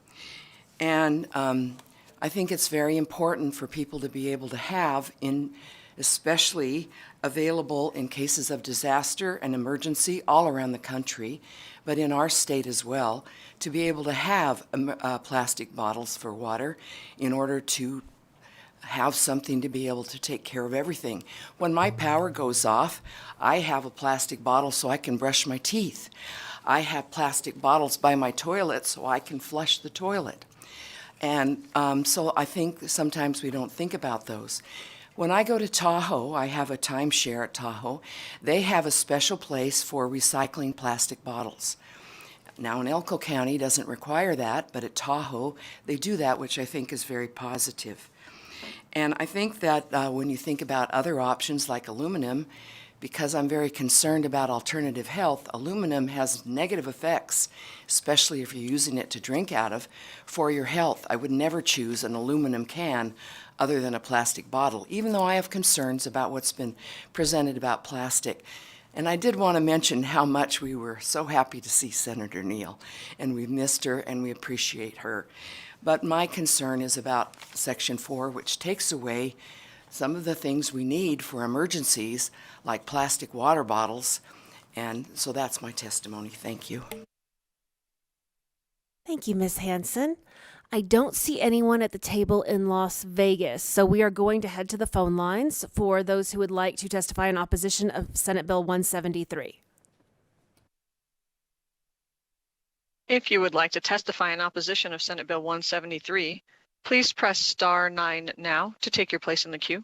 And I think it's very important for people to be able to have, especially available in cases of disaster and emergency all around the country, but in our state as well, to be able to have plastic bottles for water in order to have something to be able to take care of everything. When my power goes off, I have a plastic bottle so I can brush my teeth. I have plastic bottles by my toilet so I can flush the toilet. And so I think sometimes we don't think about those. When I go to Tahoe, I have a timeshare at Tahoe. They have a special place for recycling plastic bottles. Now in Elko County doesn't require that, but at Tahoe they do that, which I think is very positive. And I think that when you think about other options like aluminum, because I'm very concerned about alternative health, aluminum has negative effects, especially if you're using it to drink out of, for your health. I would never choose an aluminum can other than a plastic bottle, even though I have concerns about what's been presented about plastic. And I did want to mention how much we were so happy to see Senator Neal, and we missed her and we appreciate her. But my concern is about Section 4, which takes away some of the things we need for emergencies, like plastic water bottles. And so that's my testimony. Thank you.
Thank you, Ms. Hansen. I don't see anyone at the table in Las Vegas, so we are going to head to the phone lines for those who would like to testify in opposition of Senate Bill 173.
If you would like to testify in opposition of Senate Bill 173, please press star 9 now to take your place in the queue.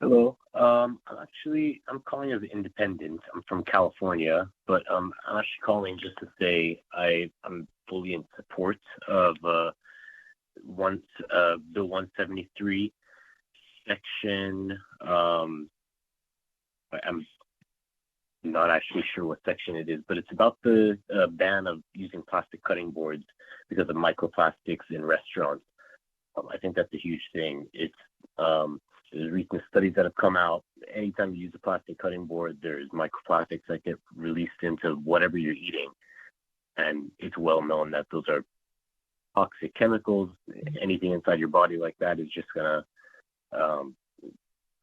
Hello. I'm calling as an independent. I'm from California, but I'm actually calling just to say I'm fully in support of Bill 173 section. I'm not actually sure what section it is, but it's about the ban of using plastic cutting boards because of microplastics in restaurants. I think that's a huge thing. There's recent studies that have come out. Anytime you use a plastic cutting board, there's microplastics that get released into whatever you're eating. And it's well known that those are toxic chemicals. Anything inside your body like that is just gonna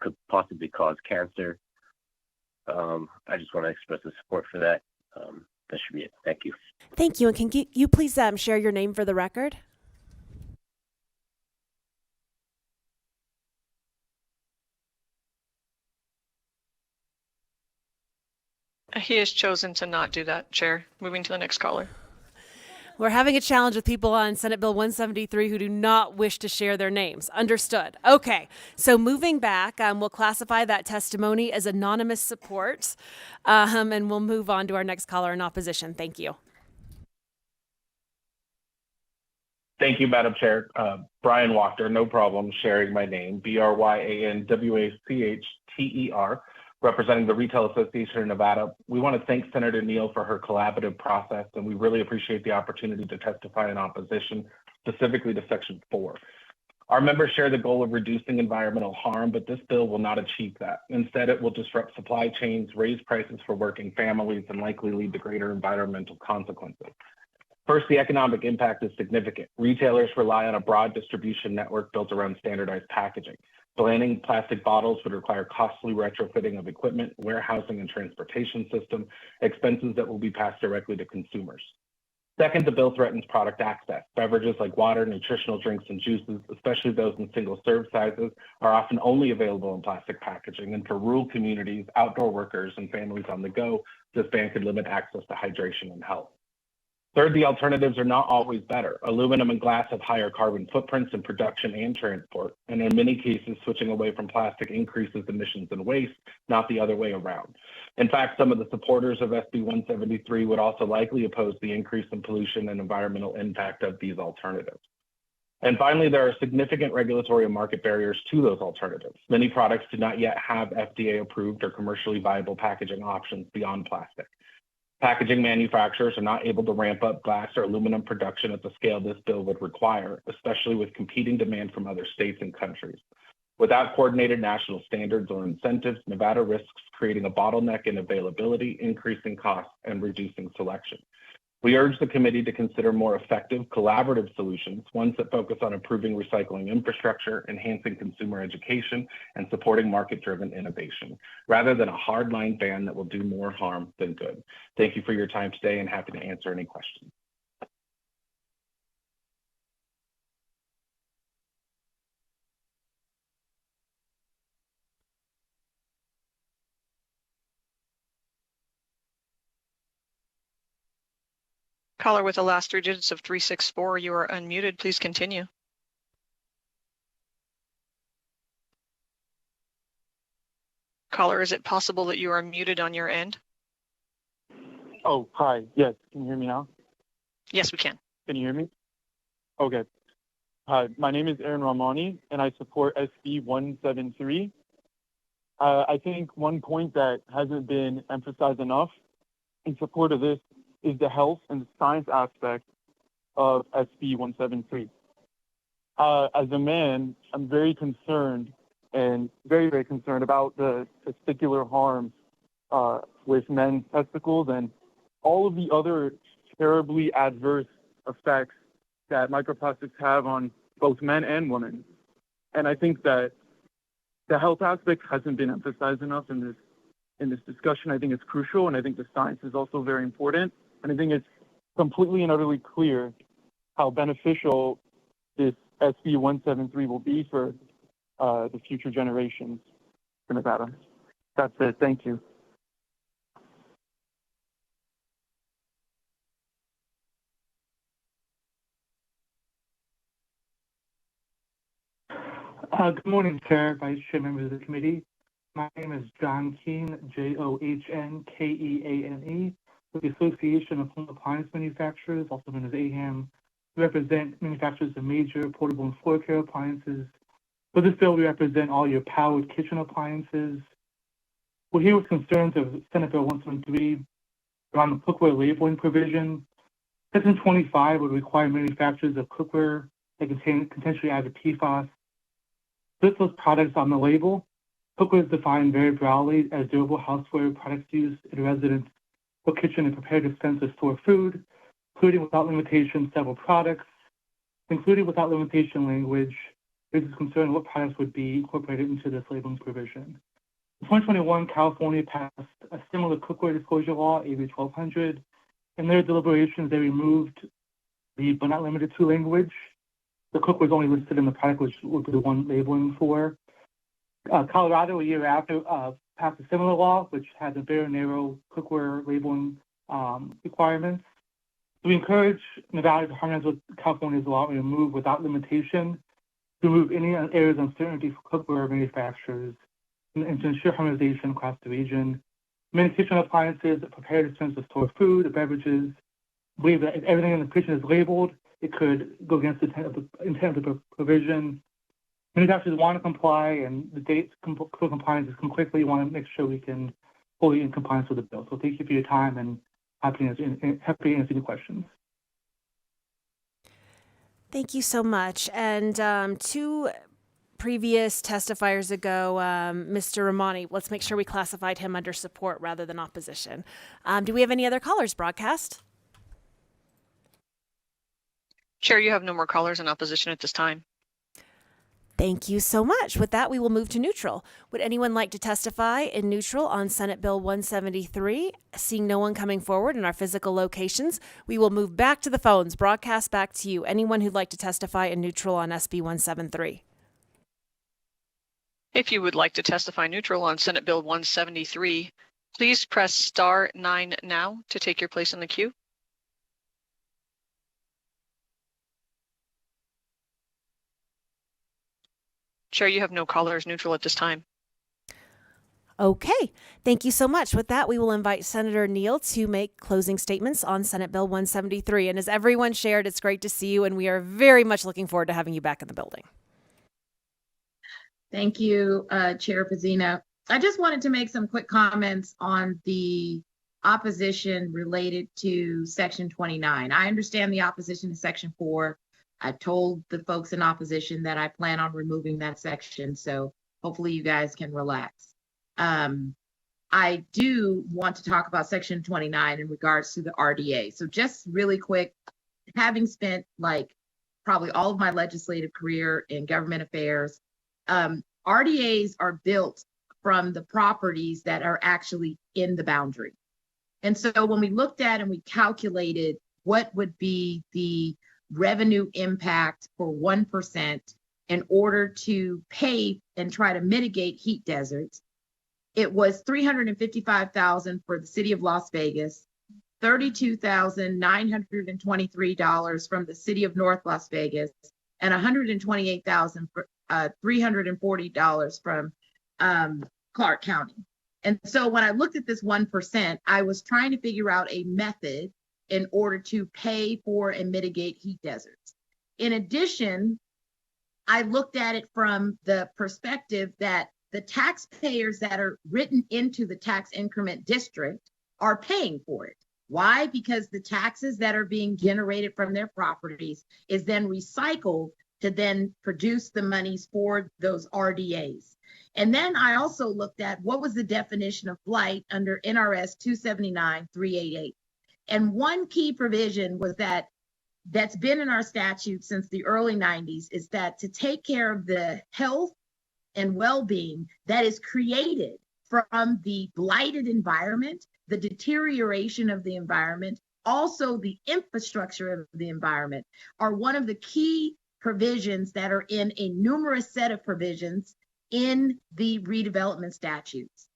could possibly cause cancer. I just want to express the support for that. That should be it. Thank you.
Thank you. And can you please share your name for the record?
He has chosen to not do that, Chair. Moving to the next caller.
We're having a challenge with people on Senate Bill 173 who do not wish to share their names. Understood. Okay. So moving back, we'll classify that testimony as anonymous support, and we'll move on to our next caller in opposition. Thank you.
Thank you, Madam Chair. Brian Wachter, no problem sharing my name, BRYANWACHTER, representing the Retail Association of Nevada. We want to thank Senator Neal for her collaborative process, and we really appreciate the opportunity to testify in opposition, specifically to Section 4. Our members share the goal of reducing environmental harm, but this bill will not achieve that. Instead, it will disrupt supply chains, raise prices for working families, and likely lead to greater environmental consequences. First, the economic impact is significant. Retailers rely on a broad distribution network built around standardized packaging. Banning plastic bottles would require costly retrofitting of equipment, warehousing and transportation system, expenses that will be passed directly to consumers. Second, the bill threatens product access. Beverages like water, nutritional drinks, and juices, especially those in single-serve sizes, are often only available in plastic packaging. And for rural communities, outdoor workers, and families on the go, this ban could limit access to hydration and health. Third, the alternatives are not always better. Aluminum and glass have higher carbon footprints in production and transport, and in many cases, switching away from plastic increases emissions and waste, not the other way around. In fact, some of the supporters of SB 173 would also likely oppose the increase in pollution and environmental impact of these alternatives. And finally, there are significant regulatory and market barriers to those alternatives. Many products do not yet have FDA-approved or commercially viable packaging options beyond plastic. Packaging manufacturers are not able to ramp up glass or aluminum production at the scale this bill would require, especially with competing demand from other states and countries. Without coordinated national standards or incentives, Nevada risks creating a bottleneck in availability, increasing costs, and reducing selection. We urge the committee to consider more effective, collaborative solutions, ones that focus on improving recycling infrastructure, enhancing consumer education, and supporting market-driven innovation, rather than a hardline ban that will do more harm than good. Thank you for your time today, and happy to answer any questions.
Caller with the last three digits of 364, you are unmuted. Please continue. Caller, is it possible that you are muted on your end?
Oh, hi. Yes. Can you hear me now?
Yes, we can.
Can you hear me? Okay. Hi, my name is Aaron Ramani, and I support SB 173. I think one point that hasn't been emphasized enough in support of this is the health and the science aspect of SB 173. As a man, I'm very concerned and very, very concerned about the testicular harms with men's testicles and all of the other terribly adverse effects that microplastics have on both men and women. And I think that the health aspect hasn't been emphasized enough in this discussion. I think it's crucial, and I think the science is also very important. And I think it's completely and utterly clear how beneficial this SB 173 will be for the future generations for Nevada. That's it. Thank you.
Good morning, Chair, Vice Chair, members of the committee. My name is John Keane, Johnkkeane, with the Association of Home Appliance Manufacturers, also known as AHAM. We represent manufacturers of major portable and floor care appliances. For this bill, we represent all your powered kitchen appliances. We're here with concerns of Senate Bill 173 around the cookware labeling provision. Section 25 would require manufacturers of cookware that contain potentially added PFAS to list those products on the label. Cookware is defined very broadly as durable houseware products used in residence or kitchen and prepared to dispense or store food, including without limitation several products, including without limitation language. Raises concern what products would be incorporated into this labeling provision. In 2021, California passed a similar cookware disclosure law, AB 1200. In their deliberations, they removed the but not limited to language. The cookware was only listed in the product which would be the one labeling for. Colorado, a year after, passed a similar law, which had a very narrow cookware labeling requirements. We encourage Nevada to harmonize with California's law and remove without limitation, to remove any areas of uncertainty for cookware manufacturers, and to ensure harmonization across the region. Many kitchen appliances prepare to dispense or store food or beverages. Believe that if everything in the kitchen is labeled, it could go against the intent of the provision. Manufacturers want to comply, and the dates for compliance is quickly. We want to make sure we can fully in compliance with the bill. So thank you for your time, and happy to answer any questions.
Thank you so much. And two previous testifiers ago, Mr. Ramani, let's make sure we classified him under support rather than opposition. Do we have any other callers broadcast?
Chair, you have no more callers in opposition at this time.
Thank you so much. With that, we will move to neutral. Would anyone like to testify in neutral on Senate Bill 173? Seeing no one coming forward in our physical locations, we will move back to the phones. Broadcast back to you. Anyone who'd like to testify in neutral on SB 173?
If you would like to testify neutral on Senate Bill 173, please press star 9 now to take your place in the queue. Chair, you have no callers neutral at this time.
Okay, thank you so much. With that, we will invite Senator Neal to make closing statements on Senate Bill 173. And as everyone shared, it's great to see you, and we are very much looking forward to having you back in the building.
Thank you, Chair Pezzina. I just wanted to make some quick comments on the opposition related to Section 29. I understand the opposition to Section 4. I told the folks in opposition that I plan on removing that section, so hopefully you guys can relax. I do want to talk about Section 29 in regards to the RDA. So just really quick, having spent like probably all of my legislative career in government affairs, RDAs are built from the properties that are actually in the boundary. And so when we looked at and we calculated what would be the revenue impact for 1% in order to pay and try to mitigate heat deserts, it was $355,000 for the city of Las Vegas, $32,923 from the city of North Las Vegas, and $128,340 from Clark County. And so when I looked at this 1%, I was trying to figure out a method in order to pay for and mitigate heat deserts. In addition, I looked at it from the perspective that the taxpayers that are written into the tax increment district are paying for it. Why? Because the taxes that are being generated from their properties is then recycled to then produce the monies for those RDAs. And then I also looked at what was the definition of blight under NRS 279-388. And one key provision was that's been in our statute since the early 90s is that to take care of the health and well-being that is created from the blighted environment, the deterioration of the environment, also the infrastructure of the environment are one of the key provisions that are in a numerous set of provisions in the redevelopment statutes.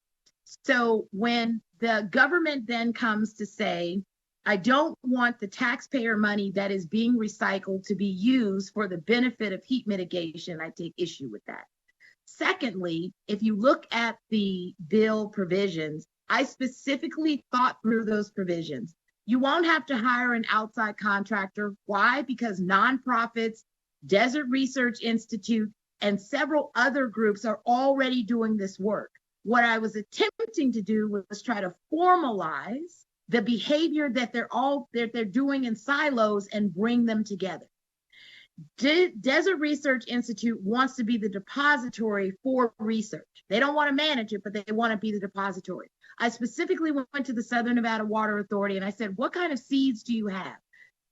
So when the government then comes to say, I don't want the taxpayer money that is being recycled to be used for the benefit of heat mitigation, I take issue with that. Secondly, if you look at the bill provisions, I specifically thought through those provisions. You won't have to hire an outside contractor. Why? Because nonprofits, Desert Research Institute, and several other groups are already doing this work. What I was attempting to do was try to formalize the behavior that they're doing in silos and bring them together. Desert Research Institute wants to be the depository for research. They don't want to manage it, but they want to be the depository. I specifically went to the Southern Nevada Water Authority and I said, what kind of seeds do you have?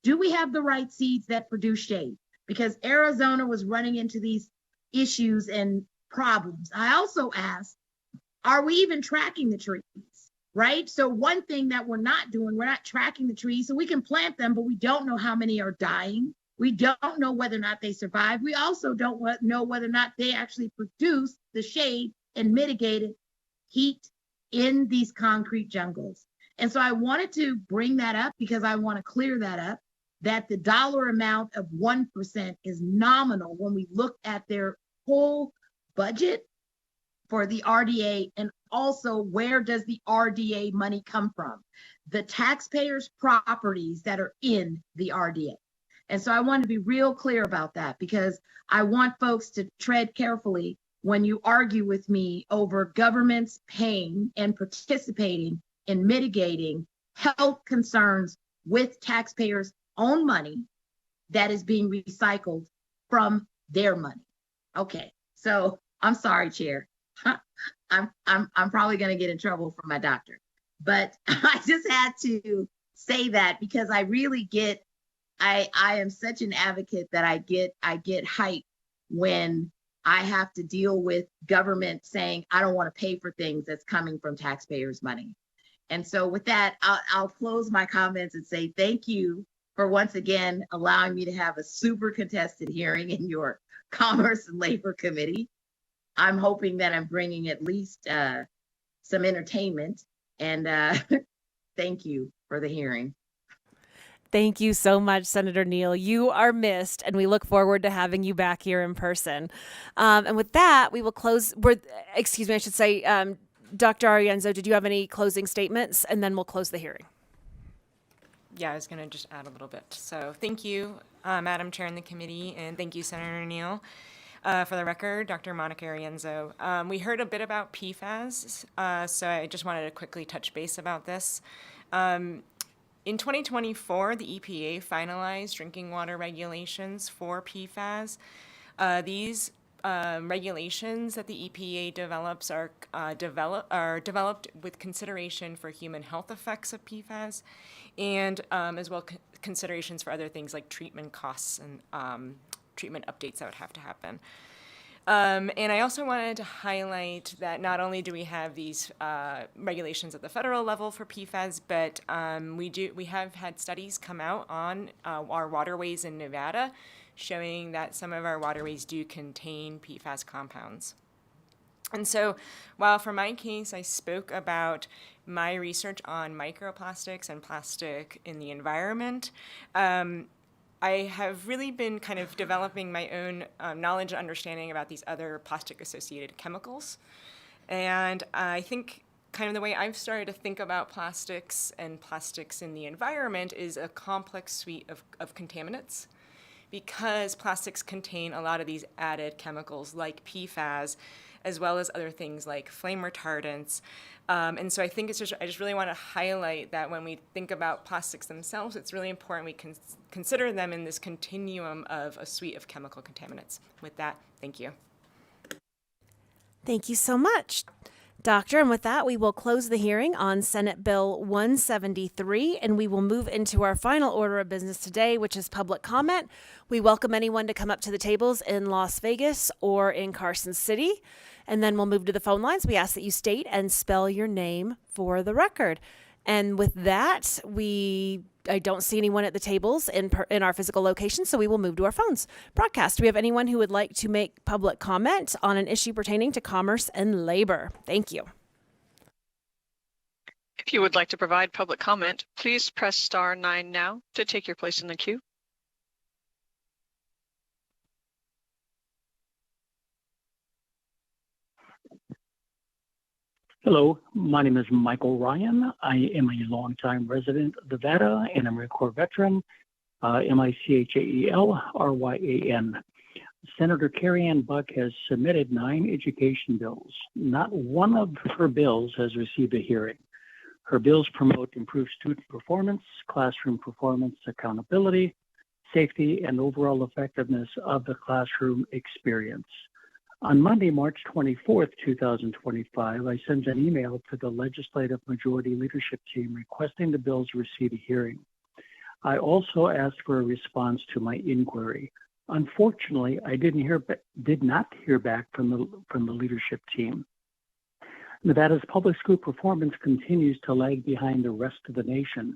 Do we have the right seeds that produce shade? Because Arizona was running into these issues and problems. I also asked, are we even tracking the trees? Right? So one thing that we're not doing, we're not tracking the trees. So we can plant them, but we don't know how many are dying. We don't know whether or not they survive. We also don't know whether or not they actually produce the shade and mitigated heat in these concrete jungles. And so I wanted to bring that up because I want to clear that up, that the dollar amount of 1% is nominal when we look at their whole budget for the RDA, and also where does the RDA money come from? The taxpayers' properties that are in the RDA. And so I want to be real clear about that because I want folks to tread carefully when you argue with me over governments paying and participating in mitigating health concerns with taxpayers' own money that is being recycled from their money. Okay, so I'm sorry, Chair. I'm probably going to get in trouble from my doctor, but I just had to say that because I really get I am such an advocate that I get hyped when I have to deal with government saying I don't want to pay for things that's coming from taxpayers' money. And so with that, I'll close my comments and say thank you for once again allowing me to have a super contested hearing in your Commerce and Labor Committee. I'm hoping that I'm bringing at least some entertainment, and thank you for the hearing.
Thank you so much, Senator Neal. You are missed, and we look forward to having you back here in person. And with that, we will close. Excuse me, I should say, Dr. Arienzo, did you have any closing statements? And then we'll close the hearing.
Yeah, I was going to just add a little bit. So thank you, Madam Chair and the committee, and thank you, Senator Neal. For the record, Dr. Monica Arienzo. We heard a bit about PFAS, so I just wanted to quickly touch base about this. In 2024, the EPA finalized drinking water regulations for PFAS. These regulations that the EPA develops are developed with consideration for human health effects of PFAS, and as well considerations for other things like treatment costs and treatment updates that would have to happen. And I also wanted to highlight that not only do we have these regulations at the federal level for PFAS, but we have had studies come out on our waterways in Nevada showing that some of our waterways do contain PFAS compounds. And so while for my case, I spoke about my research on microplastics and plastic in the environment, I have really been kind of developing my own knowledge and understanding about these other plastic-associated chemicals. And I think kind of the way I've started to think about plastics and plastics in the environment is a complex suite of contaminants, because plastics contain a lot of these added chemicals like PFAS, as well as other things like flame retardants. And so I think I just really want to highlight that when we think about plastics themselves, it's really important we can consider them in this continuum of a suite of chemical contaminants. With that, thank you.
Thank you so much, Doctor. And with that, we will close the hearing on Senate Bill 173, and we will move into our final order of business today, which is public comment. We welcome anyone to come up to the tables in Las Vegas or in Carson City, and then we'll move to the phone lines. We ask that you state and spell your name for the record. And with that, I don't see anyone at the tables in our physical location, so we will move to our phones. Broadcast, do we have anyone who would like to make public comment on an issue pertaining to commerce and labor? Thank you.
If you would like to provide public comment, please press star 9 now to take your place in the queue.
Hello, my name is Michael Ryan. I am a longtime resident of Nevada and a Marine Corps veteran, Michael-Ryan. Senator Carrie Ann Buck has submitted 9 education bills. Not one of her bills has received a hearing. Her bills promote improved student performance, classroom performance, accountability, safety, and overall effectiveness of the classroom experience. On Monday, March 24th, 2025, I sent an email to the Legislative Majority Leadership Team requesting the bills receive a hearing. I also asked for a response to my inquiry. Unfortunately, I did not hear back from the leadership team. Nevada's public school performance continues to lag behind the rest of the nation.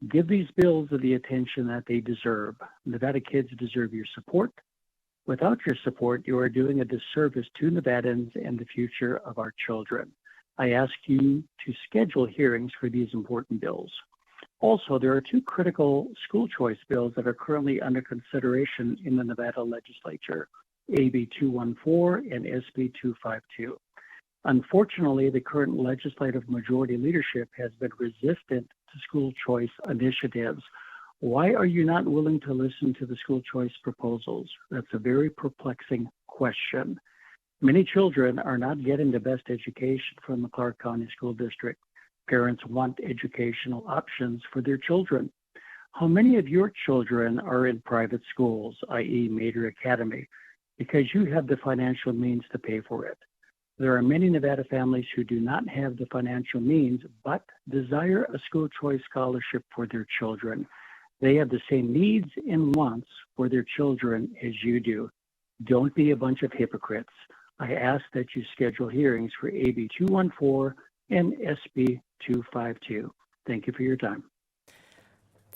Give these bills the attention that they deserve. Nevada kids deserve your support. Without your support, you are doing a disservice to Nevadans and the future of our children. I ask you to schedule hearings for these important bills. Also, there are 2 critical school choice bills that are currently under consideration in the Nevada Legislature, AB 214 and SB 252. Unfortunately, the current legislative majority leadership has been resistant to school choice initiatives. Why are you not willing to listen to the school choice proposals? That's a very perplexing question. Many children are not getting the best education from the Clark County School District. Parents want educational options for their children. How many of your children are in private schools, i.e. Mater Academy, because you have the financial means to pay for it? There are many Nevada families who do not have the financial means but desire a school choice scholarship for their children. They have the same needs and wants for their children as you do. Don't be a bunch of hypocrites. I ask that you schedule hearings for AB 214 and SB 252. Thank you for your time.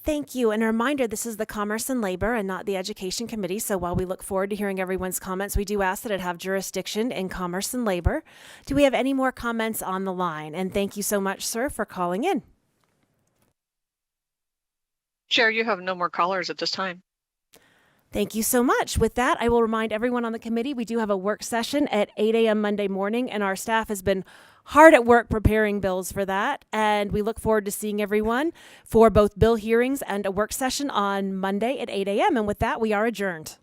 Thank you. And a reminder, this is the Commerce and Labor and not the Education Committee. So while we look forward to hearing everyone's comments, we do ask that it have jurisdiction in Commerce and Labor. Do we have any more comments on the line? And thank you so much, sir, for calling in.
Chair, you have no more callers at this time.
Thank you so much. With that, I will remind everyone on the committee, we do have a work session at 8 a.m. Monday morning, and our staff has been hard at work preparing bills for that. And we look forward to seeing everyone for both bill hearings and a work session on Monday at 8 a.m. And with that, we are adjourned.